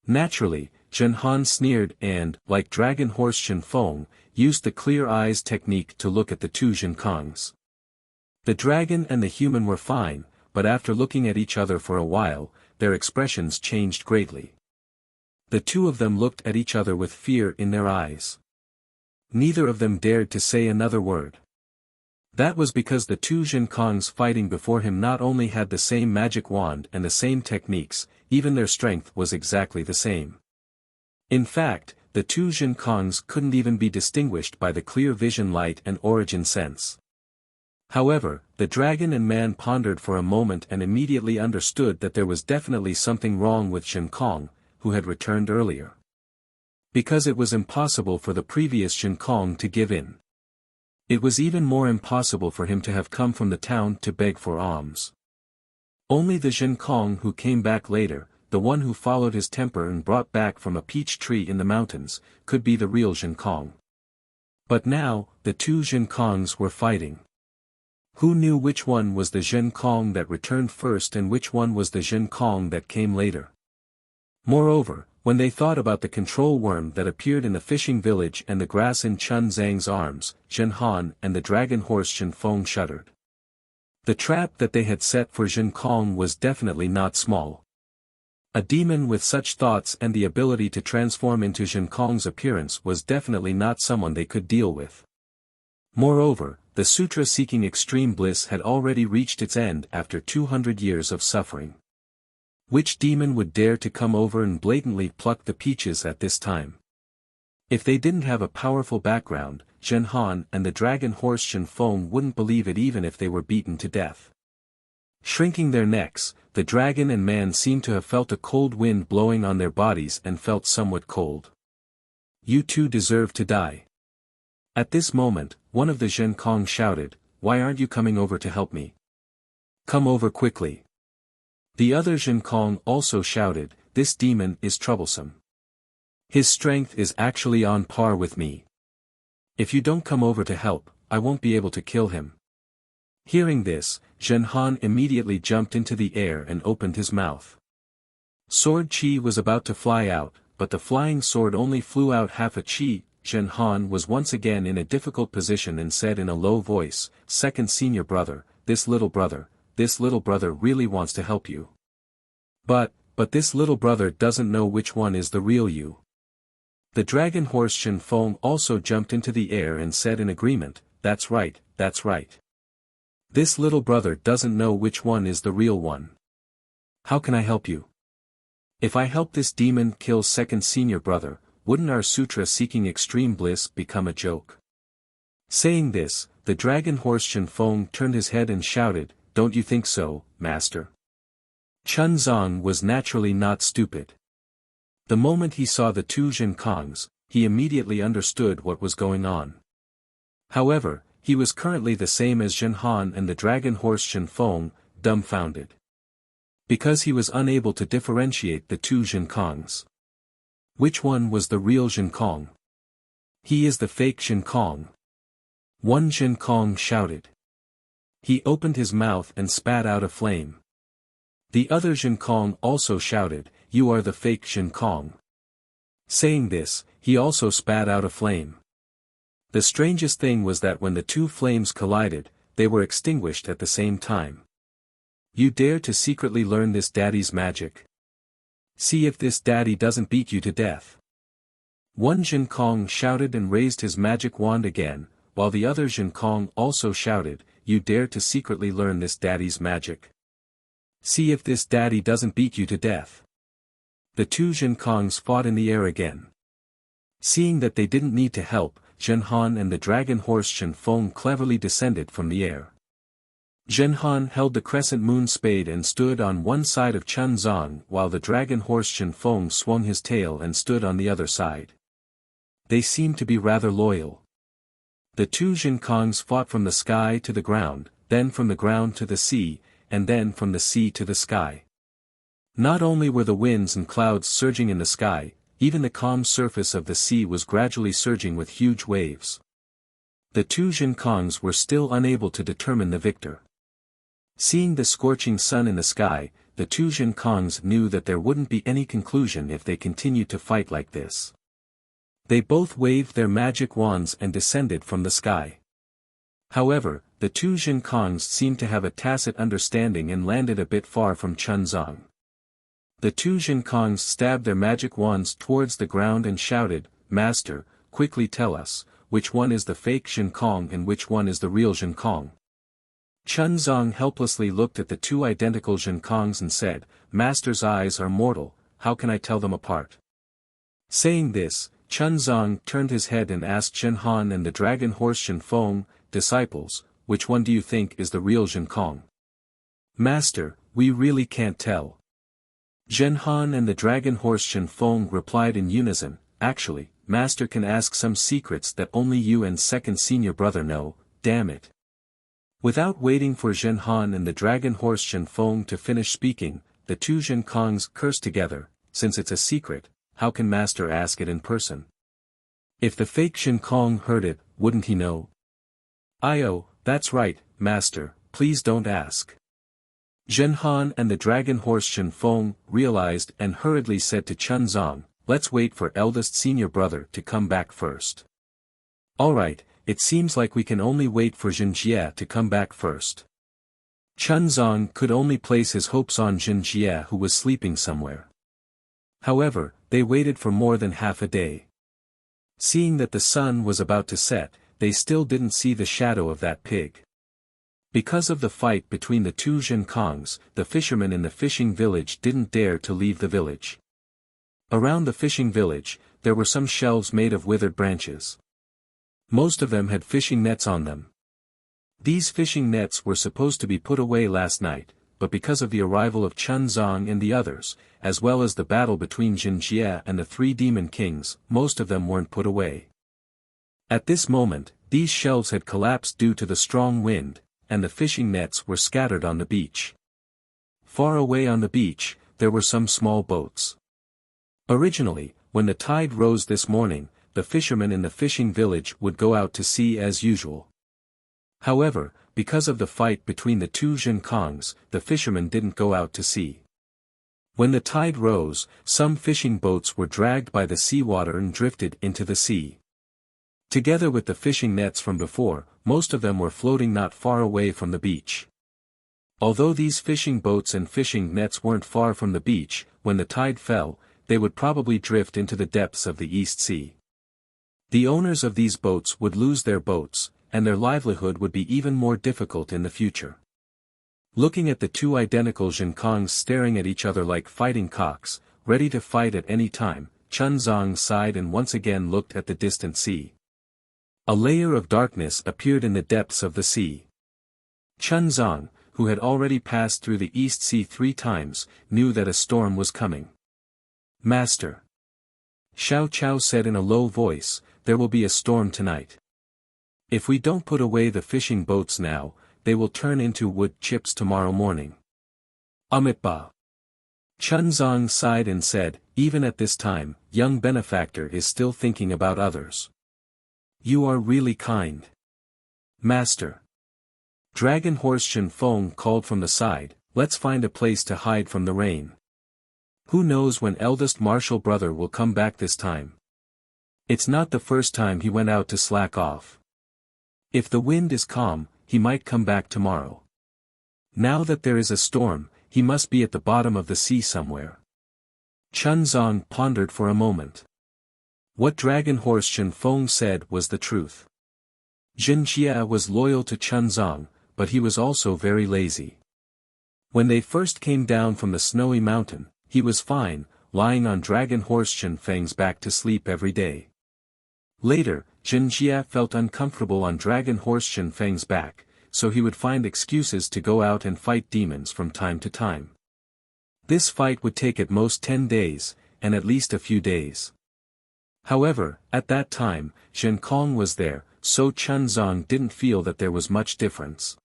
Naturally, Zhen Han sneered and, like Dragon Horse Shen Feng, used the clear eyes technique to look at the two Zhen Kongs. The dragon and the human were fine, but after looking at each other for a while, their expressions changed greatly. The two of them looked at each other with fear in their eyes. Neither of them dared to say another word. That was because the two Zhen Kongs fighting before him not only had the same magic wand and the same techniques, even their strength was exactly the same. In fact, the two Zhen Kongs couldn't even be distinguished by the clear vision light and origin sense. However, the dragon and man pondered for a moment and immediately understood that there was definitely something wrong with Zhen Kong, who had returned earlier. Because it was impossible for the previous Zhen Kong to give in. It was even more impossible for him to have come from the town to beg for alms. Only the Zhen Kong who came back later, the one who followed his temper and brought back from a peach tree in the mountains, could be the real Zhen Kong. But now, the two Zhen Kongs were fighting. Who knew which one was the Zhen Kong that returned first and which one was the Zhen Kong that came later? Moreover, when they thought about the control worm that appeared in the fishing village and the grass in Chun Zhang's arms, Zhen Han and the dragon horse Shen Feng shuddered. The trap that they had set for Zhen Kong was definitely not small. A demon with such thoughts and the ability to transform into Zhen Kong's appearance was definitely not someone they could deal with. Moreover, the sutra seeking extreme bliss had already reached its end after 200 years of suffering. Which demon would dare to come over and blatantly pluck the peaches at this time? If they didn't have a powerful background, Zhen Han and the dragon horse Zhen Feng wouldn't believe it even if they were beaten to death. Shrinking their necks, the dragon and man seemed to have felt a cold wind blowing on their bodies and felt somewhat cold. You two deserve to die. At this moment, one of the Zhen Kong shouted, "Why aren't you coming over to help me? Come over quickly." The other Zhen Kong also shouted, "This demon is troublesome. His strength is actually on par with me. If you don't come over to help, I won't be able to kill him." Hearing this, Zhen Han immediately jumped into the air and opened his mouth. Sword chi was about to fly out, but the flying sword only flew out half a chi. Zhen Han was once again in a difficult position and said in a low voice, "Second senior brother, this little brother really wants to help you. But this little brother doesn't know which one is the real you." The dragon horse Zhen Feng also jumped into the air and said in agreement, that's right. This little brother doesn't know which one is the real one. How can I help you? If I help this demon kill second senior brother, wouldn't our sutra seeking extreme bliss become a joke? Saying this, the dragon horse Zhen Feng turned his head and shouted, "Don't you think so, master?" Chun Zong was naturally not stupid. The moment he saw the two Zhen Kongs, he immediately understood what was going on. However, he was currently the same as Zhen Han and the dragon horse Zhen Feng, dumbfounded. Because he was unable to differentiate the two Zhen Kongs. Which one was the real Zhen Kong? He is the fake Zhen Kong. One Zhen Kong shouted. He opened his mouth and spat out a flame. The other Zhen Kong also shouted, "You are the fake Zhen Kong." Saying this, he also spat out a flame. The strangest thing was that when the two flames collided, they were extinguished at the same time. You dare to secretly learn this daddy's magic? See if this daddy doesn't beat you to death. One Zhen Kong shouted and raised his magic wand again, while the other Zhen Kong also shouted, "You dare to secretly learn this daddy's magic? See if this daddy doesn't beat you to death." The two Zhen Kongs fought in the air again. Seeing that they didn't need to help, Zhen Han and the dragon horse Zhen Feng cleverly descended from the air. Zhen Han held the crescent moon spade and stood on one side of Chun Zong while the dragon horse Zhen Feng swung his tail and stood on the other side. They seemed to be rather loyal. The two Zhen Kongs fought from the sky to the ground, then from the ground to the sea, and then from the sea to the sky. Not only were the winds and clouds surging in the sky, even the calm surface of the sea was gradually surging with huge waves. The two Zhen Kongs were still unable to determine the victor. Seeing the scorching sun in the sky, the two Zhen Kongs knew that there wouldn't be any conclusion if they continued to fight like this. They both waved their magic wands and descended from the sky. However, the two Zhen Kongs seemed to have a tacit understanding and landed a bit far from Chun Zong. The two Zhen Kongs stabbed their magic wands towards the ground and shouted, "Master, quickly tell us, which one is the fake Zhen Kong and which one is the real Zhen Kong?" Chun Zong helplessly looked at the two identical Zhen Kongs and said, "Master's eyes are mortal, how can I tell them apart?" Saying this, Chun Zong turned his head and asked Zhen Han and the dragon horse Zhen Feng, "Disciples, which one do you think is the real Zhen Kong?" "Master, we really can't tell." Zhen Han and the dragon horse Zhen Feng replied in unison, "Actually, Master can ask some secrets that only you and second senior brother know, damn it." Without waiting for Zhen Han and the dragon horse Zhen Feng to finish speaking, the two Zhen Kongs cursed together, "Since it's a secret, how can Master ask it in person? If the fake Zhen Kong heard it, wouldn't he know?" "Oh, that's right, Master, please don't ask." Zhen Han and the dragon horse Zhen Feng realized and hurriedly said to Chun Zong, "Let's wait for eldest senior brother to come back first." "Alright, it seems like we can only wait for Zhen Jie to come back first." Chun Zong could only place his hopes on Zhen Jie who was sleeping somewhere. However, they waited for more than half a day. Seeing that the sun was about to set, they still didn't see the shadow of that pig. Because of the fight between the two Zhenkongs, the fishermen in the fishing village didn't dare to leave the village. Around the fishing village, there were some shelves made of withered branches. Most of them had fishing nets on them. These fishing nets were supposed to be put away last night, but because of the arrival of Chen Zong and the others, as well as the battle between Jin Jie and the three demon kings, most of them weren't put away. At this moment, these shelves had collapsed due to the strong wind, and the fishing nets were scattered on the beach. Far away on the beach, there were some small boats. Originally, when the tide rose this morning, the fishermen in the fishing village would go out to sea as usual. However, because of the fight between the two Zhenkongs, the fishermen didn't go out to sea. When the tide rose, some fishing boats were dragged by the seawater and drifted into the sea. Together with the fishing nets from before, most of them were floating not far away from the beach. Although these fishing boats and fishing nets weren't far from the beach, when the tide fell, they would probably drift into the depths of the East Sea. The owners of these boats would lose their boats, and their livelihood would be even more difficult in the future. Looking at the two identical Zhenkongs staring at each other like fighting cocks, ready to fight at any time, Chen Zong sighed and once again looked at the distant sea. A layer of darkness appeared in the depths of the sea. Chen Zong, who had already passed through the East Sea 3 times, knew that a storm was coming. "Master," Xiao Chao said in a low voice, "there will be a storm tonight. If we don't put away the fishing boats now, they will turn into wood chips tomorrow morning." "Amitba." Chen Zong sighed and said, "Even at this time, young benefactor is still thinking about others. You are really kind." "Master." Dragon Horse Shen Feng called from the side, "Let's find a place to hide from the rain. Who knows when eldest martial brother will come back this time? It's not the first time he went out to slack off. If the wind is calm, he might come back tomorrow. Now that there is a storm, he must be at the bottom of the sea somewhere." Chen Zong pondered for a moment. What Dragon Horse Shen Feng said was the truth. Jin Jie was loyal to Chen Zong, but he was also very lazy. When they first came down from the snowy mountain, he was fine, lying on Dragon Horse Shen Feng's back to sleep every day. Later, Jin Jie felt uncomfortable on Dragon Horse Shen Feng's back, so he would find excuses to go out and fight demons from time to time. This fight would take at most 10 days, and at least a few days. However, at that time, Zhen Kong was there, so Chen Zong didn't feel that there was much difference.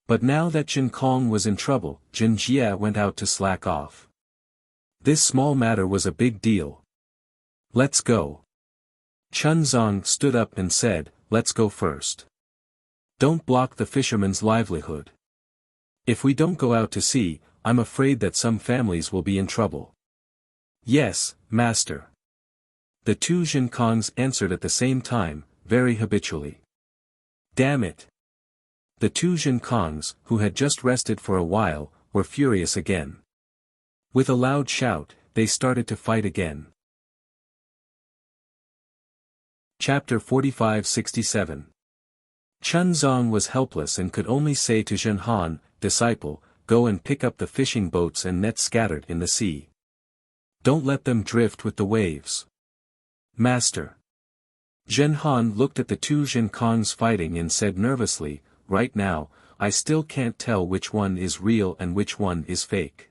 But now that Zhen Kong was in trouble, Jin Jie went out to slack off. This small matter was a big deal. "Let's go." Chen Zong stood up and said, "Let's go first. Don't block the fishermen's livelihood. If we don't go out to sea, I'm afraid that some families will be in trouble." "Yes, master." The two Zhenkongs answered at the same time, very habitually. "Damn it." The two Zhenkongs, who had just rested for a while, were furious again. With a loud shout, they started to fight again. Chapter 45-67. Chen Zong was helpless and could only say to Zhen Han, "Disciple, go and pick up the fishing boats and nets scattered in the sea. Don't let them drift with the waves." "Master." Zhen Han looked at the two Zhenkongs fighting and said nervously, "Right now, I still can't tell which one is real and which one is fake.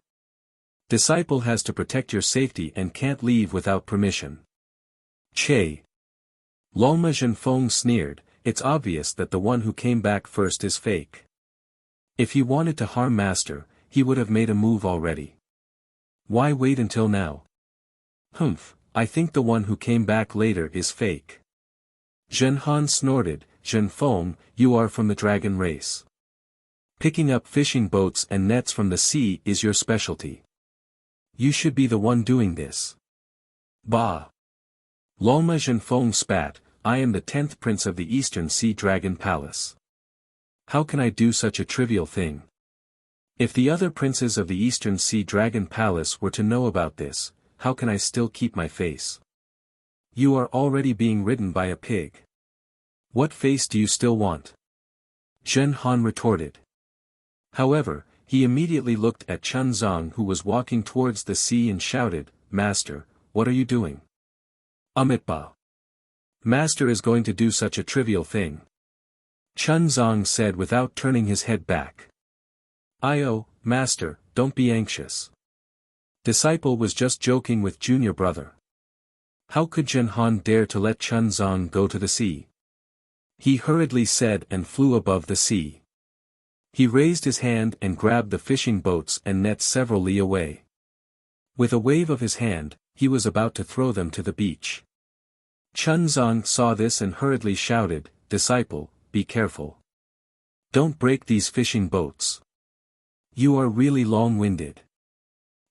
Disciple has to protect your safety and can't leave without permission." "Che." Longma Zhenfeng sneered, "It's obvious that the one who came back first is fake. If he wanted to harm Master, he would have made a move already. Why wait until now?" "Humph, I think the one who came back later is fake." Zhen Han snorted, "Zhenfeng, you are from the dragon race. Picking up fishing boats and nets from the sea is your specialty. You should be the one doing this." "Bah!" Longma Zhenfeng spat, "I am the 10th prince of the Eastern Sea Dragon Palace. How can I do such a trivial thing? If the other princes of the Eastern Sea Dragon Palace were to know about this, how can I still keep my face? You are already being ridden by a pig. What face do you still want? Zhen Han retorted. However, he immediately looked at Chun Zong, who was walking towards the sea, and shouted, Master, what are you doing? Amitba. Master is going to do such a trivial thing. Chun Zong said without turning his head back. Master, don't be anxious. Disciple was just joking with junior brother. How could Zhen Han dare to let Chun Zong go to the sea? He hurriedly said and flew above the sea. He raised his hand and grabbed the fishing boats and nets several li away. With a wave of his hand, he was about to throw them to the beach. Chun Zong saw this and hurriedly shouted, Disciple, be careful. Don't break these fishing boats. You are really long-winded.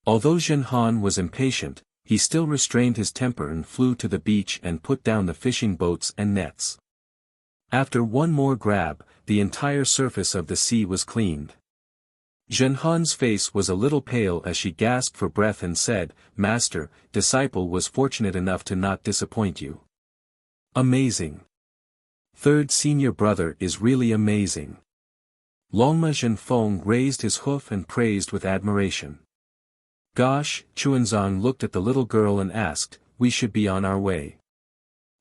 Although Zhen Han was impatient, he still restrained his temper and flew to the beach and put down the fishing boats and nets. After one more grab, the entire surface of the sea was cleaned. Zhen Han's face was a little pale as she gasped for breath and said, Master, Disciple was fortunate enough to not disappoint you. Amazing. Third senior brother is really amazing. Longma Zhenfeng raised his hoof and praised with admiration. Gosh, Chuanzong looked at the little girl and asked, we should be on our way.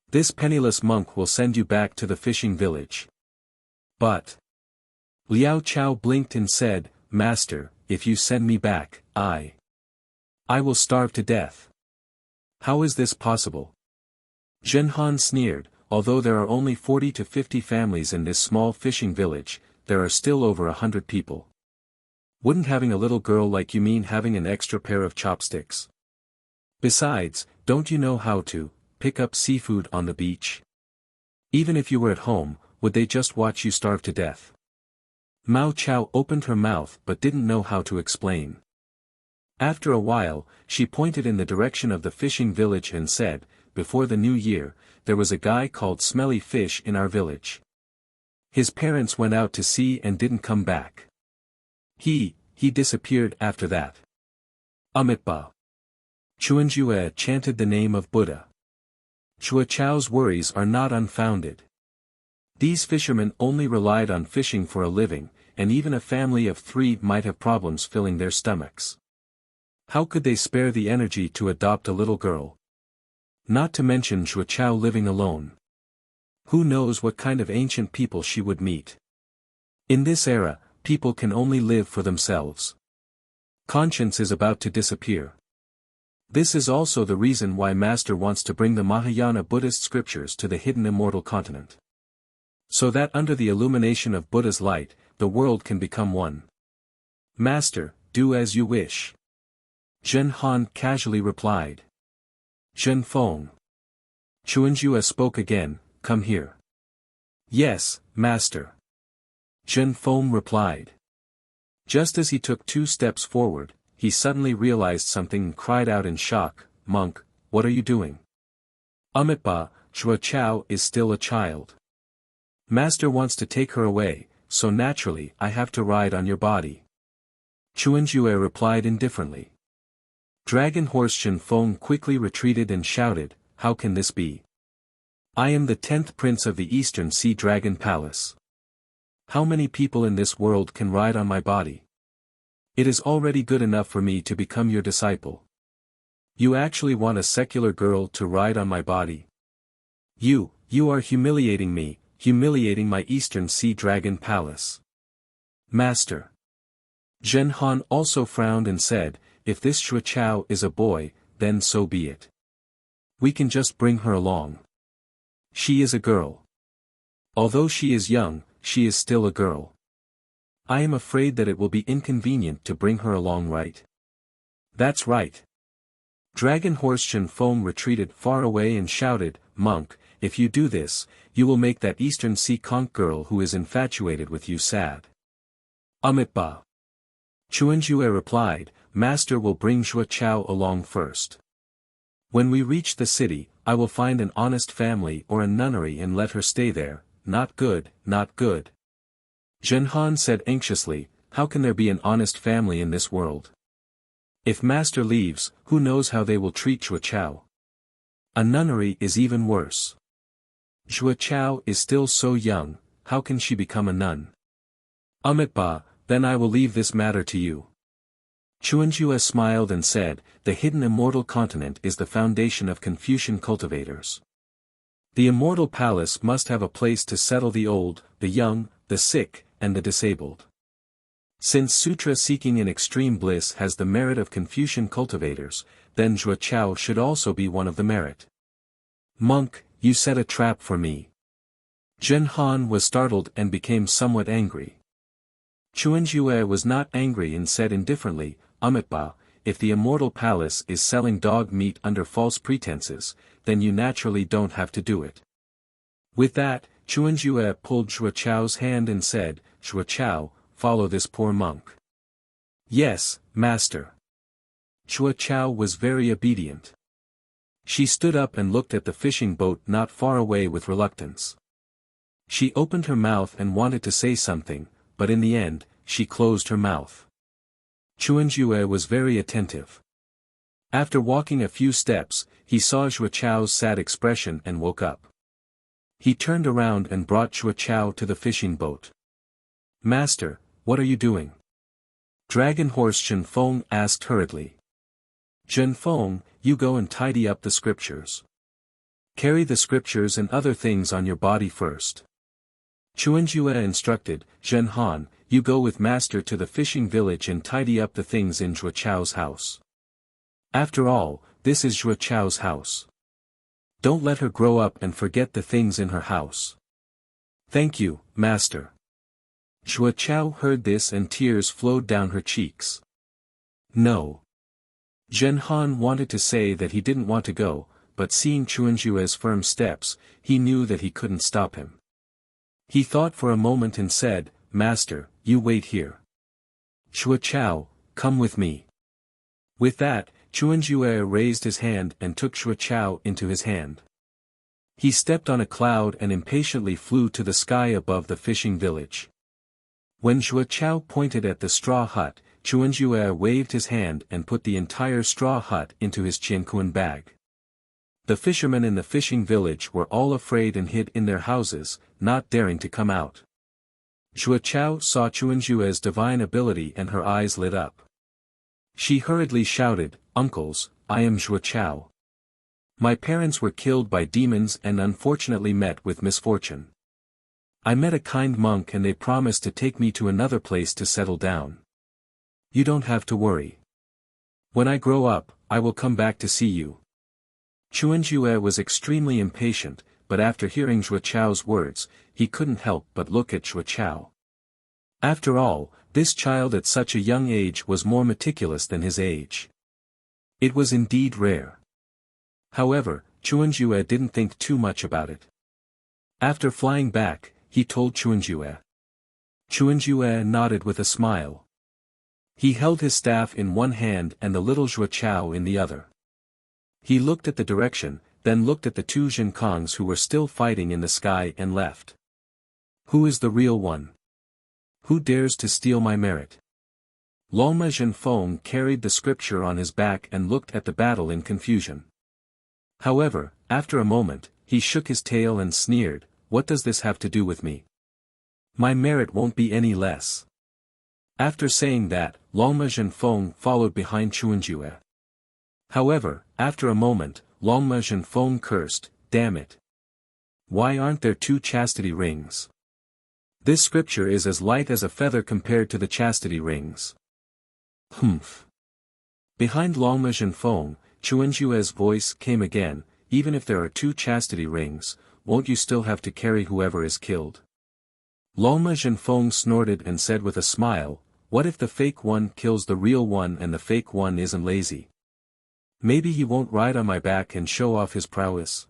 This penniless monk will send you back to the fishing village. But Liao Chao blinked and said, Master, if you send me back, I will starve to death. How is this possible? Zhen Han sneered, although there are only 40 to 50 families in this small fishing village, there are still over 100 people. Wouldn't having a little girl like you mean having an extra pair of chopsticks? Besides, don't you know how to pick up seafood on the beach? Even if you were at home, would they just watch you starve to death? Mao Chao opened her mouth but didn't know how to explain. After a while, she pointed in the direction of the fishing village and said, before the new year, there was a guy called Smelly Fish in our village. His parents went out to sea and didn't come back. He disappeared after that. Amitba. Chuanjue chanted the name of Buddha. Chua Chao's worries are not unfounded. These fishermen only relied on fishing for a living, and even a family of 3 might have problems filling their stomachs. How could they spare the energy to adopt a little girl? Not to mention Chua Chao living alone. Who knows what kind of ancient people she would meet. In this era, people can only live for themselves. Conscience is about to disappear. This is also the reason why Master wants to bring the Mahayana Buddhist scriptures to the hidden immortal continent. So that under the illumination of Buddha's light, the world can become one. Master, do as you wish. Zhen Han casually replied. Zhenfeng. Chuanjue spoke again, come here. Yes, Master. Zhenfeng replied. Just as he took 2 steps forward, he suddenly realized something and cried out in shock, Monk, what are you doing? Amitba, Chua Chao is still a child. Master wants to take her away, so naturally I have to ride on your body. Chuanjue replied indifferently. Dragon Horse Zhenfeng quickly retreated and shouted, how can this be? I am the 10th prince of the Eastern Sea Dragon Palace. How many people in this world can ride on my body? It is already good enough for me to become your disciple. You actually want a secular girl to ride on my body? You are humiliating me, humiliating my Eastern Sea Dragon Palace. Master. Zhen Han also frowned and said, if this Chua Chao is a boy, then so be it. We can just bring her along. She is a girl. Although she is young, she is still a girl. I am afraid that it will be inconvenient to bring her along, right? That's right. Dragon Horse Zhenfeng retreated far away and shouted, Monk, if you do this, you will make that Eastern Sea conch girl who is infatuated with you sad. Amitba. Chuanjue replied, Master will bring Chua Chao along first. When we reach the city, I will find an honest family or a nunnery and let her stay there. Not good, not good. Zhen Han said anxiously, how can there be an honest family in this world? If master leaves, who knows how they will treat Zhuo Chao. A nunnery is even worse. Zhuo Chao is still so young, how can she become a nun? Amitabha, then I will leave this matter to you. Chuanjue smiled and said, the hidden immortal continent is the foundation of Confucian cultivators. The immortal palace must have a place to settle the old, the young, the sick, and the disabled. Since sutra seeking in extreme bliss has the merit of Confucian cultivators, then Zhuo Chao should also be one of the merit. Monk, you set a trap for me. Zhen Han was startled and became somewhat angry. Chuanjue was not angry and said indifferently, Amitabha, if the immortal palace is selling dog meat under false pretenses, then you naturally don't have to do it. With that, Chuanjue pulled Zhuo Chao's hand and said, Zhuo Chao, follow this poor monk. Yes, master. Zhuo Chao was very obedient. She stood up and looked at the fishing boat not far away with reluctance. She opened her mouth and wanted to say something, but in the end, she closed her mouth. Chuanjue was very attentive. After walking a few steps, he saw Zhuo Chao's sad expression and woke up. He turned around and brought Zhuo Chao to the fishing boat. Master, what are you doing? Dragon Horse Zhenfeng asked hurriedly. Zhenfeng, you go and tidy up the scriptures. Carry the scriptures and other things on your body first. Chuanjue instructed, Zhen Han, you go with master to the fishing village and tidy up the things in Zhuo Chao's house. After all, this is Zhuo Chao's house. Don't let her grow up and forget the things in her house. Thank you, master. Zhuo Chao heard this and tears flowed down her cheeks. No. Zhen Han wanted to say that he didn't want to go, but seeing Chuanjue's firm steps, he knew that he couldn't stop him. He thought for a moment and said, Master, you wait here. Zhuo Chao, come with me. With that, Chuanjue raised his hand and took Zhuo Chao into his hand. He stepped on a cloud and impatiently flew to the sky above the fishing village. When Zhuo Chao pointed at the straw hut, Chuanjue waved his hand and put the entire straw hut into his Qianquan bag. The fishermen in the fishing village were all afraid and hid in their houses, not daring to come out. Zhuo Chao saw Chuanjue's divine ability and her eyes lit up. She hurriedly shouted, Uncles, I am Zhuo Chao. My parents were killed by demons and unfortunately met with misfortune. I met a kind monk and they promised to take me to another place to settle down. You don't have to worry. When I grow up, I will come back to see you. Chuanjue was extremely impatient, but after hearing Zhuo Chao's words, he couldn't help but look at Zhuo Chao. After all, this child at such a young age was more meticulous than his age. It was indeed rare. However, Chuanjue didn't think too much about it. After flying back, he told Chuanjue. Chuanjue nodded with a smile. He held his staff in one hand and the little Zhuo Chao in the other. He looked at the direction, then looked at the two Zhenkongs who were still fighting in the sky and left. Who is the real one? Who dares to steal my merit? Longma Zhenfeng carried the scripture on his back and looked at the battle in confusion. However, after a moment, he shook his tail and sneered, what does this have to do with me? My merit won't be any less. After saying that, Longma Zhenfeng followed behind Chuanjue. However, after a moment, Longma Zhenfeng cursed, damn it. Why aren't there two chastity rings? This scripture is as light as a feather compared to the chastity rings. Humph. Behind Longma Zhenfeng, Chuanjue's voice came again, even if there are two chastity rings, won't you still have to carry whoever is killed? Longma Zhenfeng snorted and said with a smile, what if the fake one kills the real one and the fake one isn't lazy? Maybe he won't ride on my back and show off his prowess.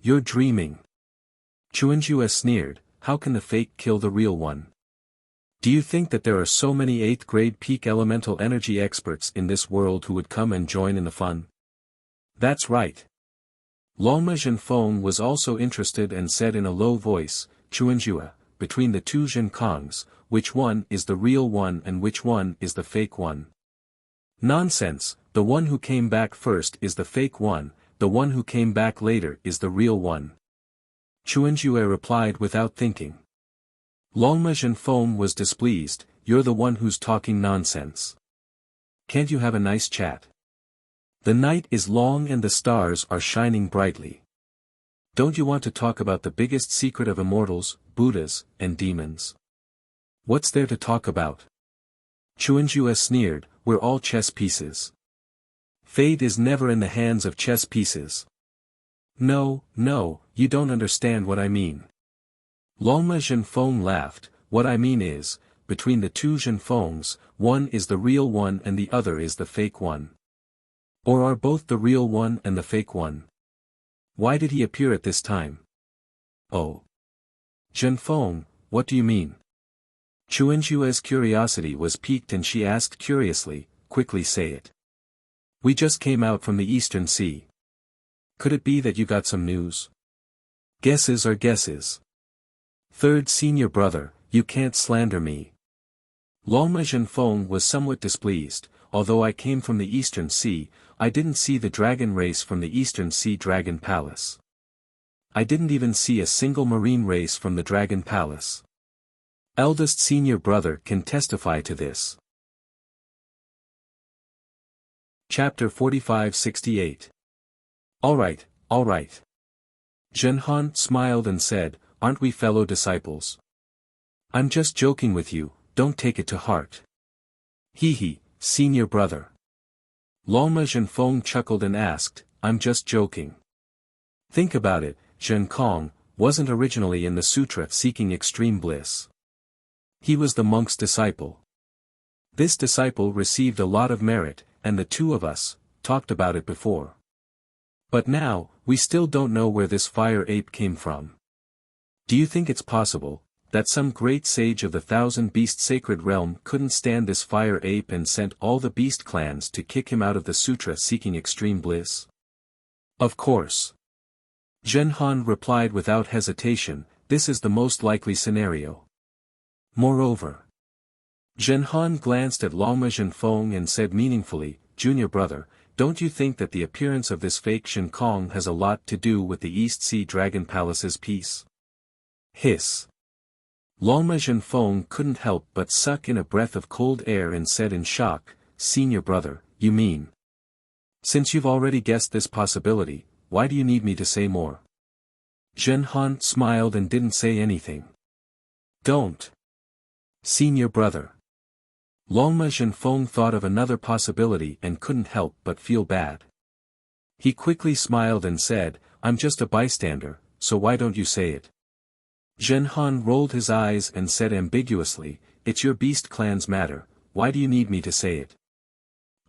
You're dreaming. Chuanjue sneered, how can the fake kill the real one? Do you think that there are so many 8th grade peak elemental energy experts in this world who would come and join in the fun? That's right. Longma Zhenfeng was also interested and said in a low voice, Chuanjue, between the two Zhenkongs, which one is the real one and which one is the fake one? Nonsense, the one who came back first is the fake one, the one who came back later is the real one. Chuanjue replied without thinking. Longma Zhenfeng was displeased, you're the one who's talking nonsense. Can't you have a nice chat? The night is long and the stars are shining brightly. Don't you want to talk about the biggest secret of immortals, Buddhas, and demons? What's there to talk about? Chuanjue sneered, we're all chess pieces. Fate is never in the hands of chess pieces. No, you don't understand what I mean. Longma Zhenfeng laughed, what I mean is, between the two Zhenfengs, one is the real one and the other is the fake one. Or are both the real one and the fake one? Why did he appear at this time? Oh. Zhenfeng, what do you mean? Chuanjue's curiosity was piqued and she asked curiously, quickly say it. We just came out from the Eastern Sea. Could it be that you got some news? Guesses are guesses. Third senior brother, you can't slander me. Longma Zhenfeng was somewhat displeased, although I came from the Eastern Sea, I didn't see the dragon race from the Eastern Sea Dragon Palace. I didn't even see a single marine race from the Dragon Palace. Eldest senior brother can testify to this. Chapter 4568. Alright. Zhenhan smiled and said, aren't we fellow disciples? I'm just joking with you, don't take it to heart. Hee, senior brother. Longma Zhenfeng chuckled and asked, I'm just joking. Think about it, Zhenkong wasn't originally in the sutra seeking extreme bliss. He was the monk's disciple. This disciple received a lot of merit, and the two of us talked about it before. But now, we still don't know where this fire ape came from. Do you think it's possible that some great sage of the thousand beast sacred realm couldn't stand this fire ape and sent all the beast clans to kick him out of the sutra seeking extreme bliss? Of course. Zhenhan replied without hesitation, this is the most likely scenario. Moreover, Zhenhan glanced at Longma Zhenfeng and said meaningfully, junior brother, don't you think that the appearance of this fake Zhenkong has a lot to do with the East Sea Dragon Palace's peace? Hiss. Longma Zhenfeng couldn't help but suck in a breath of cold air and said in shock, senior brother, you mean? Since you've already guessed this possibility, why do you need me to say more? Zhenhan smiled and didn't say anything. Don't. Senior brother. Longma Zhenfeng thought of another possibility and couldn't help but feel bad. He quickly smiled and said, I'm just a bystander, so why don't you say it? Zhenhan rolled his eyes and said ambiguously, it's your beast clan's matter, why do you need me to say it?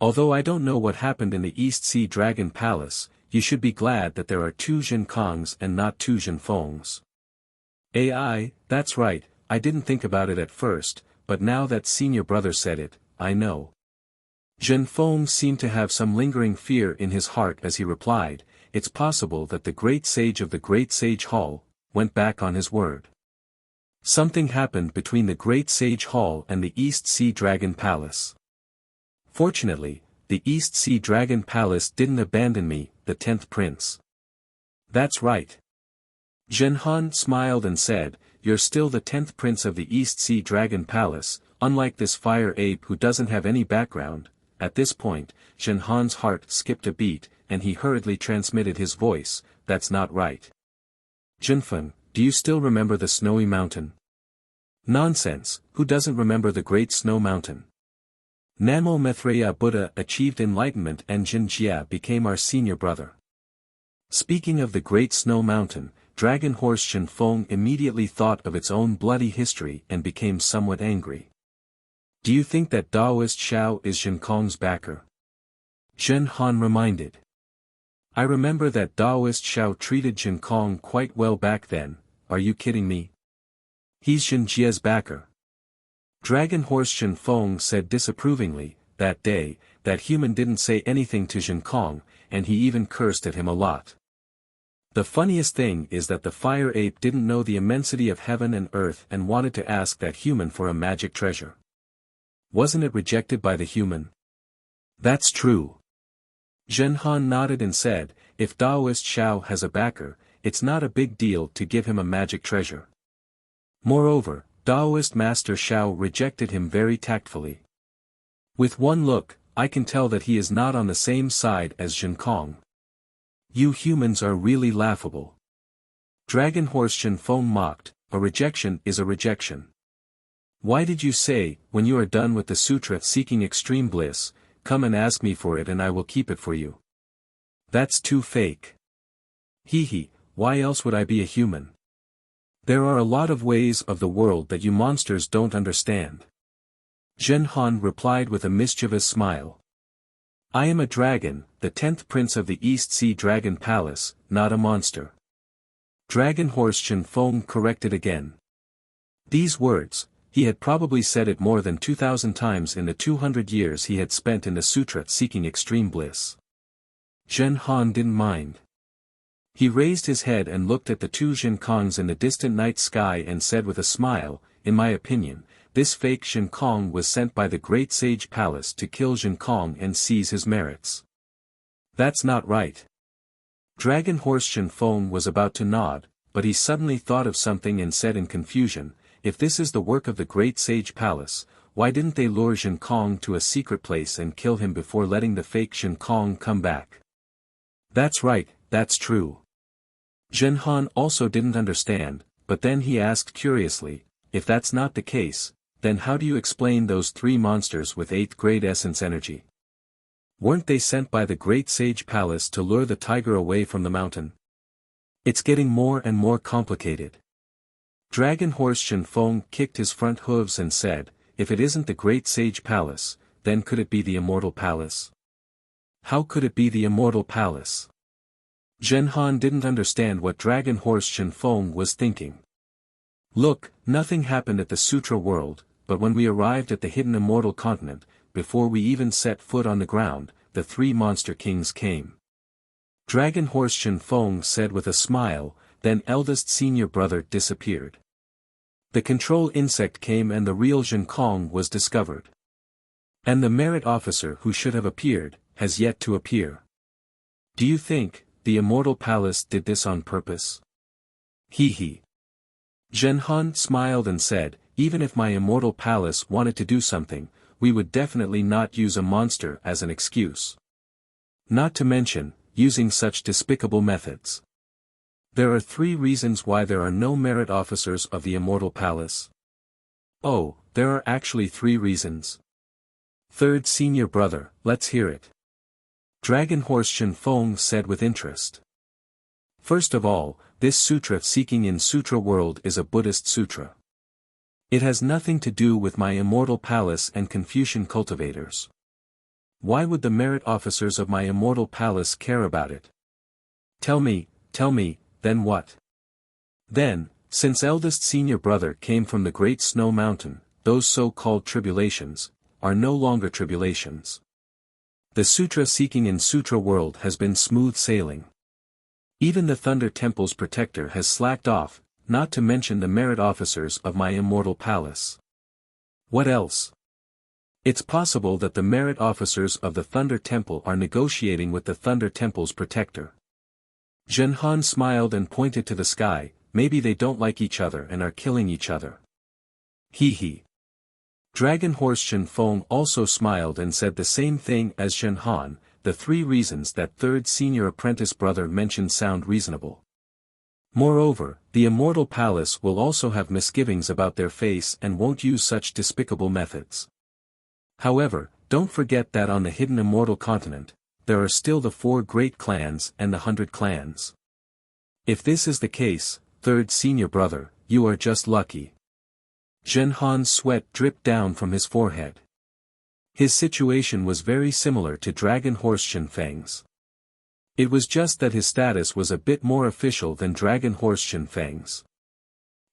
Although I don't know what happened in the East Sea Dragon Palace, you should be glad that there are two Zhenkongs and not two Zhenfengs. AI, that's right, I didn't think about it at first, but now that senior brother said it, I know. Zhenfeng seemed to have some lingering fear in his heart as he replied, it's possible that the great sage of the Great Sage Hall went back on his word. Something happened between the Great Sage Hall and the East Sea Dragon Palace. Fortunately, the East Sea Dragon Palace didn't abandon me, the 10th prince. That's right. Zhenhan smiled and said, you're still the 10th prince of the East Sea Dragon Palace, unlike this fire ape who doesn't have any background. At this point, Zhenhan's heart skipped a beat, and he hurriedly transmitted his voice, that's not right. Zhenfeng, do you still remember the snowy mountain? Nonsense, who doesn't remember the great snow mountain? Namo Maitreya Buddha achieved enlightenment and Jinjia became our senior brother. Speaking of the great snow mountain, Dragon Horse Zhenfeng immediately thought of its own bloody history and became somewhat angry. Do you think that Taoist Xiao is Zhenkong's backer? Zhenhan reminded. I remember that Taoist Xiao treated Zhenkong quite well back then, are you kidding me? He's Jinjia's backer. Dragon Horse Zhenfeng said disapprovingly, that day, that human didn't say anything to Zhenkong, and he even cursed at him a lot. The funniest thing is that the fire ape didn't know the immensity of heaven and earth and wanted to ask that human for a magic treasure. Wasn't it rejected by the human? That's true. Zhenhan nodded and said, if Daoist Xiao has a backer, it's not a big deal to give him a magic treasure. Moreover, Daoist Master Xiao rejected him very tactfully. With one look, I can tell that he is not on the same side as Zhenkong. You humans are really laughable. Dragon Horse Zhenfeng mocked, a rejection is a rejection. Why did you say, when you are done with the sutra seeking extreme bliss, come and ask me for it and I will keep it for you? That's too fake. Hee, why else would I be a human? There are a lot of ways of the world that you monsters don't understand. Zhenhan replied with a mischievous smile. I am a dragon, the 10th prince of the East Sea Dragon Palace, not a monster. Dragon Horse Zhenfeng corrected again. These words, he had probably said it more than 2,000 times in the 200 years he had spent in the sutra seeking extreme bliss. Zhenhan didn't mind. He raised his head and looked at the two Zhenkongs in the distant night sky and said with a smile, in my opinion, this fake Zhenkong was sent by the Great Sage Palace to kill Zhenkong and seize his merits. That's not right. Dragon Horse Zhenfeng was about to nod, but he suddenly thought of something and said in confusion, if this is the work of the Great Sage Palace, why didn't they lure Zhenkong to a secret place and kill him before letting the fake Zhenkong come back? That's right, that's true. Zhenhan also didn't understand, but then he asked curiously, if that's not the case, then how do you explain those 3 monsters with 8th grade essence energy? Weren't they sent by the Great Sage Palace to lure the tiger away from the mountain? It's getting more and more complicated. Dragon Horse Zhenfeng kicked his front hooves and said, if it isn't the Great Sage Palace, then could it be the Immortal Palace? How could it be the Immortal Palace? Zhenhan didn't understand what Dragon Horse Zhenfeng was thinking. Look, nothing happened at the Sutra world, but when we arrived at the hidden Immortal Continent, before we even set foot on the ground, the 3 monster kings came. Dragon Horse Zhenfeng said with a smile, then eldest senior brother disappeared. The control insect came and the real Zhenkong was discovered. And the merit officer who should have appeared, has yet to appear. Do you think, the Immortal Palace did this on purpose? Hee. Zhenhan smiled and said, even if my Immortal Palace wanted to do something, we would definitely not use a monster as an excuse. Not to mention, using such despicable methods. There are 3 reasons why there are no merit officers of the Immortal Palace. Oh, there are actually 3 reasons. Third senior brother, let's hear it. Dragon Horse Zhenfeng said with interest. First of all, this sutra seeking in Sutra world is a Buddhist sutra. It has nothing to do with my Immortal Palace and Confucian cultivators. Why would the merit officers of my Immortal Palace care about it? Tell me, then what? Then, since eldest senior brother came from the Great Snow Mountain, those so-called tribulations, are no longer tribulations. The sutra seeking in Sutra world has been smooth sailing. Even the Thunder Temple's protector has slacked off, not to mention the merit officers of my Immortal Palace. What else? It's possible that the merit officers of the Thunder Temple are negotiating with the Thunder Temple's protector. Zhenhan smiled and pointed to the sky, maybe they don't like each other and are killing each other. Hee. Dragon Horse Zhenfeng also smiled and said the same thing as Zhenhan, the 3 reasons that third senior apprentice brother mentioned sound reasonable. Moreover, the Immortal Palace will also have misgivings about their face and won't use such despicable methods. However, don't forget that on the hidden Immortal Continent, there are still the 4 great clans and the 100 clans. If this is the case, third senior brother, you are just lucky. Zhenhan's sweat dripped down from his forehead. His situation was very similar to Dragon Horse Zhenfeng's. It was just that his status was a bit more official than Dragon Horse Zhenfeng's.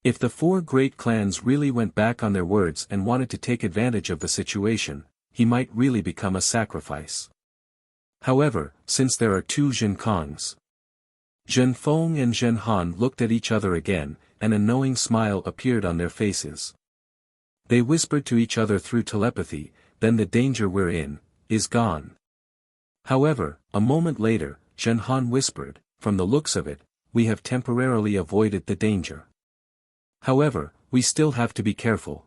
If the 4 great clans really went back on their words and wanted to take advantage of the situation, he might really become a sacrifice. However, since there are 2 Zhenkongs, Zhenfeng and Zhenhan looked at each other again, and a knowing smile appeared on their faces. They whispered to each other through telepathy, then the danger we're in, is gone. However, a moment later, Zhenhan whispered, from the looks of it, we have temporarily avoided the danger. However, we still have to be careful.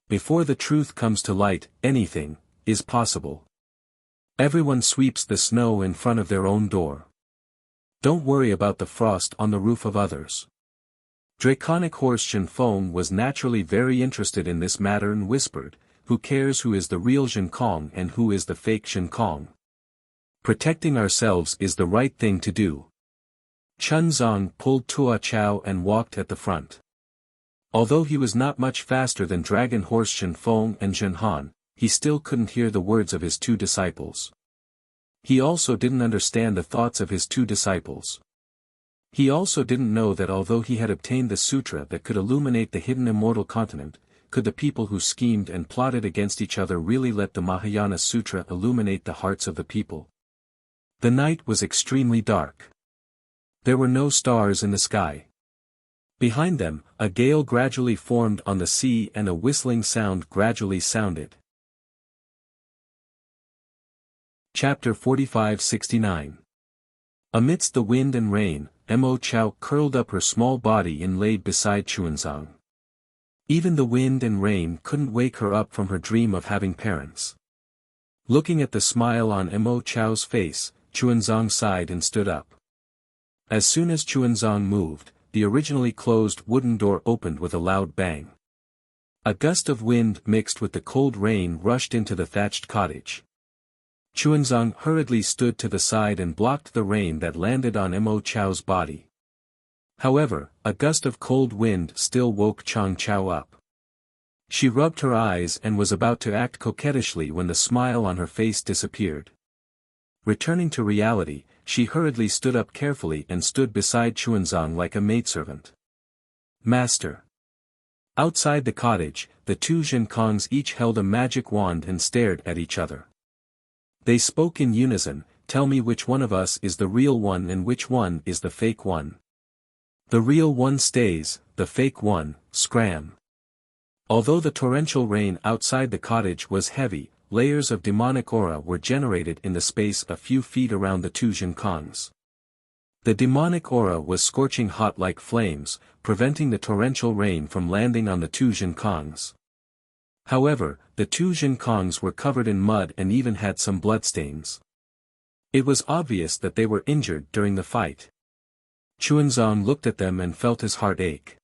Before the truth comes to light, anything is possible. Everyone sweeps the snow in front of their own door. Don't worry about the frost on the roof of others. Draconic horse Zhenfeng was naturally very interested in this matter and whispered, who cares who is the real Zhenkong and who is the fake Zhenkong? Protecting ourselves is the right thing to do. Chunzong pulled Tua Chao and walked at the front. Although he was not much faster than Dragon Horse Zhenfeng and Zhenhan, he still couldn't hear the words of his two disciples. He also didn't understand the thoughts of his two disciples. He also didn't know that although he had obtained the sutra that could illuminate the hidden immortal continent, could the people who schemed and plotted against each other really let the Mahayana Sutra illuminate the hearts of the people? The night was extremely dark. There were no stars in the sky. Behind them, a gale gradually formed on the sea and a whistling sound gradually sounded. Chapter 45-69. Amidst the wind and rain, Mo Chao curled up her small body and laid beside Chuanzang. Even the wind and rain couldn't wake her up from her dream of having parents. Looking at the smile on Mo Chao's face, Chuanzang sighed and stood up. As soon as Chuanzang moved, the originally closed wooden door opened with a loud bang. A gust of wind mixed with the cold rain rushed into the thatched cottage. Chuanzang hurriedly stood to the side and blocked the rain that landed on Mo Chao's body. However, a gust of cold wind still woke Chang Chao up. She rubbed her eyes and was about to act coquettishly when the smile on her face disappeared. Returning to reality, she hurriedly stood up carefully and stood beside Chuanzang like a maidservant. Master. Outside the cottage, the two Zhenkongs each held a magic wand and stared at each other. They spoke in unison, tell me which one of us is the real one and which one is the fake one. The real one stays, the fake one, scram. Although the torrential rain outside the cottage was heavy, layers of demonic aura were generated in the space a few feet around the two Zhenkongs. The demonic aura was scorching hot like flames, preventing the torrential rain from landing on the two Zhenkongs. However, the two Zhenkongs were covered in mud and even had some bloodstains. It was obvious that they were injured during the fight. Chuanzang looked at them and felt his heart ache.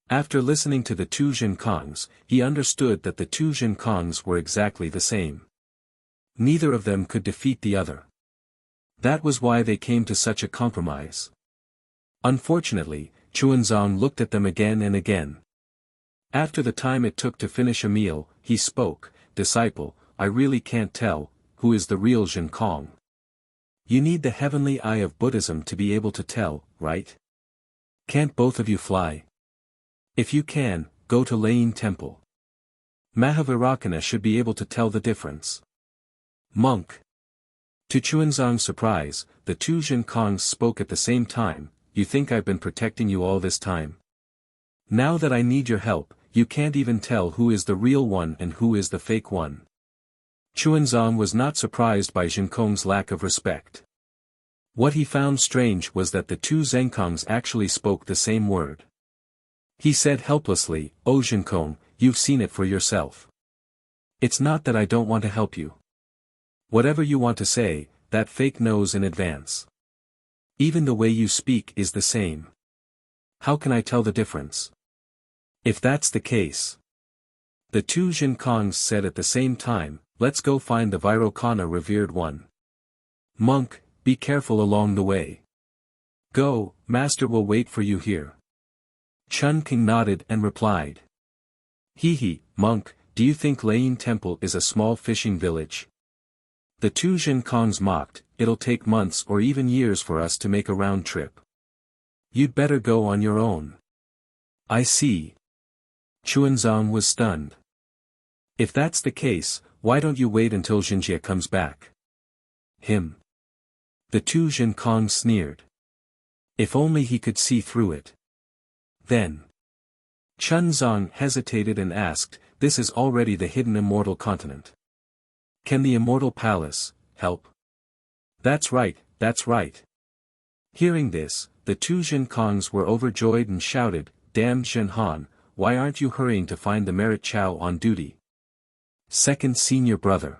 After listening to the two Zhenkongs, he understood that the two Zhenkongs were exactly the same. Neither of them could defeat the other. That was why they came to such a compromise. Unfortunately, Chuanzang looked at them again and again. After the time it took to finish a meal, he spoke, disciple, I really can't tell, who is the real Zhenkong. You need the heavenly eye of Buddhism to be able to tell, right? Can't both of you fly? If you can, go to Lane Temple. Mahavirakana should be able to tell the difference. Monk. To Chuanzang's surprise, the two Zhenkongs spoke at the same time, you think I've been protecting you all this time? Now that I need your help, you can't even tell who is the real one and who is the fake one. Chuanzang was not surprised by Zhenkong's lack of respect. What he found strange was that the two Zhenkongs actually spoke the same word. He said helplessly, Oh Zhenkong, you've seen it for yourself. It's not that I don't want to help you. Whatever you want to say, that fake knows in advance. Even the way you speak is the same. How can I tell the difference? If that's the case. The two Zhenkongs said at the same time, let's go find the Vairocana revered one. Monk, be careful along the way. Go, master will wait for you here. Chun King nodded and replied. Hee, monk, do you think Lane Temple is a small fishing village? The two Zhenkongs mocked, it'll take months or even years for us to make a round trip. You'd better go on your own. I see. Chuanzang was stunned. If that's the case, why don't you wait until Jinjie comes back? Him. The two Zhenkongs sneered. If only he could see through it. Then. Chuanzang hesitated and asked, this is already the hidden immortal continent. Can the immortal palace help? That's right, that's right. Hearing this, the two Jinkongs were overjoyed and shouted, Damn Zhenhan, why aren't you hurrying to find the merit Chow on duty? Second senior brother.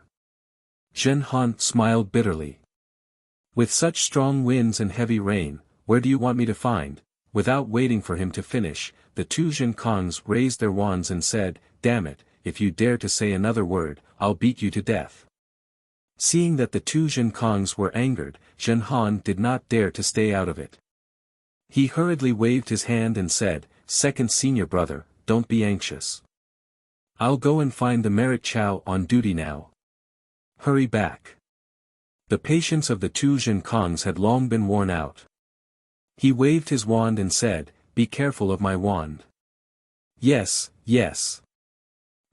Zhenhan smiled bitterly. With such strong winds and heavy rain, where do you want me to find? Without waiting for him to finish, the two Jinkongs raised their wands and said, Damn it, if you dare to say another word, I'll beat you to death. Seeing that the two Jinkongs were angered, Zhenhan did not dare to stay out of it. He hurriedly waved his hand and said, Second senior brother, don't be anxious. I'll go and find the merit Chow on duty now. Hurry back. The patience of the two Jinkongs had long been worn out. He waved his wand and said, Be careful of my wand. Yes, yes.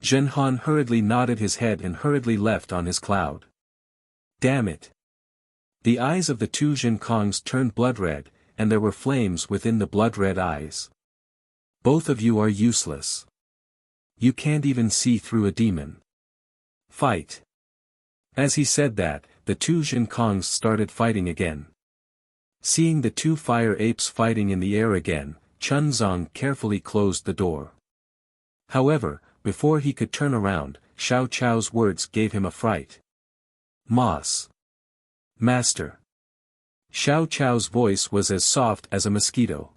Zhenhan hurriedly nodded his head and hurriedly left on his cloud. Damn it. The eyes of the two Jinkongs turned blood-red, and there were flames within the blood-red eyes. Both of you are useless. You can't even see through a demon. Fight. As he said that, the two Jinkongs started fighting again. Seeing the two fire apes fighting in the air again, Chunzong carefully closed the door. However, before he could turn around, Xiao Chao's words gave him a fright. Moss. Master. Xiao Chao's voice was as soft as a mosquito.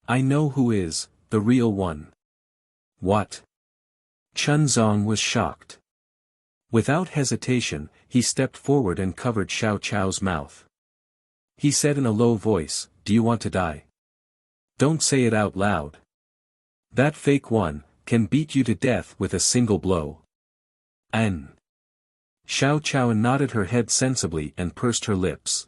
I know who is, the real one. What? Chunzong was shocked. Without hesitation, he stepped forward and covered Xiao Chao's mouth. He said in a low voice, Do you want to die? Don't say it out loud. That fake one can beat you to death with a single blow. An. Xiao Chao nodded her head sensibly and pursed her lips.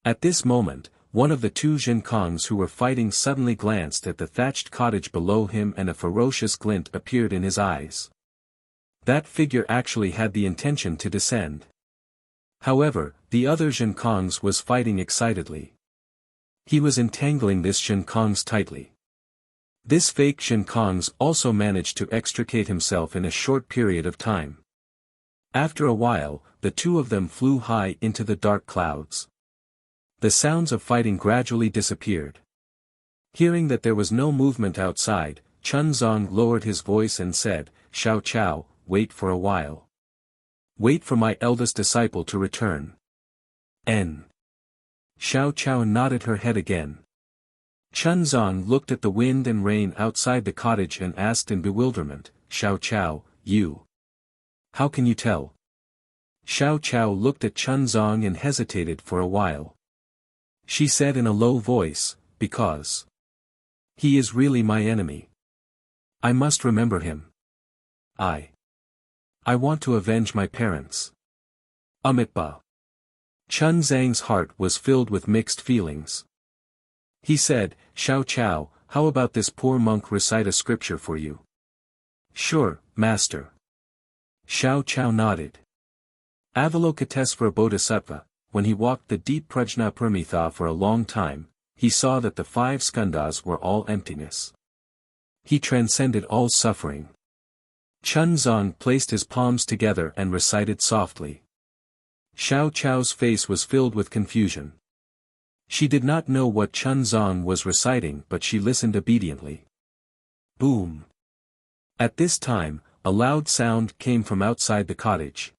At this moment, one of the two Jinkongs who were fighting suddenly glanced at the thatched cottage below him and a ferocious glint appeared in his eyes. That figure actually had the intention to descend. However, the other Jinkongs was fighting excitedly. He was entangling this Jinkongs tightly. This fake Jinkongs also managed to extricate himself in a short period of time. After a while, the two of them flew high into the dark clouds. The sounds of fighting gradually disappeared. Hearing that there was no movement outside, Chunzong lowered his voice and said, Xiao Chao, wait for a while. Wait for my eldest disciple to return. N. Xiao Chao nodded her head again. Chunzong looked at the wind and rain outside the cottage and asked in bewilderment, Xiao Chao, you? How can you tell? Xiao Chao looked at Chunzong and hesitated for a while. She said in a low voice, Because he is really my enemy. I must remember him. I want to avenge my parents. Amitba. Chunzang's heart was filled with mixed feelings. He said, Xiao Chao, how about this poor monk recite a scripture for you? Sure, master. Xiao Chao nodded. Avalokitesvara Bodhisattva, when he walked the deep Prajnaparamita for a long time, he saw that the 5 skandhas were all emptiness. He transcended all suffering. Chunzong placed his palms together and recited softly. Xiao Chao's face was filled with confusion. She did not know what Chunzong was reciting but she listened obediently. Boom! At this time, a loud sound came from outside the cottage.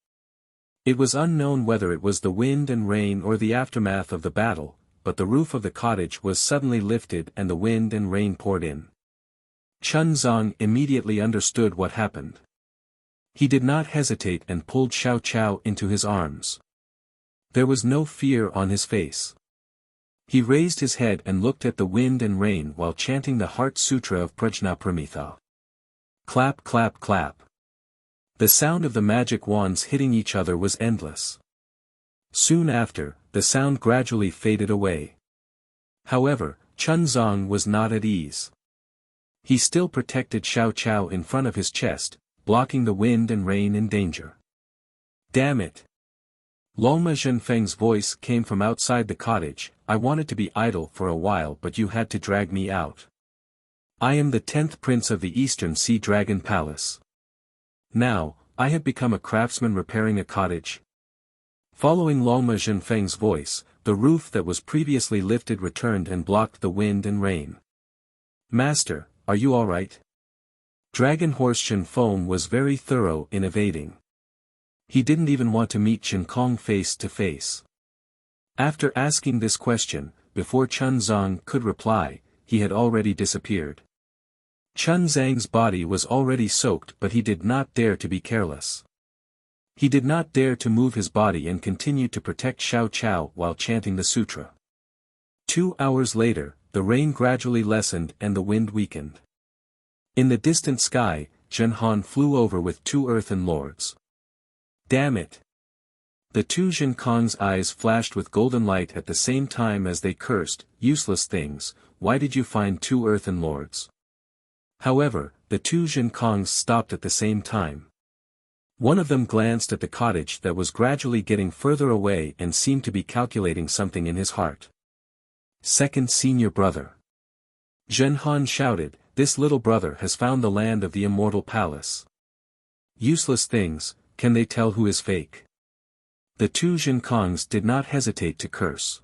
It was unknown whether it was the wind and rain or the aftermath of the battle, but the roof of the cottage was suddenly lifted and the wind and rain poured in. Chunzong immediately understood what happened. He did not hesitate and pulled Xiao Chao into his arms. There was no fear on his face. He raised his head and looked at the wind and rain while chanting the Heart Sutra of Prajnaparamita. Clap clap clap. The sound of the magic wands hitting each other was endless. Soon after, the sound gradually faded away. However, Chunzong was not at ease. He still protected Xiao Chao in front of his chest, blocking the wind and rain in danger. Damn it! Longma Zhenfeng's voice came from outside the cottage. I wanted to be idle for a while but you had to drag me out. I am the 10th prince of the Eastern Sea Dragon Palace. Now, I have become a craftsman repairing a cottage. Following Longma Zhenfeng's voice, the roof that was previously lifted returned and blocked the wind and rain. Master, are you alright? Dragon Horse Zhenfeng was very thorough in evading. He didn't even want to meet Chen Kong face to face. After asking this question, before Chun Zhang could reply, he had already disappeared. Chun Zhang's body was already soaked, but he did not dare to be careless. He did not dare to move his body and continued to protect Xiao Chao while chanting the sutra. 2 hours later, the rain gradually lessened and the wind weakened. In the distant sky, Zhen Han flew over with 2 earthen lords. Damn it! The 2 Zhen Kong's eyes flashed with golden light at the same time as they cursed, useless things, why did you find 2 earthen lords? However, the 2 Zhen Kongs stopped at the same time. One of them glanced at the cottage that was gradually getting further away and seemed to be calculating something in his heart. Second senior brother. Zhen Han shouted, this little brother has found the land of the immortal palace. Useless things, can they tell who is fake? The 2 Zhen Kongs did not hesitate to curse.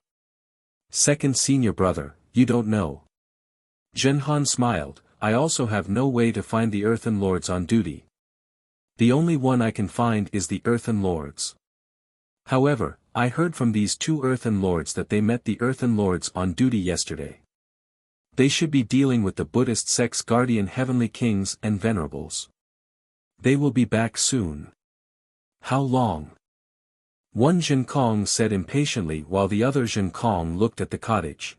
Second senior brother, you don't know. Zhen Han smiled, I also have no way to find the earthen lords on duty. The only one I can find is the earthen lords. However, I heard from these 2 earthen lords that they met the earthen lords on duty yesterday. They should be dealing with the Buddhist sect's guardian heavenly kings and venerables. They will be back soon. How long? One Zhen Kong said impatiently while the other Zhen Kong looked at the cottage.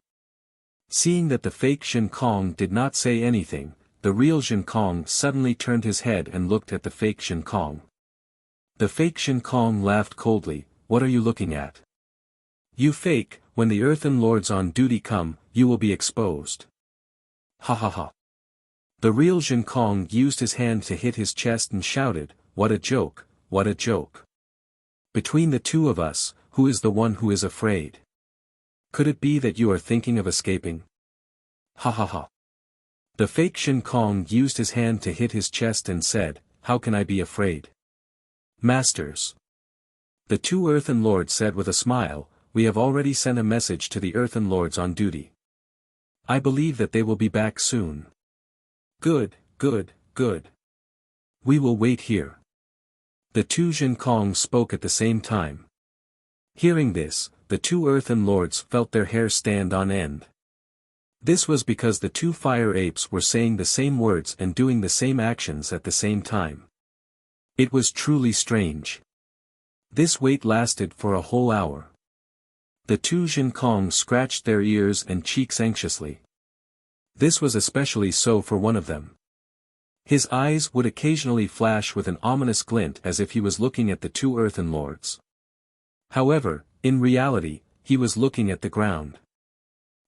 Seeing that the fake Zhen Kong did not say anything, the real Zhen Kong suddenly turned his head and looked at the fake Zhen Kong. The fake Zhen Kong laughed coldly, what are you looking at? You fake, when the earthen lords on duty come, you will be exposed. Ha ha ha. The real Zhen Kong used his hand to hit his chest and shouted, what a joke, what a joke. Between the 2 of us, who is the one who is afraid? Could it be that you are thinking of escaping? Ha ha ha. The fake Zhen Kong used his hand to hit his chest and said, how can I be afraid? Masters. The 2 earthen lords said with a smile, we have already sent a message to the earthen lords on duty. I believe that they will be back soon. Good, good, good. We will wait here. The 2 Zhen Kong spoke at the same time. Hearing this, the 2 earthen lords felt their hair stand on end. This was because the 2 fire apes were saying the same words and doing the same actions at the same time. It was truly strange. This wait lasted for a whole hour. The 2 Zhen Kong scratched their ears and cheeks anxiously. This was especially so for one of them. His eyes would occasionally flash with an ominous glint as if he was looking at the 2 earthen lords. However, in reality, he was looking at the ground.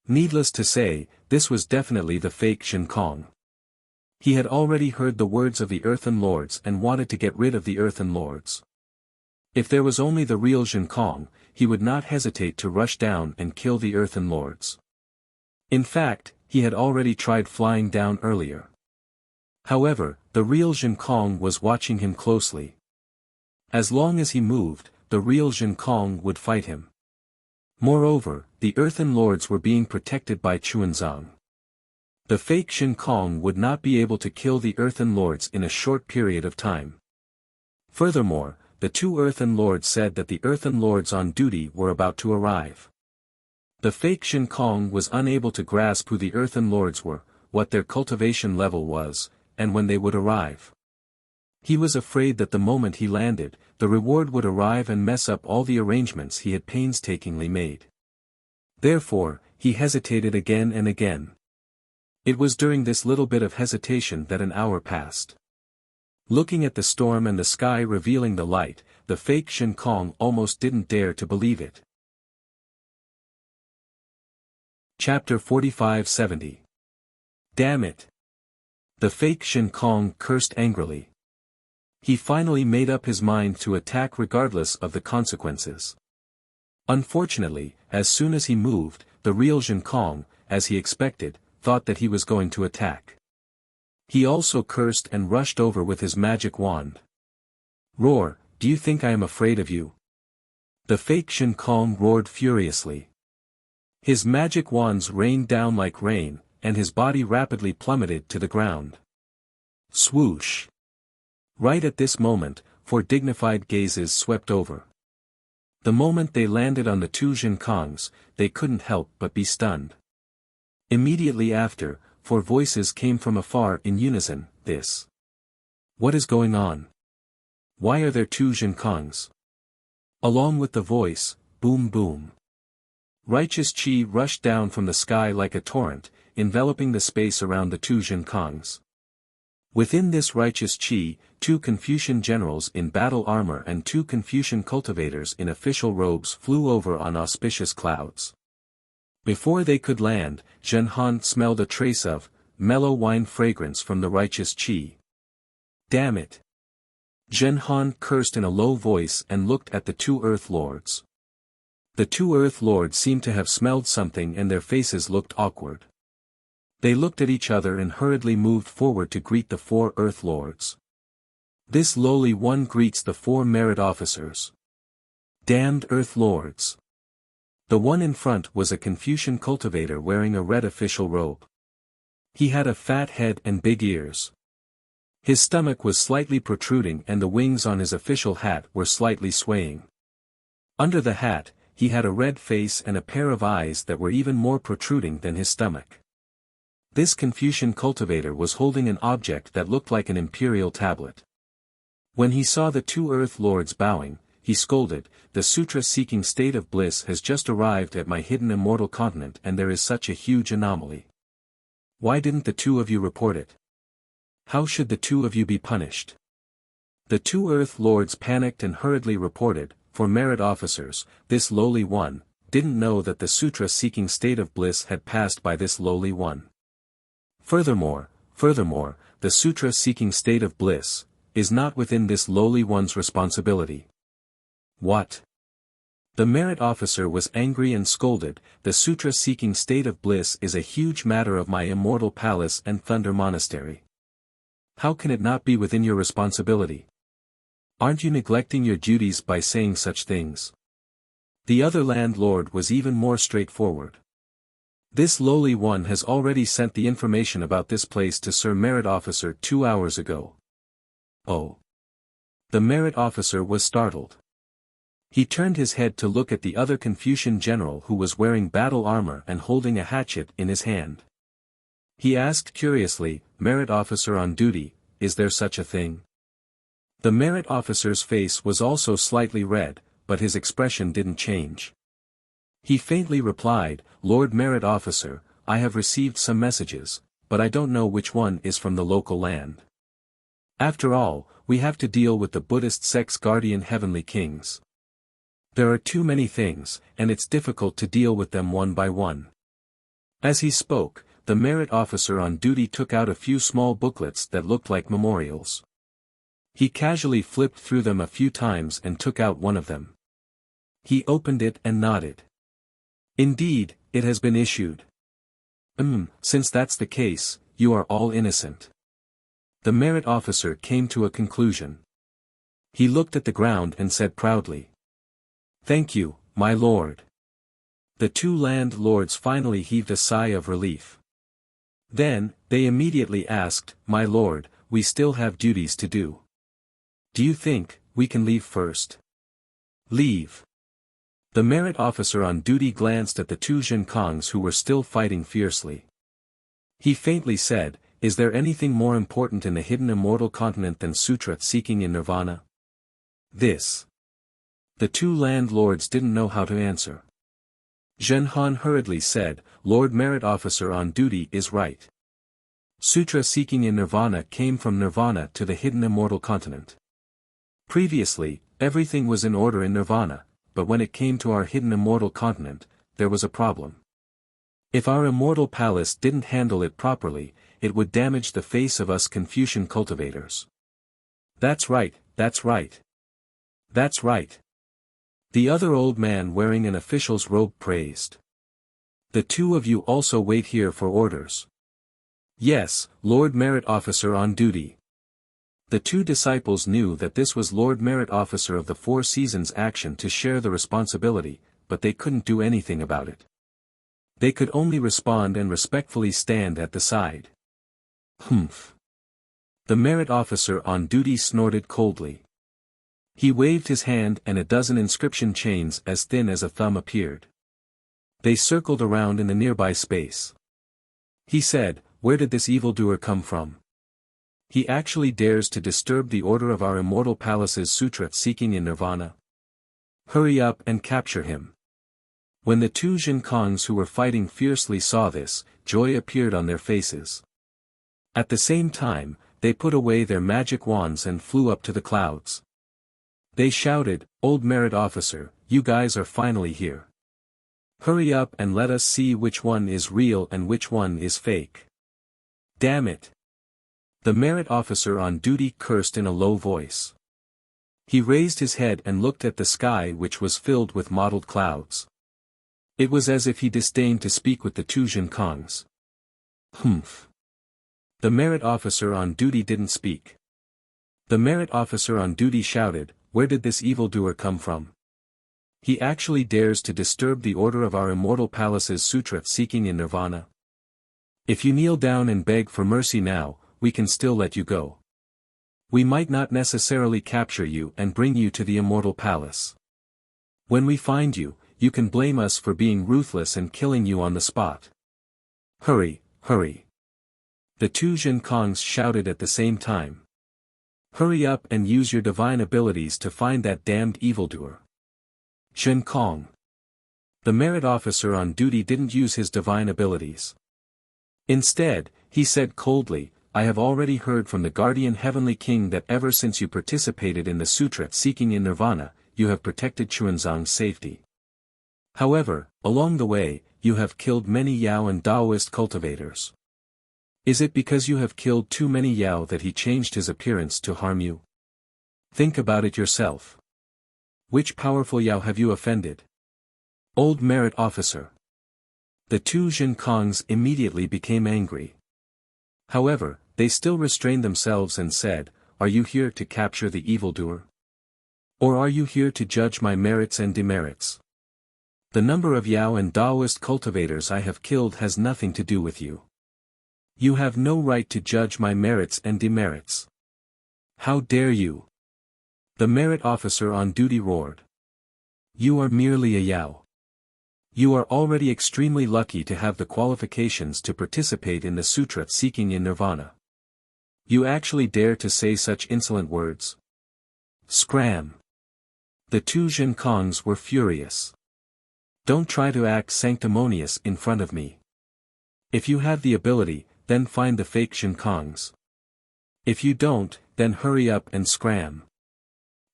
Needless to say, this was definitely the fake Zhen Kong. He had already heard the words of the earthen lords and wanted to get rid of the earthen lords. If there was only the real Zhen Kong, he would not hesitate to rush down and kill the earthen lords. In fact, he had already tried flying down earlier. However, the real Zhen Kong was watching him closely. As long as he moved, the real Zhen Kong would fight him. Moreover, the earthen lords were being protected by Chuanzang. The fake Zhen Kong would not be able to kill the earthen lords in a short period of time. Furthermore, the 2 earthen lords said that the earthen lords on duty were about to arrive. The fake Zhen Kong was unable to grasp who the earthen lords were, what their cultivation level was, and when they would arrive. He was afraid that the moment he landed, the reward would arrive and mess up all the arrangements he had painstakingly made. Therefore, he hesitated again and again. It was during this little bit of hesitation that an hour passed. Looking at the storm and the sky revealing the light, the fake Zhen Kong almost didn't dare to believe it. Chapter 4570. Damn it! The fake Zhen Kong cursed angrily. He finally made up his mind to attack regardless of the consequences. Unfortunately, as soon as he moved, the real Zhen Kong, as he expected, thought that he was going to attack. He also cursed and rushed over with his magic wand. Roar, do you think I am afraid of you? The fake Shen Kong roared furiously. His magic wands rained down like rain, and his body rapidly plummeted to the ground. Swoosh! Right at this moment, 4 dignified gazes swept over. The moment they landed on the 2 Shen Kongs, they couldn't help but be stunned. Immediately after, 4 voices came from afar in unison, this. What is going on? Why are there 2 Shen Kongs? Along with the voice, boom boom. Righteous chi rushed down from the sky like a torrent, enveloping the space around the 2 Shen Kongs. Within this righteous chi, 2 Confucian generals in battle armor and 2 Confucian cultivators in official robes flew over on auspicious clouds. Before they could land, Zhen Han smelled a trace of mellow wine fragrance from the righteous chi. Damn it! Zhen Han cursed in a low voice and looked at the 2 Earth Lords. The 2 Earth Lords seemed to have smelled something and their faces looked awkward. They looked at each other and hurriedly moved forward to greet the 4 Earth Lords. This lowly one greets the 4 merit officers. Damned Earth Lords! The one in front was a Confucian cultivator wearing a red official robe. He had a fat head and big ears. His stomach was slightly protruding and the wings on his official hat were slightly swaying. Under the hat, he had a red face and a pair of eyes that were even more protruding than his stomach. This Confucian cultivator was holding an object that looked like an imperial tablet. When he saw the 2 Earth Lords bowing, he scolded, "The sutra-seeking state of bliss has just arrived at my hidden immortal continent and there is such a huge anomaly. Why didn't the 2 of you report it? How should the 2 of you be punished?" The 2 Earth Lords panicked and hurriedly reported, "For merit officers, this lowly one, didn't know that the sutra-seeking state of bliss had passed by this lowly one. Furthermore, the sutra-seeking state of bliss, is not within this lowly one's responsibility." What? The merit officer was angry and scolded, "The sutra-seeking state of bliss is a huge matter of my immortal palace and thunder monastery. How can it not be within your responsibility? Aren't you neglecting your duties by saying such things?" The other landlord was even more straightforward. "This lowly one has already sent the information about this place to Sir Merit Officer 2 hours ago." Oh. The merit officer was startled. He turned his head to look at the other Confucian general who was wearing battle armor and holding a hatchet in his hand. He asked curiously, "Merit officer on duty, is there such a thing?" The merit officer's face was also slightly red, but his expression didn't change. He faintly replied, "Lord Merit Officer, I have received some messages, but I don't know which one is from the local land. After all, we have to deal with the Buddhist sect's guardian heavenly kings. There are too many things, and it's difficult to deal with them one by one." As he spoke, the merit officer on duty took out a few small booklets that looked like memorials. He casually flipped through them a few times and took out one of them. He opened it and nodded. "Indeed, it has been issued. Since that's the case, you are all innocent." The merit officer came to a conclusion. He looked at the ground and said proudly, "Thank you, my lord." The 2 landlords finally heaved a sigh of relief. Then, they immediately asked, "My lord, we still have duties to do. Do you think we can leave first?" "Leave?" The merit officer on duty glanced at the 2 Shen Kongs who were still fighting fiercely. He faintly said, "Is there anything more important in the hidden immortal continent than sutra seeking in nirvana?" This. The 2 landlords didn't know how to answer. Zhen Han hurriedly said, "Lord Merit Officer on duty is right. Sutra seeking in nirvana came from nirvana to the hidden immortal continent. Previously, everything was in order in nirvana, but when it came to our hidden immortal continent, there was a problem. If our immortal palace didn't handle it properly, it would damage the face of us Confucian cultivators." "That's right, that's right. That's right." The other old man wearing an official's robe praised. "The 2 of you also wait here for orders." "Yes, Lord Merit Officer on duty." The two disciples knew that this was Lord Merit Officer of the Four Seasons' action to share the responsibility, but they couldn't do anything about it. They could only respond and respectfully stand at the side. Humph. The Merit Officer on duty snorted coldly. He waved his hand and a dozen inscription chains as thin as a thumb appeared. They circled around in the nearby space. He said, "Where did this evildoer come from? He actually dares to disturb the order of our immortal palace's sutra seeking in nirvana. Hurry up and capture him." When the two Jinkongs who were fighting fiercely saw this, joy appeared on their faces. At the same time, they put away their magic wands and flew up to the clouds. They shouted, "Old Merit Officer, you guys are finally here. Hurry up and let us see which one is real and which one is fake." Damn it! The Merit Officer on duty cursed in a low voice. He raised his head and looked at the sky, which was filled with mottled clouds. It was as if he disdained to speak with the two Jinkongs. Humph. The Merit Officer on duty didn't speak. The Merit Officer on duty shouted, "Where did this evildoer come from? He actually dares to disturb the order of our immortal palace's sutra seeking in nirvana. If you kneel down and beg for mercy now, we can still let you go. We might not necessarily capture you and bring you to the immortal palace. When we find you, you can blame us for being ruthless and killing you on the spot. Hurry, hurry." The two Jinkongs shouted at the same time. "Hurry up and use your divine abilities to find that damned evildoer." Jinkong. The Merit Officer on duty didn't use his divine abilities. Instead, he said coldly, "I have already heard from the Guardian Heavenly King that ever since you participated in the sutra seeking in nirvana, you have protected Xuanzang's safety. However, along the way, you have killed many Yao and Taoist cultivators. Is it because you have killed too many Yao that he changed his appearance to harm you? Think about it yourself. Which powerful Yao have you offended? Old Merit Officer." The two Jinkongs immediately became angry. However, they still restrained themselves and said, "Are you here to capture the evildoer? Or are you here to judge my merits and demerits? The number of Yao and Taoist cultivators I have killed has nothing to do with you. You have no right to judge my merits and demerits. How dare you?" The Merit Officer on duty roared. "You are merely a Yao. You are already extremely lucky to have the qualifications to participate in the sutra seeking in nirvana. You actually dare to say such insolent words?" Scram! The two Jinkongs were furious. "Don't try to act sanctimonious in front of me. If you have the ability, then find the fake Jinkongs. If you don't, then hurry up and scram.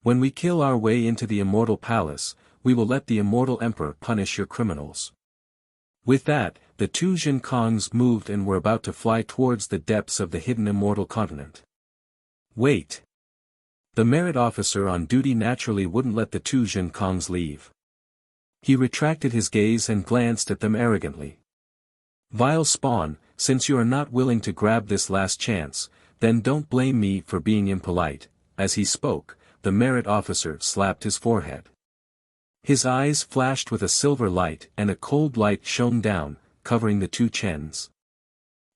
When we kill our way into the immortal palace, we will let the immortal emperor punish your criminals." With that, the two Jinkongs moved and were about to fly towards the depths of the hidden immortal continent. Wait! The Merit Officer on duty naturally wouldn't let the two Jinkongs leave. He retracted his gaze and glanced at them arrogantly. "Vile spawn, since you are not willing to grab this last chance, then don't blame me for being impolite." As he spoke, the Merit Officer slapped his forehead. His eyes flashed with a silver light and a cold light shone down, covering the two Chens.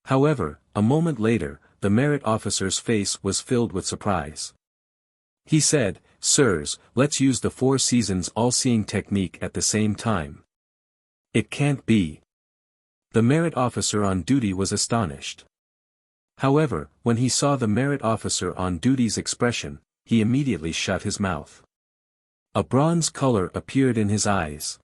However, a moment later, the Merit Officer's face was filled with surprise. He said, "Sirs, let's use the Four Seasons all-seeing technique at the same time." It can't be. The Merit Officer on duty was astonished. However, when he saw the Merit Officer on duty's expression, he immediately shut his mouth. A bronze color appeared in his eyes.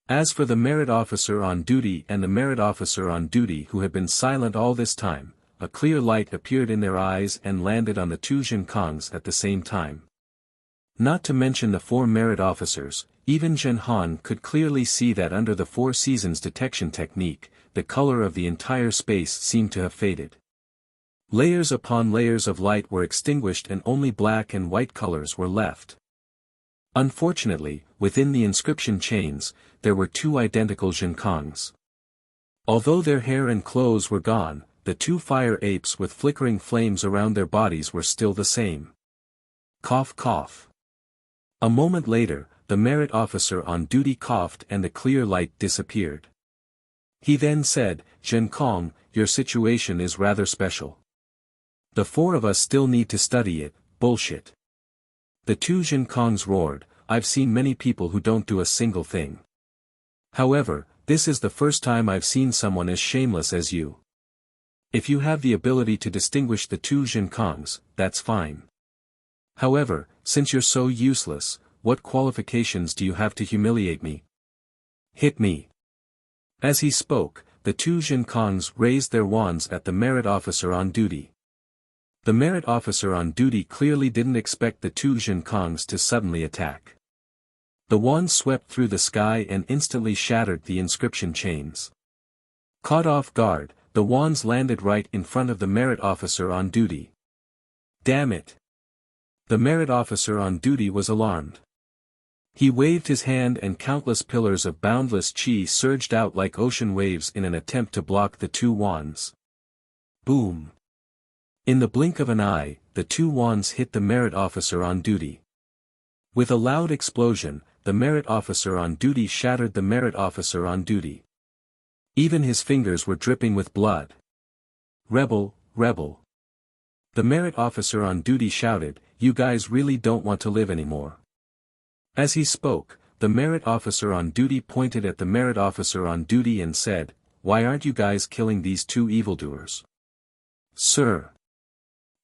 As for the Merit Officer on duty and the Merit Officer on duty who had been silent all this time, a clear light appeared in their eyes and landed on the two Jinkongs at the same time. Not to mention the four Merit Officers, even Zhen Han could clearly see that under the Four Seasons detection technique, the color of the entire space seemed to have faded. Layers upon layers of light were extinguished and only black and white colors were left. Unfortunately, within the inscription chains, there were two identical Jinkongs. Although their hair and clothes were gone, the two fire apes with flickering flames around their bodies were still the same. Cough cough. A moment later, the merit officer on duty coughed and the clear light disappeared. He then said, "Zhen Kong, your situation is rather special. The four of us still need to study it." Bullshit. The two Zhen Kongs roared, "I've seen many people who don't do a single thing. However, this is the first time I've seen someone as shameless as you. If you have the ability to distinguish the two Zhen Kongs, that's fine. However, since you're so useless, what qualifications do you have to humiliate me? Hit me." As he spoke, the two Zhen Kongs raised their wands at the merit officer on duty. The merit officer on duty clearly didn't expect the two Zhen Kongs to suddenly attack. The wands swept through the sky and instantly shattered the inscription chains. Caught off guard, the wands landed right in front of the merit officer on duty. Damn it! The merit officer on duty was alarmed. He waved his hand and countless pillars of boundless chi surged out like ocean waves in an attempt to block the two wands. Boom! In the blink of an eye, the two wands hit the merit officer on duty. With a loud explosion, the merit officer on duty shattered the merit officer on duty. Even his fingers were dripping with blood. "Rebel, rebel." The merit officer on duty shouted, "You guys really don't want to live anymore." As he spoke, the merit officer on duty pointed at the merit officer on duty and said, "Why aren't you guys killing these two evildoers?" "Sir."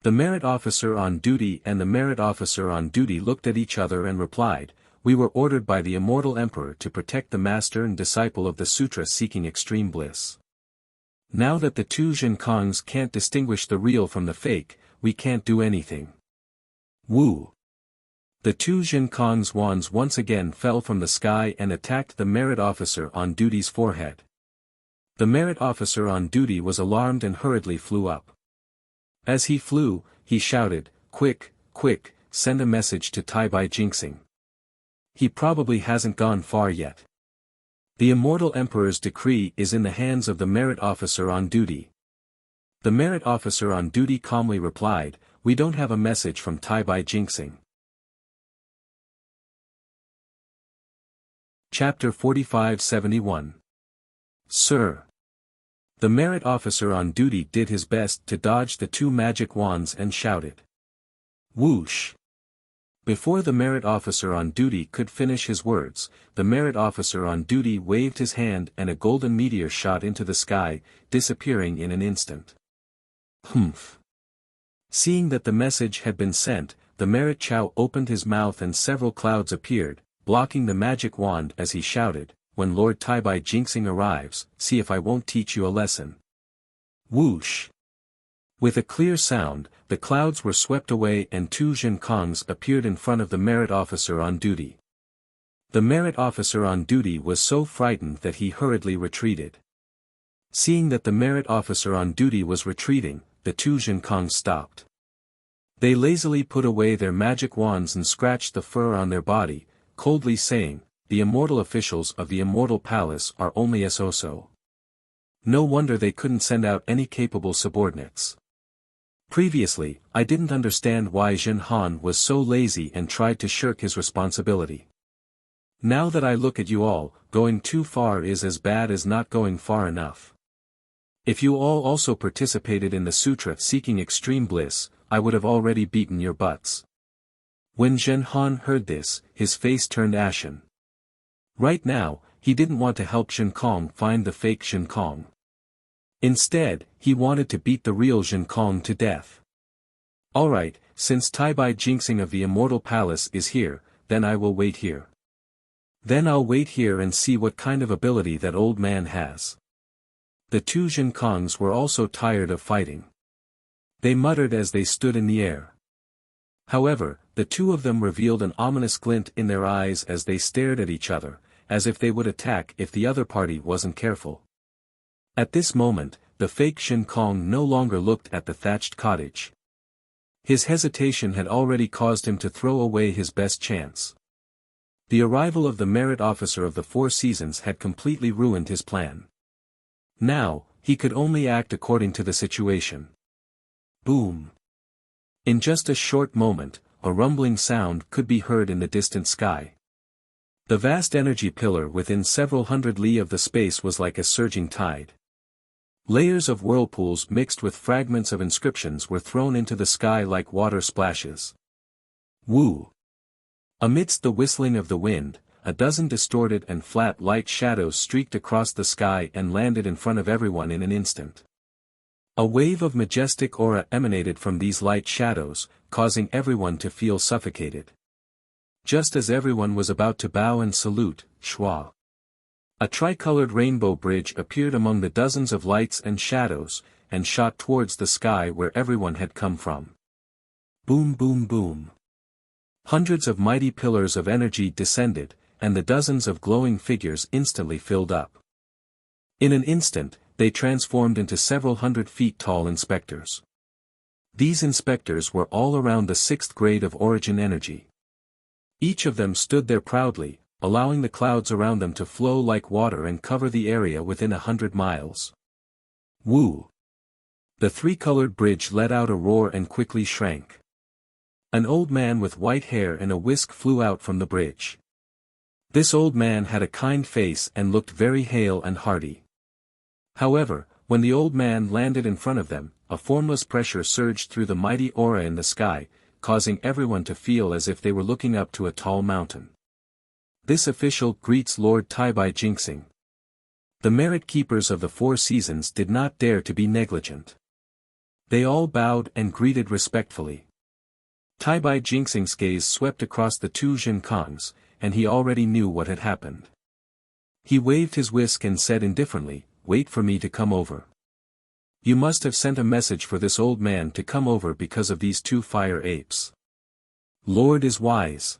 The merit officer on duty and the merit officer on duty looked at each other and replied, "We were ordered by the immortal emperor to protect the master and disciple of the sutra seeking extreme bliss. Now that the two Zhen Kongs can't distinguish the real from the fake, we can't do anything." Woo! The two Zhen Kongs' wands once again fell from the sky and attacked the merit officer on duty's forehead. The merit officer on duty was alarmed and hurriedly flew up. As he flew, he shouted, "Quick, quick, send a message to Tai Bai Jinxing. He probably hasn't gone far yet. The immortal emperor's decree is in the hands of the merit officer on duty." The merit officer on duty calmly replied, "We don't have a message from Tai Bai Jinxing." Chapter 4571. Sir. The merit officer on duty did his best to dodge the two magic wands and shouted. Whoosh! Before the merit officer on duty could finish his words, the merit officer on duty waved his hand and a golden meteor shot into the sky, disappearing in an instant. Humph! Seeing that the message had been sent, the merit Chow opened his mouth and several clouds appeared, blocking the magic wand as he shouted, "When Lord Tai Bai Jinxing arrives, see if I won't teach you a lesson." Whoosh! With a clear sound, the clouds were swept away and two Zhen Kongs appeared in front of the merit officer on duty. The merit officer on duty was so frightened that he hurriedly retreated. Seeing that the merit officer on duty was retreating, the two Zhen Kongs stopped. They lazily put away their magic wands and scratched the fur on their body, coldly saying, "The immortal officials of the immortal palace are only so-so. No wonder they couldn't send out any capable subordinates. Previously, I didn't understand why Zhen Han was so lazy and tried to shirk his responsibility. Now that I look at you all, going too far is as bad as not going far enough. If you all also participated in the sutra seeking extreme bliss, I would have already beaten your butts." When Zhen Han heard this, his face turned ashen. Right now, he didn't want to help Zhen Kong find the fake Zhen Kong. Instead, he wanted to beat the real Zhen Kong to death. "Alright, since Tai Bai Jinxing of the Immortal Palace is here, then I will wait here. Then I'll wait here and see what kind of ability that old man has." The two Zhen Kongs were also tired of fighting. They muttered as they stood in the air. However, the two of them revealed an ominous glint in their eyes as they stared at each other, as if they would attack if the other party wasn't careful. At this moment, the fake Zhen Kong no longer looked at the thatched cottage. His hesitation had already caused him to throw away his best chance. The arrival of the merit officer of the Four Seasons had completely ruined his plan. Now, he could only act according to the situation. Boom! In just a short moment, a rumbling sound could be heard in the distant sky. The vast energy pillar within several hundred li of the space was like a surging tide. Layers of whirlpools mixed with fragments of inscriptions were thrown into the sky like water splashes. Woo! Amidst the whistling of the wind, a dozen distorted and flat light shadows streaked across the sky and landed in front of everyone in an instant. A wave of majestic aura emanated from these light shadows, causing everyone to feel suffocated. Just as everyone was about to bow and salute, Shua. A tricolored rainbow bridge appeared among the dozens of lights and shadows, and shot towards the sky where everyone had come from. Boom boom boom. Hundreds of mighty pillars of energy descended, and the dozens of glowing figures instantly filled up. In an instant, they transformed into several 100 feet tall inspectors. These inspectors were all around the 6th grade of origin energy. Each of them stood there proudly, allowing the clouds around them to flow like water and cover the area within 100 miles. Woo! The three-colored bridge let out a roar and quickly shrank. An old man with white hair and a whisk flew out from the bridge. This old man had a kind face and looked very hale and hearty. However, when the old man landed in front of them, a formless pressure surged through the mighty aura in the sky, causing everyone to feel as if they were looking up to a tall mountain. This official greets Lord Taibai Jinxing. The merit keepers of the 4 seasons did not dare to be negligent. They all bowed and greeted respectfully. Taibai Jinxing's gaze swept across the 2 Jinkongs, and he already knew what had happened. He waved his whisk and said indifferently, "Wait for me to come over." You must have sent a message for this old man to come over because of these 2 fire apes. Lord is wise.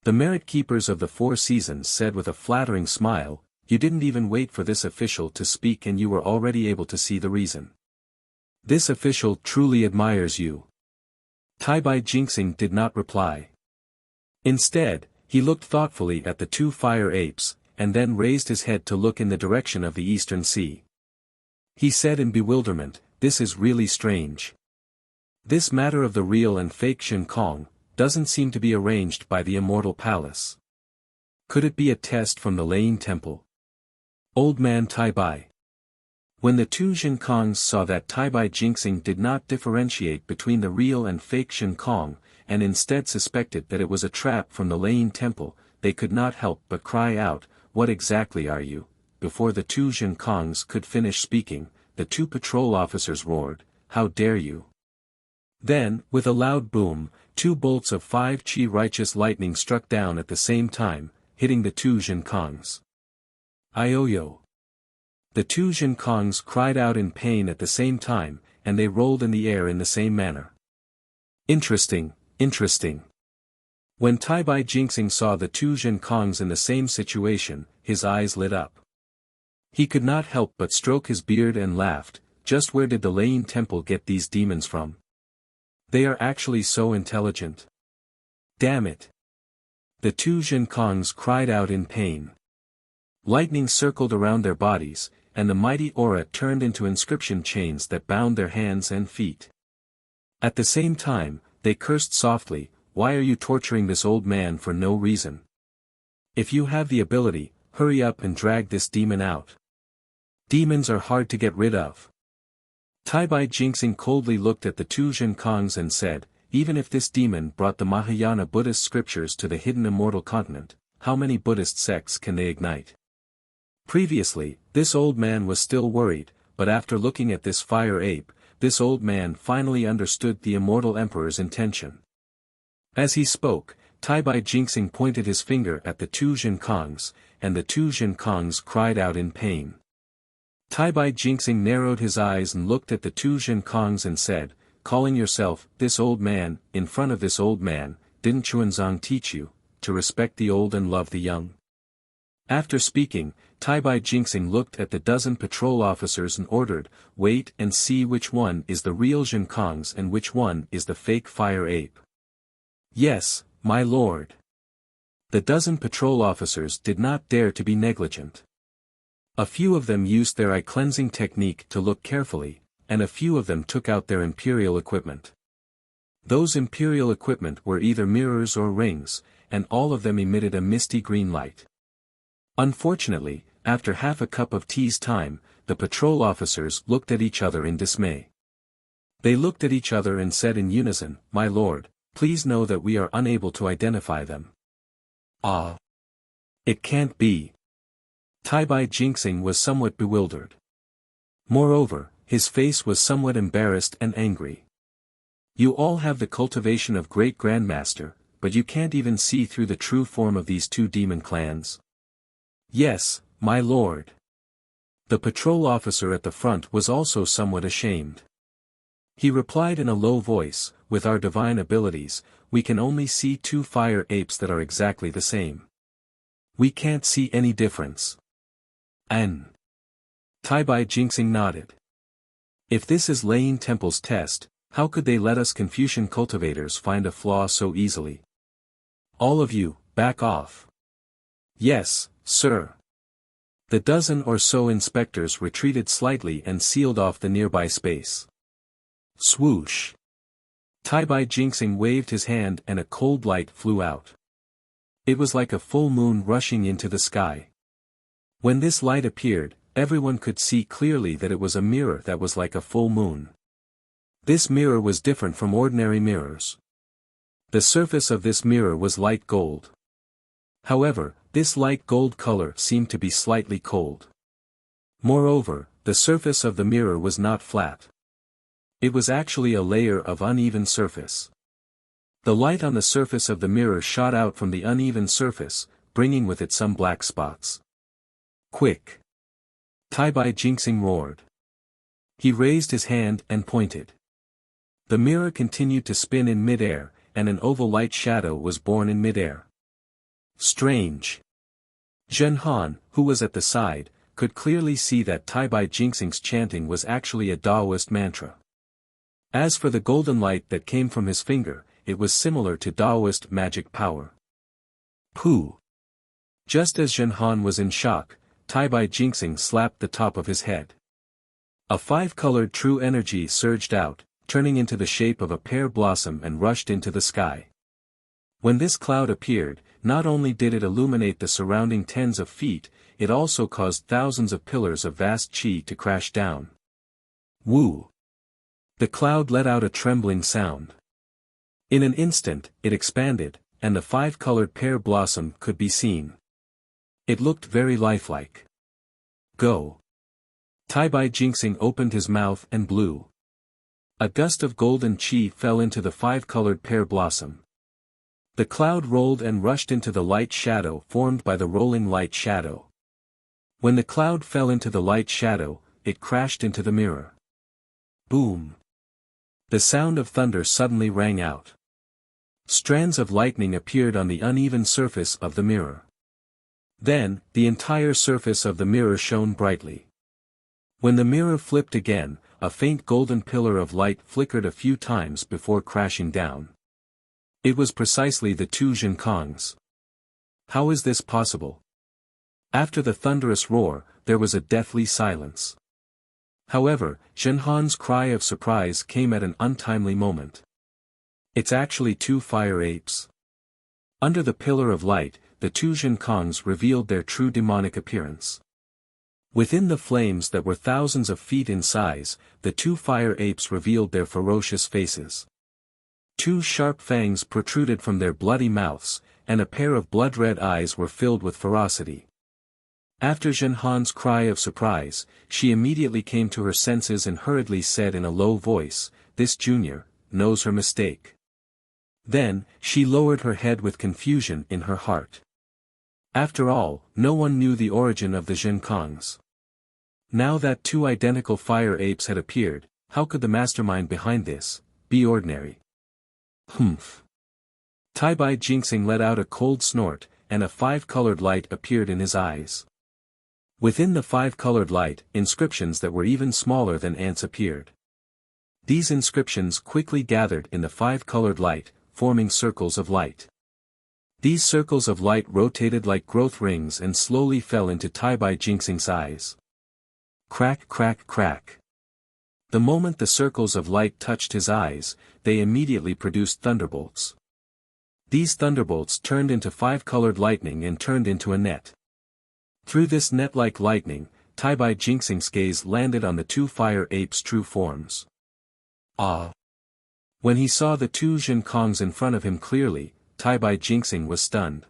The merit keepers of the 4 seasons said with a flattering smile, "You didn't even wait for this official to speak and you were already able to see the reason. This official truly admires you." Taibai Jinxing did not reply. Instead, he looked thoughtfully at the 2 fire apes, and then raised his head to look in the direction of the eastern sea. He said in bewilderment, "This is really strange. This matter of the real and fake Shin Kong doesn't seem to be arranged by the Immortal Palace. Could it be a test from the Lane Temple?" Old Man Taibai. When the 2 Shin Kongs saw that Taibai Jinxing did not differentiate between the real and fake Shin Kong, and instead suspected that it was a trap from the Lane Temple, they could not help but cry out, "What exactly are you?" Before the 2 Shin Kongs could finish speaking, the 2 patrol officers roared, "How dare you!" Then, with a loud boom, 2 bolts of 5 chi righteous lightning struck down at the same time, hitting the 2 Shin Kongs. Ioyo! The 2 Shin Kongs cried out in pain at the same time, and they rolled in the air in the same manner. Interesting, interesting. When Taibai Jinxing saw the 2 Shin Kongs in the same situation, his eyes lit up. He could not help but stroke his beard and laughed, just where did the Lane Temple get these demons from? They are actually so intelligent. Damn it! The 2 Shin Kongs cried out in pain. Lightning circled around their bodies, and the mighty aura turned into inscription chains that bound their hands and feet. At the same time, they cursed softly, "Why are you torturing this old man for no reason? If you have the ability, hurry up and drag this demon out. Demons are hard to get rid of." Taibai Jinxing coldly looked at the 2 Shin Kongs and said, "Even if this demon brought the Mahayana Buddhist scriptures to the hidden immortal continent, how many Buddhist sects can they ignite?" Previously, this old man was still worried, but after looking at this fire ape, this old man finally understood the immortal emperor's intention. As he spoke, Taibai Jinxing pointed his finger at the 2 Shin Kongs, and the 2 Shin Kongs cried out in pain. Taibai Jinxing narrowed his eyes and looked at the 2 Shin Kongs and said, "Calling yourself, this old man, in front of this old man, didn't Chuanzang teach you, to respect the old and love the young?" After speaking, Taibai Jinxing looked at the dozen patrol officers and ordered, "Wait and see which one is the real Shin Kongs and which one is the fake fire ape." "Yes, my lord." The dozen patrol officers did not dare to be negligent. A few of them used their eye-cleansing technique to look carefully, and a few of them took out their imperial equipment. Those imperial equipment were either mirrors or rings, and all of them emitted a misty green light. Unfortunately, after half a cup of tea's time, the patrol officers looked at each other in dismay. They looked at each other and said in unison, "My lord, please know that we are unable to identify them." Ah! It can't be. Taibai Jinxing was somewhat bewildered. Moreover, his face was somewhat embarrassed and angry. You all have the cultivation of great grandmaster, but you can't even see through the true form of these two demon clans. Yes, my lord. The patrol officer at the front was also somewhat ashamed. He replied in a low voice, "With our divine abilities, we can only see two fire apes that are exactly the same. We can't see any difference." An. Taibai Jinxing nodded. If this is Lane Temple's test, how could they let us Confucian cultivators find a flaw so easily? All of you, back off. Yes, sir. The dozen or so inspectors retreated slightly and sealed off the nearby space. Swoosh. Taibai Jinxing waved his hand and a cold light flew out. It was like a full moon rushing into the sky. When this light appeared, everyone could see clearly that it was a mirror that was like a full moon. This mirror was different from ordinary mirrors. The surface of this mirror was light gold. However, this light gold color seemed to be slightly cold. Moreover, the surface of the mirror was not flat. It was actually a layer of uneven surface. The light on the surface of the mirror shot out from the uneven surface, bringing with it some black spots. Quick! Taibai Jinxing roared. He raised his hand and pointed. The mirror continued to spin in mid-air, and an oval light shadow was born in mid-air. Strange. Zhen Han, who was at the side, could clearly see that Taibai Jinxing's chanting was actually a Taoist mantra. As for the golden light that came from his finger, it was similar to Taoist magic power. Pooh! Just as Zhen Han was in shock, Taibai Jinxing slapped the top of his head. A five-colored true energy surged out, turning into the shape of a pear blossom and rushed into the sky. When this cloud appeared, not only did it illuminate the surrounding tens of feet, it also caused thousands of pillars of vast qi to crash down. Woo! The cloud let out a trembling sound. In an instant, it expanded, and the five-colored pear blossom could be seen. It looked very lifelike. Go! Taibai Jinxing opened his mouth and blew. A gust of golden qi fell into the five-colored pear blossom. The cloud rolled and rushed into the light shadow formed by the rolling light shadow. When the cloud fell into the light shadow, it crashed into the mirror. Boom! The sound of thunder suddenly rang out. Strands of lightning appeared on the uneven surface of the mirror. Then, the entire surface of the mirror shone brightly. When the mirror flipped again, a faint golden pillar of light flickered a few times before crashing down. It was precisely the two Zhenkongs. How is this possible? After the thunderous roar, there was a deathly silence. However, Zhen Han's cry of surprise came at an untimely moment. It's actually two fire apes. Under the pillar of light, the two Zhenkongs revealed their true demonic appearance. Within the flames that were thousands of feet in size, the two fire apes revealed their ferocious faces. Two sharp fangs protruded from their bloody mouths, and a pair of blood-red eyes were filled with ferocity. After Zhen Han's cry of surprise, she immediately came to her senses and hurriedly said in a low voice, "This junior knows her mistake." Then, she lowered her head with confusion in her heart. After all, no one knew the origin of the Zhenkongs. Now that two identical fire apes had appeared, how could the mastermind behind this be ordinary? Humph! Taibai Jinxing let out a cold snort, and a five-colored light appeared in his eyes. Within the five-colored light, inscriptions that were even smaller than ants appeared. These inscriptions quickly gathered in the five-colored light, forming circles of light. These circles of light rotated like growth rings and slowly fell into Taibai Jingxing's eyes. Crack, crack, crack. The moment the circles of light touched his eyes, they immediately produced thunderbolts. These thunderbolts turned into 5-colored lightning and turned into a net. Through this net-like lightning, Taibai Jingxing's gaze landed on the 2 fire apes' true forms. Ah! When he saw the 2 Jin Kongs in front of him clearly, Taibai Jingxing was stunned.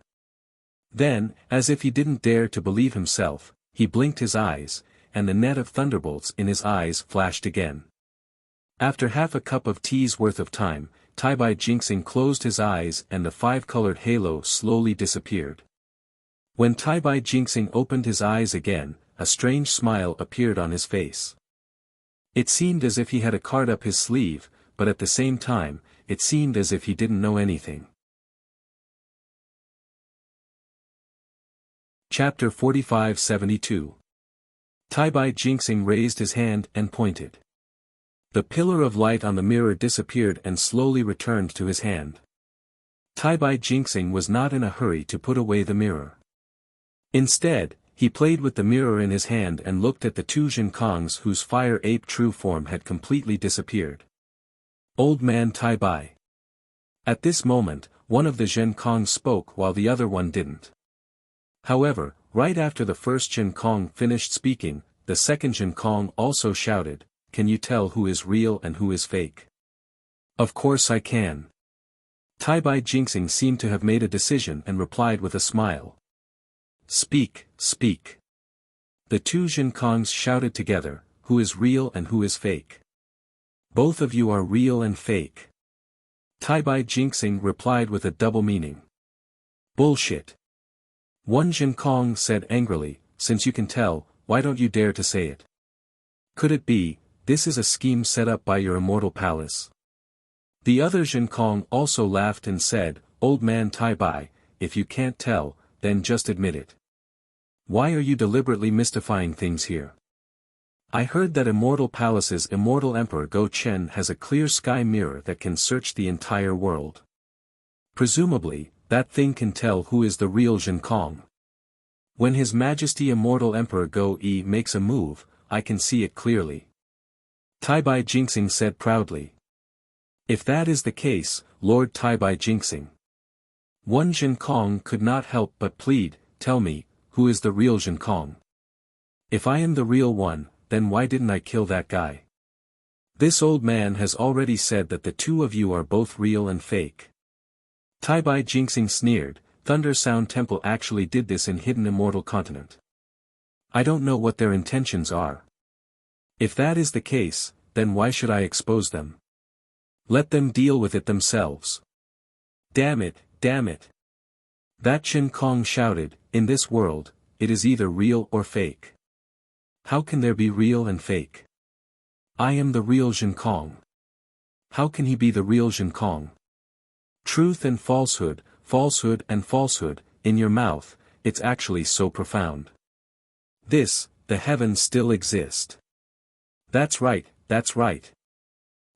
Then, as if he didn't dare to believe himself, he blinked his eyes, and the net of thunderbolts in his eyes flashed again. After half a cup of tea's worth of time, Taibai Jingxing closed his eyes and the 5-colored halo slowly disappeared. When Taibai Jingxing opened his eyes again, a strange smile appeared on his face. It seemed as if he had a card up his sleeve, but at the same time, it seemed as if he didn't know anything. Chapter 45-72. Taibai Jingxing raised his hand and pointed. The pillar of light on the mirror disappeared and slowly returned to his hand. Taibai Jingxing was not in a hurry to put away the mirror. Instead, he played with the mirror in his hand and looked at the 2 Jin Kongs whose fire ape true form had completely disappeared. Old man Taibai. At this moment, one of the Jin Kongs spoke while the other one didn't. However, right after the first Jin Kong finished speaking, the second Jin Kong also shouted, "Can you tell who is real and who is fake?" "Of course I can." Taibai Jingxing seemed to have made a decision and replied with a smile. "Speak, speak." The 2 Jin Kongs shouted together, "Who is real and who is fake?" "Both of you are real and fake." Taibai Jingxing replied with a double meaning. "Bullshit." One Jin Kong said angrily, "Since you can tell, why don't you dare to say it? Could it be, this is a scheme set up by your immortal palace?" The other Jin Kong also laughed and said, "Old man Taibai, if you can't tell, then just admit it. Why are you deliberately mystifying things here? I heard that Immortal Palace's immortal Emperor Go Chen has a clear sky mirror that can search the entire world. Presumably, that thing can tell who is the real Jin Kong. When His Majesty Immortal Emperor Go Yi makes a move, I can see it clearly." Taibai Jingxing said proudly. "If that is the case, Lord Taibai Jingxing." One Jin Kong could not help but plead, "Tell me, who is the real Jin Kong? If I am the real one, then why didn't I kill that guy? This old man has already said that the 2 of you are both real and fake." Taibai Jingxing sneered, "Thunder Sound Temple actually did this in Hidden Immortal Continent. I don't know what their intentions are. If that is the case, then why should I expose them? Let them deal with it themselves." "Damn it, damn it." That Jin Kong shouted, "In this world, it is either real or fake. How can there be real and fake? I am the real Jin Kong. How can he be the real Jin Kong? Truth and falsehood, falsehood and falsehood, in your mouth, it's actually so profound. This, the heavens still exist." "That's right, that's right."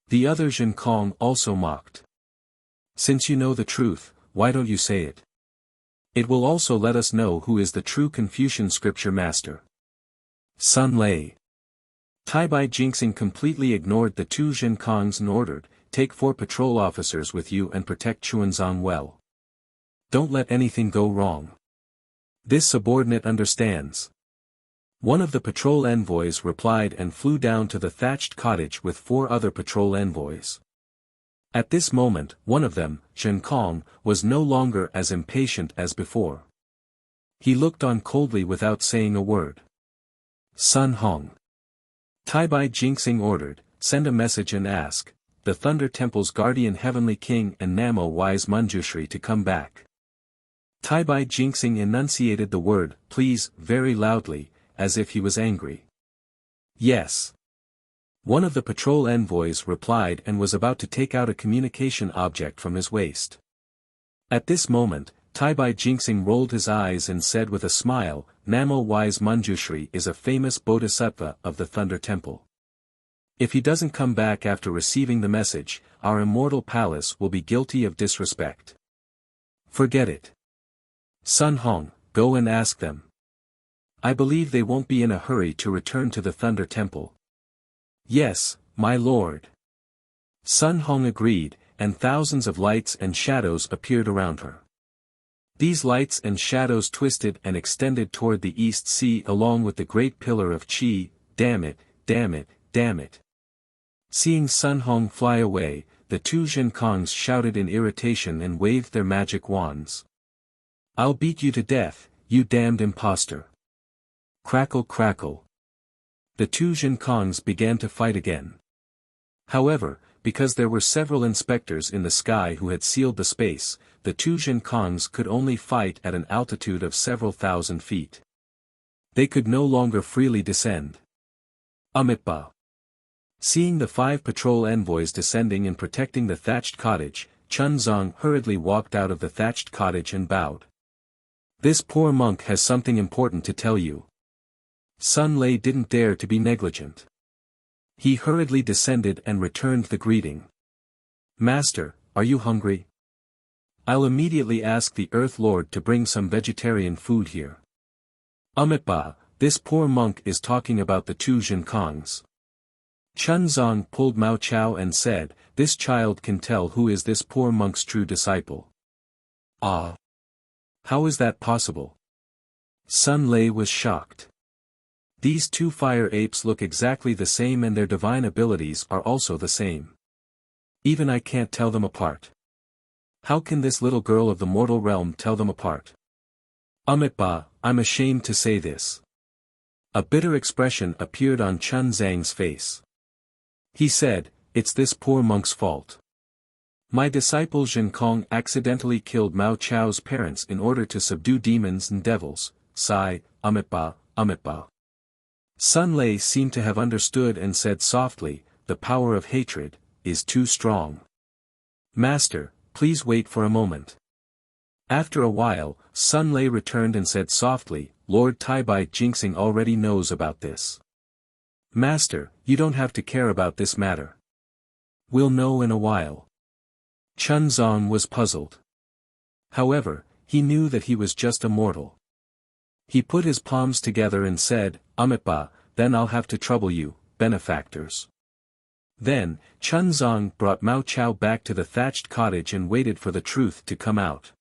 The other Jin Kong also mocked. "Since you know the truth, why don't you say it? It will also let us know who is the true Confucian scripture master." Sun Lei. Taibai Jingxing completely ignored the 2 Jin Kongs and ordered, "Take 4 patrol officers with you and protect Chuanzong well. Don't let anything go wrong. This subordinate understands." One of the patrol envoys replied and flew down to the thatched cottage with 4 other patrol envoys. At this moment, one of them, Jin Kong, was no longer as impatient as before. He looked on coldly without saying a word. "Sun Hong." Taibai Jingxing ordered, "Send a message and ask the Thunder Temple's guardian Heavenly King and Namo Wise Manjushri to come back." Taibai Jingxing enunciated the word, "please," very loudly, as if he was angry. "Yes." One of the patrol envoys replied and was about to take out a communication object from his waist. At this moment, Taibai Jingxing rolled his eyes and said with a smile, "Namo Wise Manjushri is a famous bodhisattva of the Thunder Temple. If he doesn't come back after receiving the message, our immortal palace will be guilty of disrespect. Forget it." Sun Hong, go and ask them. I believe they won't be in a hurry to return to the Thunder Temple. Yes, my lord. Sun Hong agreed, and thousands of lights and shadows appeared around her. These lights and shadows twisted and extended toward the East Sea along with the great pillar of Qi. Damn it, damn it, damn it. Seeing Sun Hong fly away, the two Jinkongs shouted in irritation and waved their magic wands. I'll beat you to death, you damned imposter. Crackle crackle. The two Jinkongs began to fight again. However, because there were several inspectors in the sky who had sealed the space, the two Jinkongs could only fight at an altitude of several thousand feet. They could no longer freely descend. Amitba. Seeing the 5 patrol envoys descending and protecting the thatched cottage, Chun Zong hurriedly walked out of the thatched cottage and bowed. This poor monk has something important to tell you. Sun Lei didn't dare to be negligent. He hurriedly descended and returned the greeting. Master, are you hungry? I'll immediately ask the Earth Lord to bring some vegetarian food here. Amitba, this poor monk is talking about the two Jinkongs. Chun Zong pulled Mao Chao and said, this child can tell who is this poor monk's true disciple. Ah! How is that possible? Sun Lei was shocked. These two fire apes look exactly the same and their divine abilities are also the same. Even I can't tell them apart. How can this little girl of the mortal realm tell them apart? Amitba, I'm ashamed to say this. A bitter expression appeared on Chun Zhang's face. He said, it's this poor monk's fault. My disciple Jinkong accidentally killed Mao Chao's parents in order to subdue demons and devils. Sigh, Amitba, Amitba. Sun Lei seemed to have understood and said softly, the power of hatred is too strong. Master, please wait for a moment. After a while, Sun Lei returned and said softly, Lord Taibai Jinxing already knows about this. Master, you don't have to care about this matter. We'll know in a while. Chun Zong was puzzled. However, he knew that he was just a mortal. He put his palms together and said, Amitba, then I'll have to trouble you, benefactors. Then, Chun Zong brought Mao Chao back to the thatched cottage and waited for the truth to come out.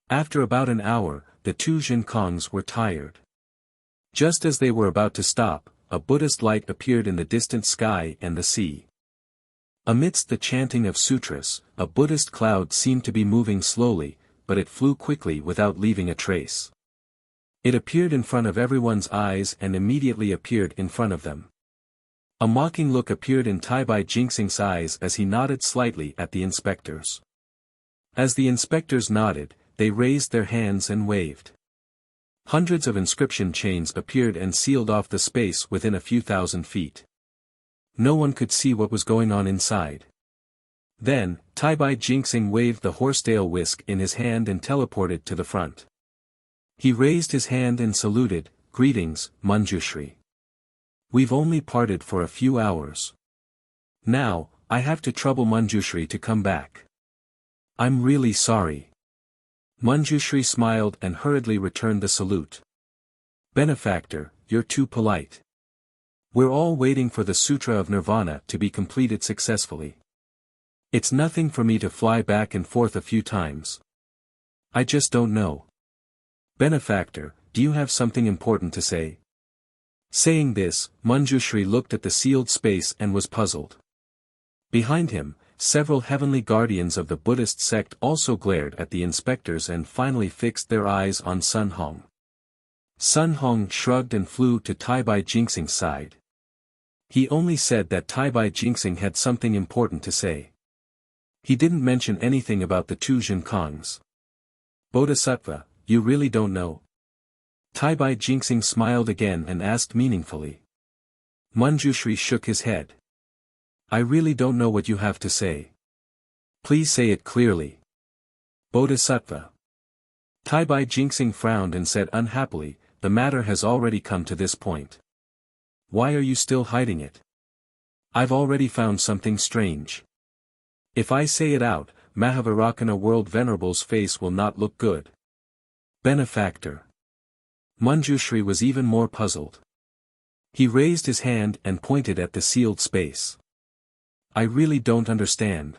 After about an hour, the two Jinkongs were tired. Just as they were about to stop, a Buddhist light appeared in the distant sky and the sea. Amidst the chanting of sutras, a Buddhist cloud seemed to be moving slowly, but it flew quickly without leaving a trace. It appeared in front of everyone's eyes and immediately appeared in front of them. A mocking look appeared in Taibai Jinxing's eyes as he nodded slightly at the inspectors. As the inspectors nodded, they raised their hands and waved. Hundreds of inscription chains appeared and sealed off the space within a few thousand feet. No one could see what was going on inside. Then, Taibai Jinxing waved the horsetail whisk in his hand and teleported to the front. He raised his hand and saluted, Greetings, Manjushri. We've only parted for a few hours. Now, I have to trouble Manjushri to come back. I'm really sorry. Manjushri smiled and hurriedly returned the salute. Benefactor, you're too polite. We're all waiting for the Sutra of Nirvana to be completed successfully. It's nothing for me to fly back and forth a few times. I just don't know. Benefactor, do you have something important to say? Saying this, Manjushri looked at the sealed space and was puzzled. Behind him, several heavenly guardians of the Buddhist sect also glared at the inspectors and finally fixed their eyes on Sun Hong. Sun Hong shrugged and flew to Taibai Jinxing's side. He only said that Taibai Jinxing had something important to say. He didn't mention anything about the two Jinkongs. Bodhisattva, you really don't know? Taibai Jinxing smiled again and asked meaningfully. Manjushri shook his head. I really don't know what you have to say. Please say it clearly. Bodhisattva. Taibai Jinxing frowned and said unhappily, the matter has already come to this point. Why are you still hiding it? I've already found something strange. If I say it out, Mahavarakana World Venerable's face will not look good. Benefactor. Manjushri was even more puzzled. He raised his hand and pointed at the sealed space. I really don't understand.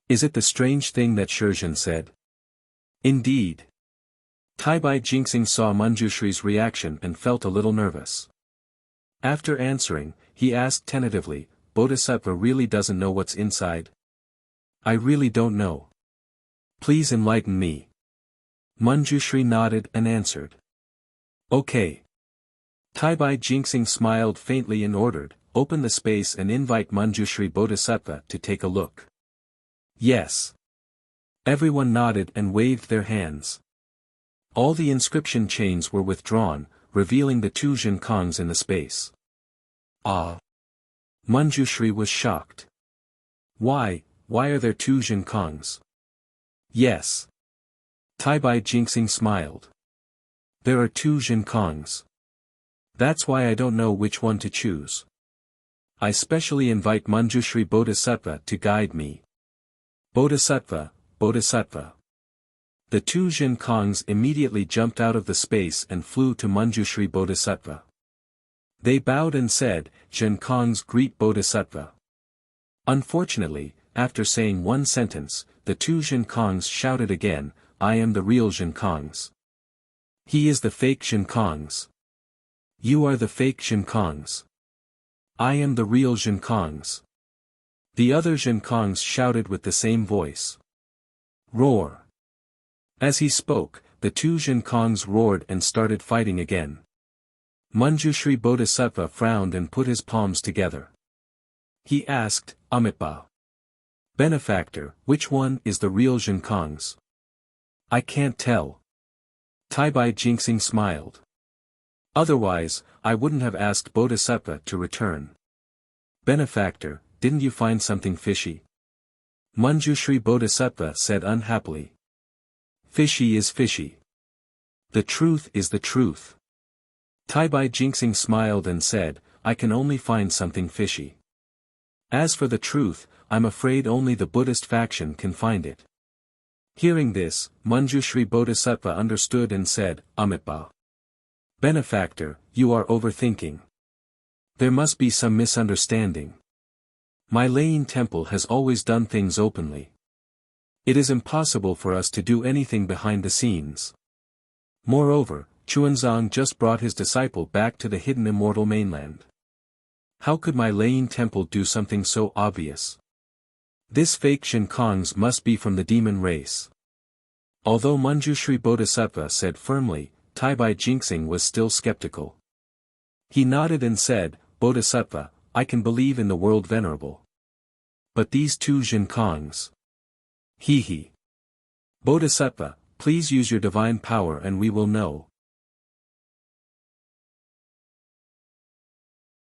Is it the strange thing that Shurjan said? Indeed. Taibai Jinxing saw Manjushri's reaction and felt a little nervous. After answering, he asked tentatively, Bodhisattva really doesn't know what's inside? I really don't know. Please enlighten me. Manjushri nodded and answered. Okay. Taibai Jinxing smiled faintly and ordered, open the space and invite Manjushri Bodhisattva to take a look. Yes. Everyone nodded and waved their hands. All the inscription chains were withdrawn, revealing the two Jinkongs in the space. Ah! Manjushri was shocked. Why are there two Jinkongs? Yes. Taibai Jinxing smiled. There are two Jinkongs. That's why I don't know which one to choose. I specially invite Manjushri Bodhisattva to guide me. Bodhisattva, Bodhisattva. The two Jinkongs immediately jumped out of the space and flew to Manjushri Bodhisattva. They bowed and said, Jinkongs greet Bodhisattva. Unfortunately, after saying one sentence, the two Jinkongs shouted again, I am the real Jinkongs. He is the fake Jinkongs. You are the fake Jinkongs. I am the real Jinkongs. The other Jinkongs shouted with the same voice. Roar. As he spoke, the two Jinkongs roared and started fighting again. Manjushri Bodhisattva frowned and put his palms together. He asked, Amitabha. Benefactor, which one is the real Jinkongs? I can't tell. Taibai Jinxing smiled. Otherwise, I wouldn't have asked Bodhisattva to return. Benefactor, didn't you find something fishy? Manjushri Bodhisattva said unhappily. Fishy is fishy. The truth is the truth. Taibai Jinxing smiled and said, I can only find something fishy. As for the truth, I'm afraid only the Buddhist faction can find it. Hearing this, Manjushri Bodhisattva understood and said, Amitabha. Benefactor, you are overthinking. There must be some misunderstanding. My Laying Temple has always done things openly. It is impossible for us to do anything behind the scenes. Moreover, Chuanzang just brought his disciple back to the hidden immortal mainland. How could my Laying Temple do something so obvious? This fake Jinkongs must be from the demon race. Although Manjushri Bodhisattva said firmly, Taibai Jinxing was still skeptical. He nodded and said, Bodhisattva, I can believe in the world venerable. But these two Jinkongs. He. Bodhisattva, please use your divine power and we will know.